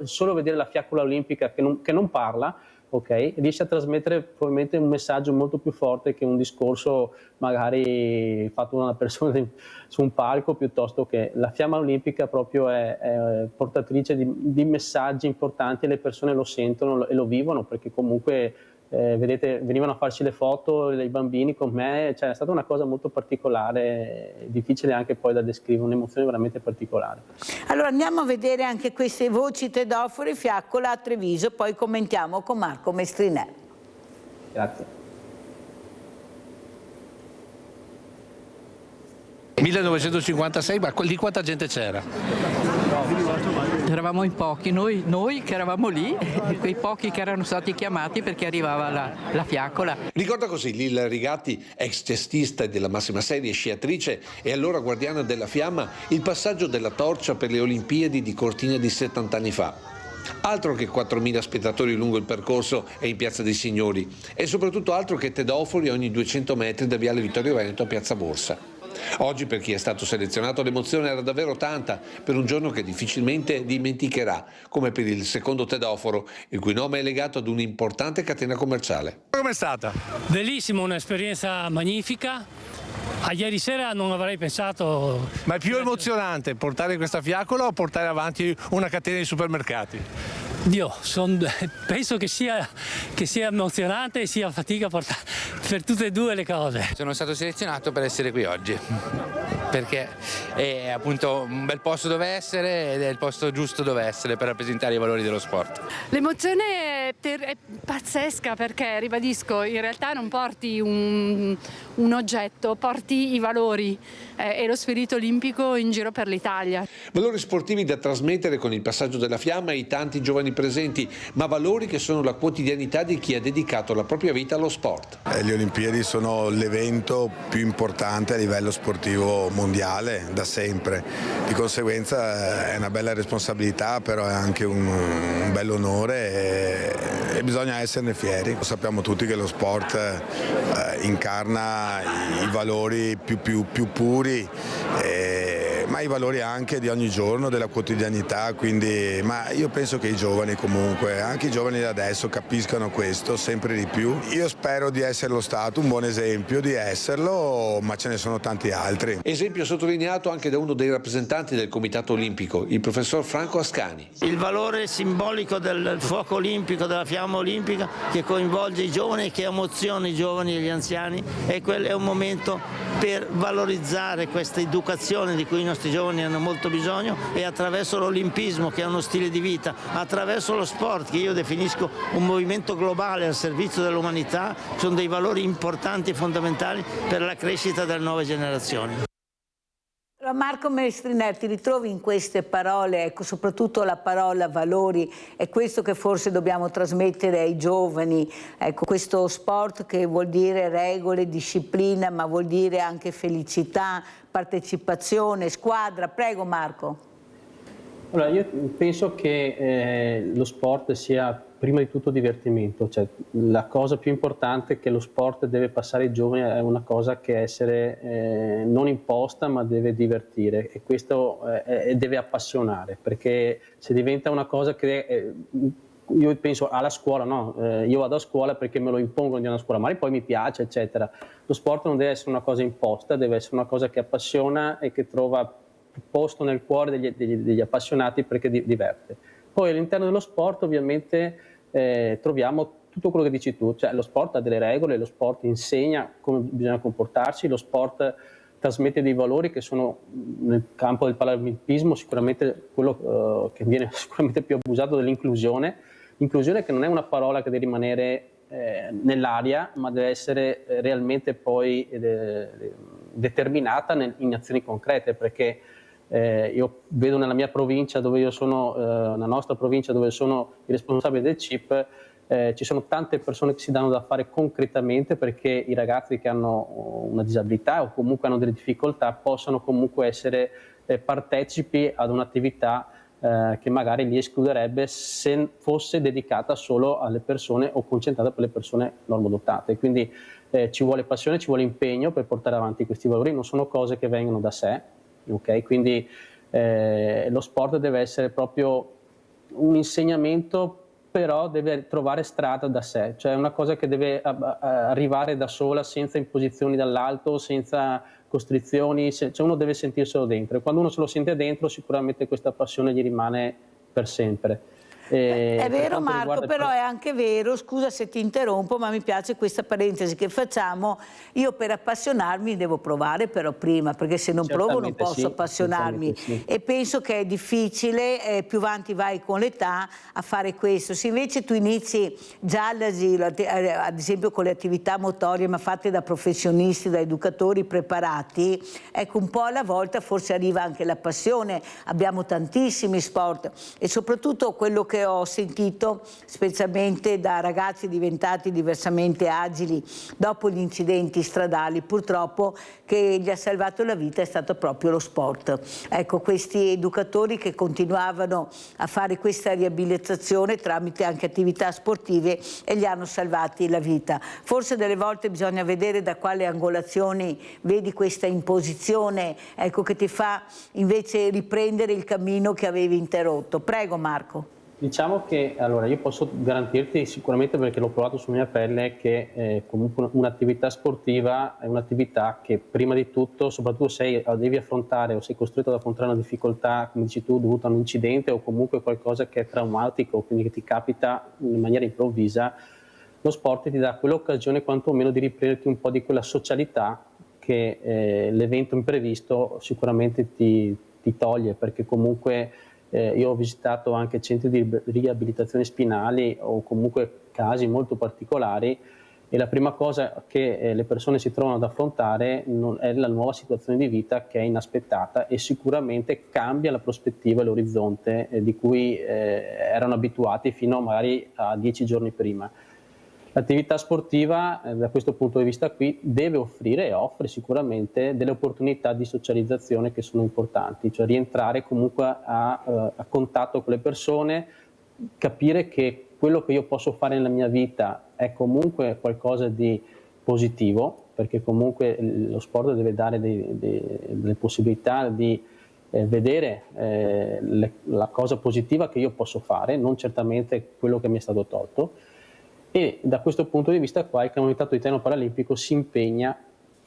solo vedere la fiaccola olimpica che non parla, okay, riesce a trasmettere probabilmente un messaggio molto più forte che un discorso magari fatto da una persona su un palco, piuttosto che la fiamma olimpica proprio è portatrice di messaggi importanti e le persone lo sentono e lo vivono, perché comunque vedete, venivano a farci le foto i bambini con me, cioè è stata una cosa molto particolare, difficile anche poi da descrivere, un'emozione veramente particolare. Allora andiamo a vedere anche queste voci tedofore, fiaccola a Treviso, poi commentiamo con Marco Mestrinè. Grazie. 1956, ma lì quanta gente c'era? Eravamo in pochi, noi che eravamo lì, quei pochi che erano stati chiamati perché arrivava la fiaccola. Ricorda così Lilla Rigatti, ex cestista e della massima serie sciatrice e allora guardiana della fiamma, il passaggio della torcia per le Olimpiadi di Cortina di 70 anni fa. Altro che 4.000 spettatori lungo il percorso e in Piazza dei Signori, e soprattutto altro che tedofori ogni 200 metri da Viale Vittorio Veneto a Piazza Borsa. Oggi per chi è stato selezionato l'emozione era davvero tanta per un giorno che difficilmente dimenticherà, come per il secondo tedoforo, il cui nome è legato ad un'importante catena commerciale. Com'è stata? Bellissimo, un'esperienza magnifica. A ieri sera non avrei pensato... Ma è più emozionante portare questa fiaccola o portare avanti una catena di supermercati? Dio, penso che sia emozionante e sia fatica per tutte e due le cose. Sono stato selezionato per essere qui oggi, perché è appunto un bel posto dove essere ed è il posto giusto dove essere per rappresentare i valori dello sport. L'emozione è pazzesca perché, ribadisco, in realtà non porti un oggetto, porti i valori e lo spirito olimpico in giro per l'Italia. Valori sportivi da trasmettere con il passaggio della fiamma ai tanti giovani presenti, ma valori che sono la quotidianità di chi ha dedicato la propria vita allo sport. Le Olimpiadi sono l'evento più importante a livello sportivo mondiale da sempre, di conseguenza è una bella responsabilità, però è anche un bel onore e bisogna esserne fieri. Sappiamo tutti che lo sport incarna i valori più puri, ma i valori anche di ogni giorno, della quotidianità, quindi, ma io penso che i giovani comunque, anche i giovani di adesso, capiscano questo sempre di più. Io spero di esserlo stato, un buon esempio di esserlo, ma ce ne sono tanti altri. Esempio sottolineato anche da uno dei rappresentanti del Comitato Olimpico, il professor Franco Ascani. Il valore simbolico del fuoco olimpico, della fiamma olimpica, che coinvolge i giovani, che emoziona i giovani e gli anziani, e quello è un momento per valorizzare questa educazione di cui i nostri giovani hanno molto bisogno, e attraverso l'olimpismo, che è uno stile di vita, attraverso lo sport, che io definisco un movimento globale al servizio dell'umanità, sono dei valori importanti e fondamentali per la crescita delle nuove generazioni. Marco Mestrinè, ti ritrovi in queste parole, ecco, soprattutto la parola valori, è questo che forse dobbiamo trasmettere ai giovani, ecco, questo sport che vuol dire regole, disciplina, ma vuol dire anche felicità, partecipazione, squadra. Prego Marco. Allora, io penso che lo sport sia prima di tutto divertimento, cioè la cosa più importante che lo sport deve passare ai giovani è una cosa che essere non imposta, ma deve divertire, e questo deve appassionare, perché se diventa una cosa che io penso alla scuola, no, io vado a scuola perché me lo impongono di andare a scuola, magari poi mi piace eccetera. Lo sport non deve essere una cosa imposta, deve essere una cosa che appassiona e che trova posto nel cuore degli appassionati, perché diverte. Poi all'interno dello sport ovviamente troviamo tutto quello che dici tu, cioè lo sport ha delle regole, lo sport insegna come bisogna comportarsi, lo sport trasmette dei valori che sono nel campo del paralimpismo sicuramente quello che viene sicuramente più abusato, dell'inclusione. Inclusione che non è una parola che deve rimanere nell'aria, ma deve essere realmente poi determinata in azioni concrete, perché io vedo nella mia provincia, dove io sono, nella nostra provincia dove sono il responsabile del CIP, ci sono tante persone che si danno da fare concretamente perché i ragazzi che hanno una disabilità o comunque hanno delle difficoltà possano comunque essere partecipi ad un'attività che magari li escluderebbe se fosse dedicata solo alle persone o concentrata per le persone normodotate. Quindi ci vuole passione, ci vuole impegno per portare avanti questi valori, non sono cose che vengono da sé, okay? Quindi lo sport deve essere proprio un insegnamento, però deve trovare strada da sé, cioè è una cosa che deve arrivare da sola, senza imposizioni dall'alto, senza costrizioni, cioè uno deve sentirselo dentro, e quando uno se lo sente dentro sicuramente questa passione gli rimane per sempre. È vero Marco, però è anche vero, scusa se ti interrompo, ma mi piace questa parentesi che facciamo. Io per appassionarmi devo provare però prima, perché se non provo non posso appassionarmi, e penso che è difficile, più avanti vai con l'età, a fare questo. Se invece tu inizi già all'asilo, ad esempio con le attività motorie ma fatte da professionisti, da educatori preparati, ecco, un po' alla volta forse arriva anche la passione. Abbiamo tantissimi sport e soprattutto quello che ho sentito specialmente da ragazzi diventati diversamente agili dopo gli incidenti stradali, purtroppo, che gli ha salvato la vita è stato proprio lo sport. Ecco, questi educatori che continuavano a fare questa riabilitazione tramite anche attività sportive e gli hanno salvati la vita. Forse delle volte bisogna vedere da quale angolazioni vedi questa imposizione, ecco, che ti fa invece riprendere il cammino che avevi interrotto. Prego Marco. Diciamo che allora io posso garantirti sicuramente, perché l'ho provato sulla mia pelle, che comunque un'attività sportiva è un'attività che prima di tutto, soprattutto se devi affrontare o sei costretto ad affrontare una difficoltà, come dici tu, dovuta a un incidente o comunque qualcosa che è traumatico, quindi che ti capita in maniera improvvisa, lo sport ti dà quell'occasione quantomeno di riprenderti un po' di quella socialità che l'evento imprevisto sicuramente ti toglie, perché comunque io ho visitato anche centri di riabilitazione spinali o comunque casi molto particolari, e la prima cosa che le persone si trovano ad affrontare è la nuova situazione di vita, che è inaspettata e sicuramente cambia la prospettiva e l'orizzonte di cui erano abituati fino magari a 10 giorni prima. L'attività sportiva da questo punto di vista qui deve offrire e offre sicuramente delle opportunità di socializzazione che sono importanti, cioè rientrare comunque a contatto con le persone, capire che quello che io posso fare nella mia vita è comunque qualcosa di positivo, perché comunque lo sport deve dare delle possibilità di vedere la cosa positiva che io posso fare, non certamente quello che mi è stato tolto. E da questo punto di vista qua il Comitato Italiano Paralimpico si impegna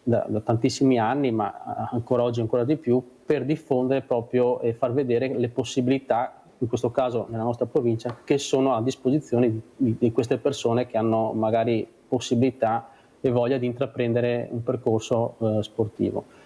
da tantissimi anni, ma ancora oggi ancora di più, per diffondere proprio e far vedere le possibilità, in questo caso nella nostra provincia, che sono a disposizione di queste persone che hanno magari possibilità e voglia di intraprendere un percorso sportivo.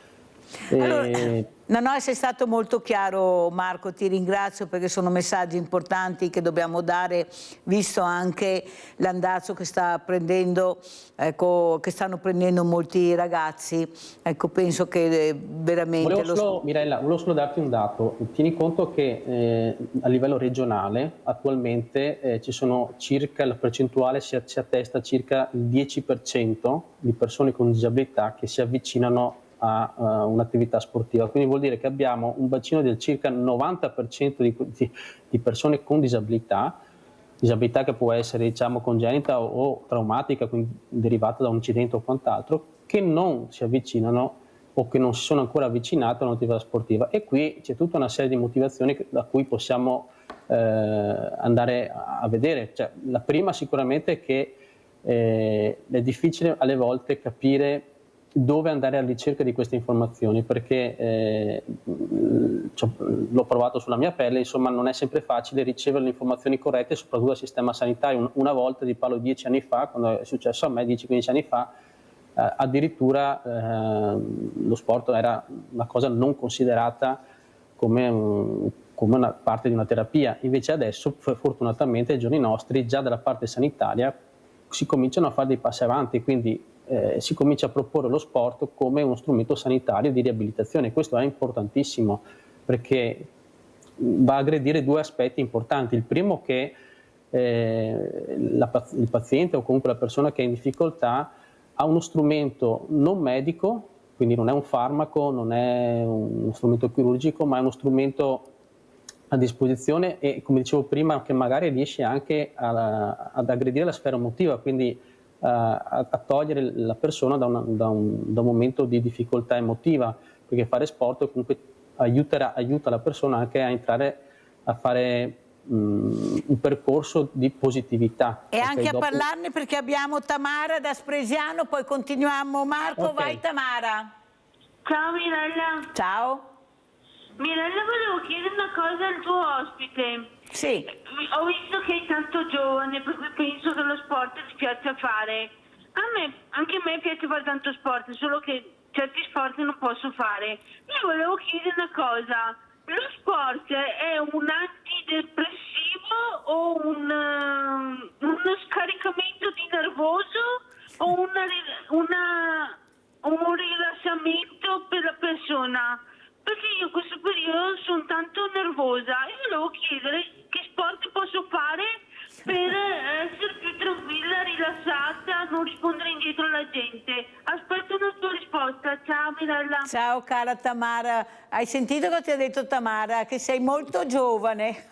Allora, sei stato molto chiaro Marco, ti ringrazio, perché sono messaggi importanti che dobbiamo dare, visto anche l'andazzo che sta prendendo, ecco, che stanno prendendo molti ragazzi. Ecco, penso che veramente... Mirella, volevo solo darti un dato. Tieni conto che a livello regionale attualmente ci sono circa, la percentuale si attesta circa il 10% di persone con disabilità che si avvicinano a un'attività sportiva, quindi vuol dire che abbiamo un bacino del circa 90% di persone con disabilità che può essere, diciamo, congenita o traumatica, quindi derivata da un incidente o quant'altro, che non si avvicinano o che non si sono ancora avvicinate a un'attività sportiva. E qui c'è tutta una serie di motivazioni da cui possiamo andare a vedere. Cioè, la prima sicuramente è che è difficile alle volte capire dove andare alla ricerca di queste informazioni, perché l'ho provato sulla mia pelle, insomma non è sempre facile ricevere le informazioni corrette, soprattutto dal sistema sanitario. Una volta, ti parlo 10 anni fa, quando è successo a me, 10-15 anni fa, addirittura lo sport era una cosa non considerata come una parte di una terapia. Invece adesso, fortunatamente, ai giorni nostri, già dalla parte sanitaria si cominciano a fare dei passi avanti, quindi si comincia a proporre lo sport come uno strumento sanitario di riabilitazione. Questo è importantissimo, perché va a aggredire due aspetti importanti. Il primo che il paziente o comunque la persona che è in difficoltà ha uno strumento non medico, quindi non è un farmaco, non è uno strumento chirurgico, ma è uno strumento a disposizione e, come dicevo prima, che magari riesce anche ad aggredire la sfera emotiva, quindi a togliere la persona da un momento di difficoltà emotiva, perché fare sport comunque aiuta la persona anche a entrare a fare un percorso di positività. E anche a parlarne, perché abbiamo Tamara da Spresiano, poi continuiamo. Marco, vai Tamara. Ciao Mirella. Ciao. Mirella, volevo chiedere una cosa al tuo ospite. Sì. Ho visto che è tanto giovane, per cui penso che lo sport ti piaccia fare. Anche a me piace fare tanto sport, solo che certi sport non posso fare. Io volevo chiedere una cosa. Lo sport è un antidepressivo o uno scaricamento di nervoso o un rilassamento per la persona? Perché io in questo periodo sono tanto nervosa e volevo chiedere che sport posso fare per essere più tranquilla, rilassata, non rispondere indietro alla gente. Aspetto una tua risposta. Ciao Mirella. Ciao cara Tamara. Hai sentito cosa ti ha detto Tamara? Che sei molto giovane.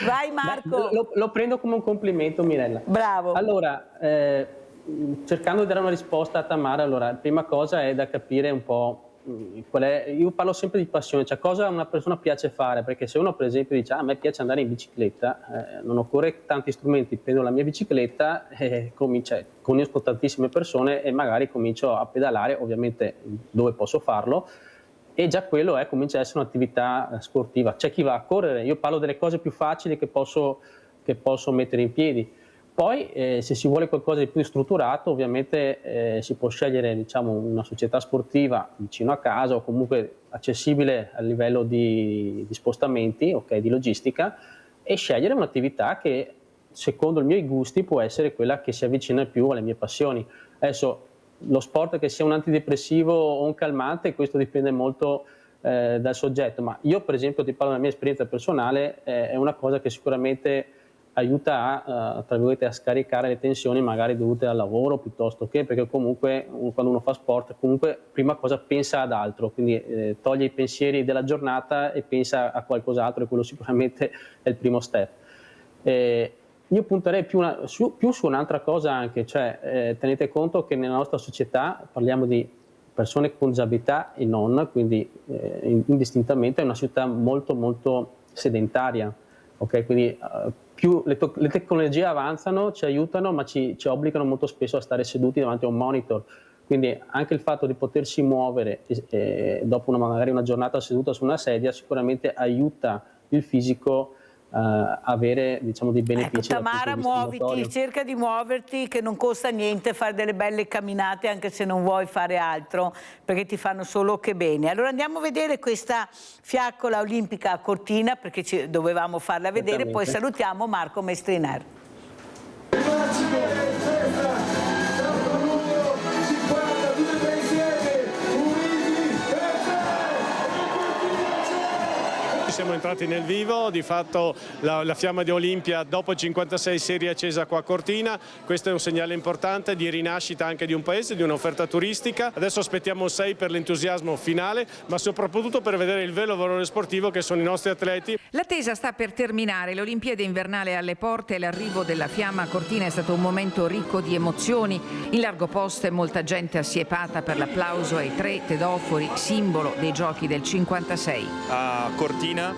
Vai Marco. Lo prendo come un complimento, Mirella. Bravo. Allora, cercando di dare una risposta a Tamara, allora, la prima cosa è da capire un po' qual è. Io parlo sempre di passione, cioè cosa a una persona piace fare, perché se uno per esempio dice a me piace andare in bicicletta, non occorre tanti strumenti, prendo la mia bicicletta e conosco tantissime persone e magari comincio a pedalare, ovviamente dove posso farlo, e già quello comincia a essere un'attività sportiva. C'è chi va a correre, io parlo delle cose più facili che posso mettere in piedi. Poi se si vuole qualcosa di più strutturato, ovviamente si può scegliere, diciamo, una società sportiva vicino a casa o comunque accessibile a livello di spostamenti, di logistica, e scegliere un'attività che secondo i miei gusti può essere quella che si avvicina più alle mie passioni. Adesso lo sport che sia un antidepressivo o un calmante, questo dipende molto dal soggetto, ma io per esempio ti parlo della mia esperienza personale, è una cosa che sicuramente aiuta tra virgolette, a scaricare le tensioni magari dovute al lavoro, piuttosto che, perché comunque quando uno fa sport comunque prima cosa pensa ad altro, quindi toglie i pensieri della giornata e pensa a qualcos'altro, e quello sicuramente è il primo step. Io punterei più su un'altra cosa anche, cioè tenete conto che nella nostra società parliamo di persone con disabilità e non, quindi indistintamente è una società molto molto sedentaria, quindi più le tecnologie avanzano, ci aiutano, ma ci obbligano molto spesso a stare seduti davanti a un monitor. Quindi anche il fatto di potersi muovere dopo magari una giornata seduta su una sedia sicuramente aiuta il fisico a avere, diciamo, dei benefici. Tamara, muoviti, cerca di muoverti, che non costa niente fare delle belle camminate anche se non vuoi fare altro, perché ti fanno solo che bene. Allora andiamo a vedere questa fiaccola olimpica a Cortina, perché dovevamo farla vedere, poi salutiamo Marco Mestrinar. Siamo entrati nel vivo, di fatto la fiamma di Olimpia dopo il 56 si è riaccesa qua a Cortina. Questo è un segnale importante di rinascita anche di un paese, di un'offerta turistica. Adesso aspettiamo il 6 per l'entusiasmo finale, ma soprattutto per vedere il vero valore sportivo che sono i nostri atleti. L'attesa sta per terminare, l'Olimpiade invernale alle porte e l'arrivo della fiamma a Cortina è stato un momento ricco di emozioni. In largo posto molta gente assiepata per l'applauso ai 3 tedofori, simbolo dei giochi del 56. A Cortina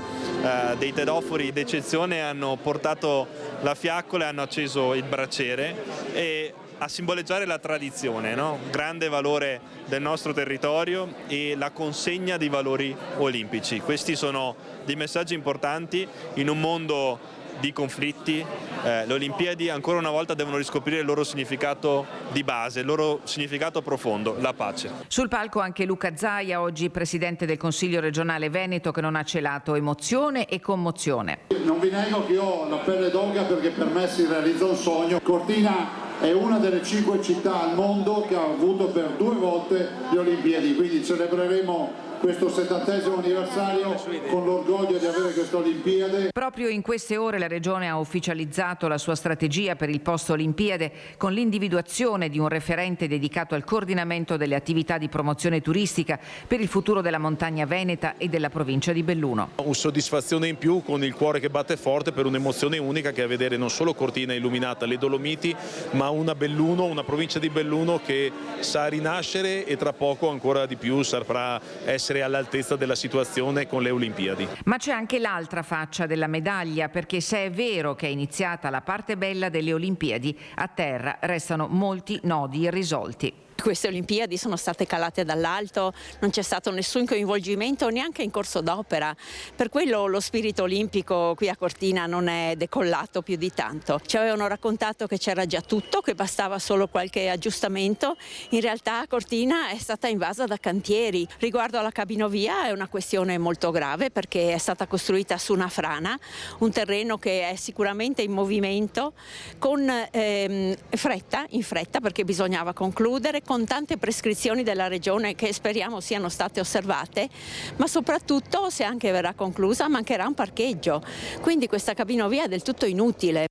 dei tedofori d'eccezione hanno portato la fiaccola e hanno acceso il braciere, e a simboleggiare la tradizione, no? Grande valore del nostro territorio e la consegna dei valori olimpici. Questi sono dei messaggi importanti in un mondo di conflitti. Le Olimpiadi ancora una volta devono riscoprire il loro significato di base, il loro significato profondo, la pace. Sul palco anche Luca Zaia, oggi presidente del Consiglio regionale Veneto, che non ha celato emozione e commozione. Non vi nego che ho la pelle d'oca, perché per me si realizza un sogno. Cortina è una delle 5 città al mondo che ha avuto per 2 volte le Olimpiadi, quindi celebreremo questo 70° anniversario con l'orgoglio di avere questa Olimpiade. Proprio in queste ore la Regione ha ufficializzato la sua strategia per il post Olimpiade con l'individuazione di un referente dedicato al coordinamento delle attività di promozione turistica per il futuro della montagna veneta e della provincia di Belluno. Una soddisfazione in più, con il cuore che batte forte, per un'emozione unica che è vedere non solo Cortina illuminata, le Dolomiti, ma una Belluno, una provincia di Belluno che sa rinascere e tra poco ancora di più saprà essere all'altezza della situazione con le Olimpiadi. Ma c'è anche l'altra faccia della medaglia, perché se è vero che è iniziata la parte bella delle Olimpiadi, a terra restano molti nodi irrisolti. Queste Olimpiadi sono state calate dall'alto, non c'è stato nessun coinvolgimento neanche in corso d'opera, per quello lo spirito olimpico qui a Cortina non è decollato più di tanto. Ci avevano raccontato che c'era già tutto, che bastava solo qualche aggiustamento, in realtà Cortina è stata invasa da cantieri. Riguardo alla cabinovia è una questione molto grave perché è stata costruita su una frana, un terreno che è sicuramente in movimento, con in fretta perché bisognava concludere, con tante prescrizioni della Regione che speriamo siano state osservate, ma soprattutto, se anche verrà conclusa, mancherà un parcheggio, quindi questa cabinovia è del tutto inutile.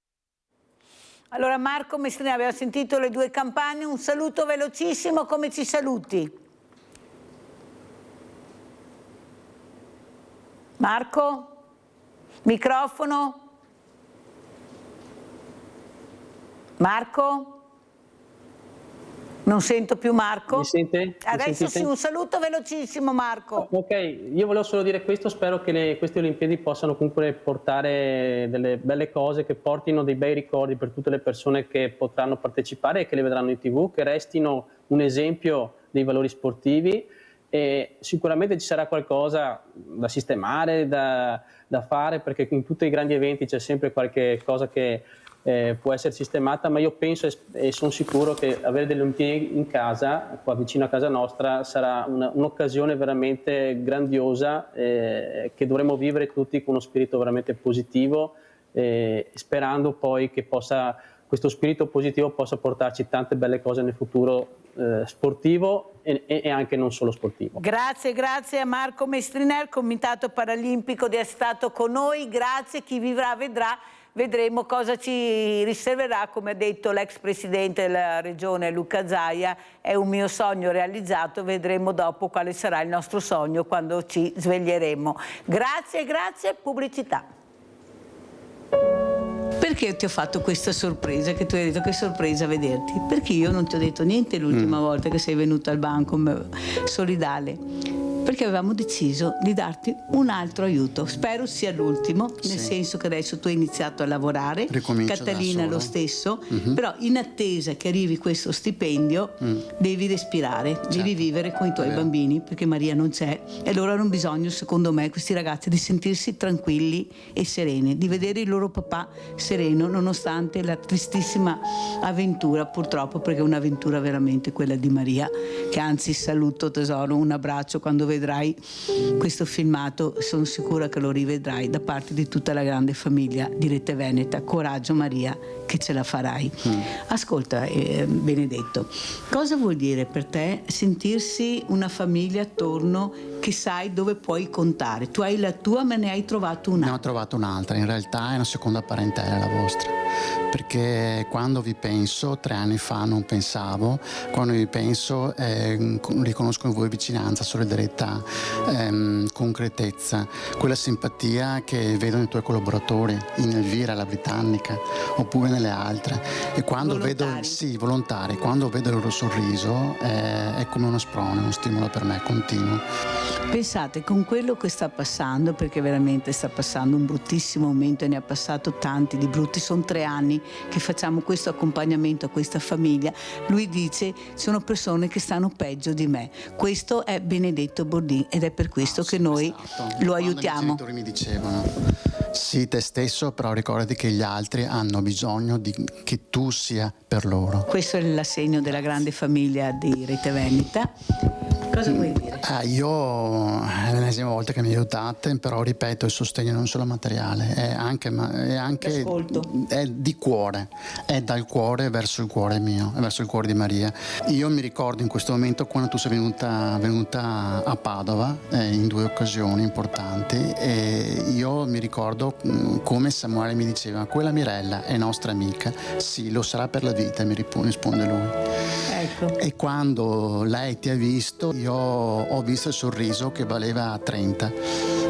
Allora Marco Mestrini, aveva sentito le due campagne, un saluto velocissimo, come ci saluti? Marco? Microfono? Marco? Non sento più Marco. Mi sente? Adesso sì, un saluto velocissimo Marco. Ok, io volevo solo dire questo, spero che queste Olimpiadi possano comunque portare delle belle cose, che portino dei bei ricordi per tutte le persone che potranno partecipare e che le vedranno in TV, che restino un esempio dei valori sportivi, e sicuramente ci sarà qualcosa da sistemare, da fare, perché in tutti i grandi eventi c'è sempre qualche cosa che può essere sistemata, ma io penso e sono sicuro che avere delle Olimpiadi in casa, qua vicino a casa nostra, sarà un'occasione veramente grandiosa che dovremo vivere tutti con uno spirito veramente positivo, sperando poi che questo spirito positivo possa portarci tante belle cose nel futuro sportivo e anche non solo sportivo. Grazie a Marco Mestriner, Comitato Paralimpico, di essere stato con noi. Grazie, chi vivrà vedrà. Vedremo cosa ci riserverà, come ha detto l'ex presidente della regione Luca Zaia, è un mio sogno realizzato, vedremo dopo quale sarà il nostro sogno quando ci sveglieremo. Grazie, pubblicità. Perché ti ho fatto questa sorpresa, che tu hai detto che sorpresa vederti? Perché io non ti ho detto niente l'ultima volta che sei venuta al banco solidale. Perché avevamo deciso di darti un altro aiuto, spero sia l'ultimo, nel senso che adesso tu hai iniziato a lavorare, Catalina lo stesso, però in attesa che arrivi questo stipendio devi respirare, devi vivere con i tuoi bambini, perché Maria non c'è, e loro hanno bisogno, secondo me, questi ragazzi, di sentirsi tranquilli e sereni, di vedere il loro papà sereno nonostante la tristissima avventura, purtroppo, perché è un'avventura veramente quella di Maria, che anzi saluto tesoro, un abbraccio quando vedrai questo filmato, sono sicura che lo rivedrai da parte di tutta la grande famiglia di Rete Veneta. Coraggio Maria, che ce la farai. Ascolta Benedetto, cosa vuol dire per te sentirsi una famiglia attorno che sai dove puoi contare? Tu hai la tua, ma ne hai trovato un'altra? Ne ho trovato un'altra, in realtà è una seconda parentela la vostra, perché quando vi penso, 3 anni fa non pensavo, quando vi penso riconosco in voi vicinanza, solidarietà, concretezza, quella simpatia che vedo nei tuoi collaboratori, in Elvira, la Britannica, oppure nelle altre, e quando volontari, quando vedo il loro sorriso è come uno sprone, uno stimolo per me continuo. Pensate, con quello che sta passando, perché veramente sta passando un bruttissimo momento e ne ha passato tanti di brutti, sono 3 anni che facciamo questo accompagnamento a questa famiglia, lui dice sono persone che stanno peggio di me. Questo è Benedetto Bordin ed è per questo che noi lo aiutiamo. I miei genitori mi dicevano sì, te stesso, però ricordati che gli altri hanno bisogno che tu sia per loro. Questo è l'assegno della grande famiglia di Rete Veneta. Cosa vuoi dire? Io è l'ennesima volta che mi aiutate, però ripeto, il sostegno non solo materiale, è anche è di cuore, è dal cuore verso il cuore mio, verso il cuore di Maria. Io mi ricordo in questo momento quando tu sei venuta a Padova in 2 occasioni importanti, e io mi ricordo come Samuele mi diceva: quella Mirella è nostra amica, sì, lo sarà per la vita, mi risponde lui. Ecco. E quando lei ti ha visto, io ho visto il sorriso che valeva 30.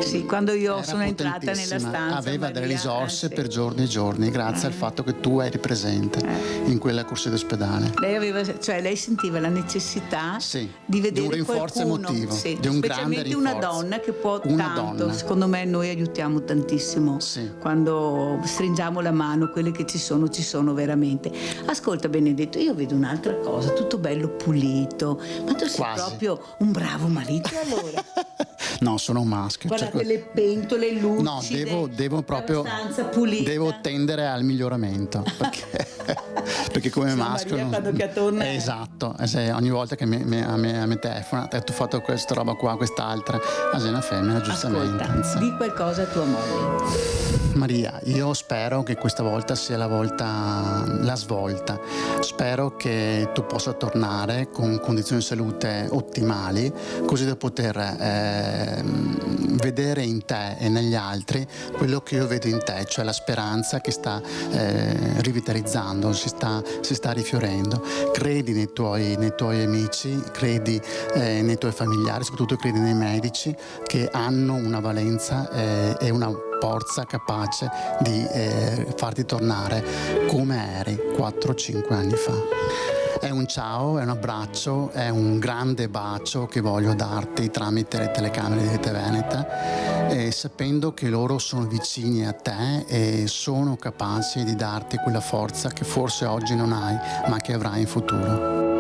Sì, quando io Era sono entrata nella stanza, aveva delle Maria, risorse sì. per giorni e giorni, grazie al fatto che tu eri presente in quella corsia d'ospedale. Lei sentiva la necessità di vedere di un rinforzo qualcuno, emotivo, sì, di un grande specialmente una rinforzo. donna che può Una tanto. donna. Secondo me noi aiutiamo tantissimo quando stringiamo la mano, quelle che ci sono veramente. Ascolta Benedetto, io vedo un'altra cosa, tutto bello pulito, ma tu sei Quasi. proprio un bravo marito allora. No, sono un maschio. Guardate le pentole lucide. No, devo proprio stanza pulita. devo tendere al miglioramento perché come maschio Maria quando che torna esatto, ogni volta che mi telefona, tu hai fatto questa roba qua, quest'altra, sei una femmina giustamente. Ascolta, di qualcosa a tua moglie. Maria, io spero che questa volta sia la svolta. Spero che tu possa tornare con condizioni di salute ottimali, così da poter vedere in te e negli altri quello che io vedo in te, cioè la speranza che sta rivitalizzando, si sta rifiorendo. Credi nei tuoi amici, credi nei tuoi familiari, soprattutto credi nei medici che hanno una valenza e una forza capace di farti tornare come eri 4-5 anni fa. È un ciao, è un abbraccio, è un grande bacio che voglio darti tramite le telecamere di Rete Veneta, sapendo che loro sono vicini a te e sono capaci di darti quella forza che forse oggi non hai, ma che avrai in futuro.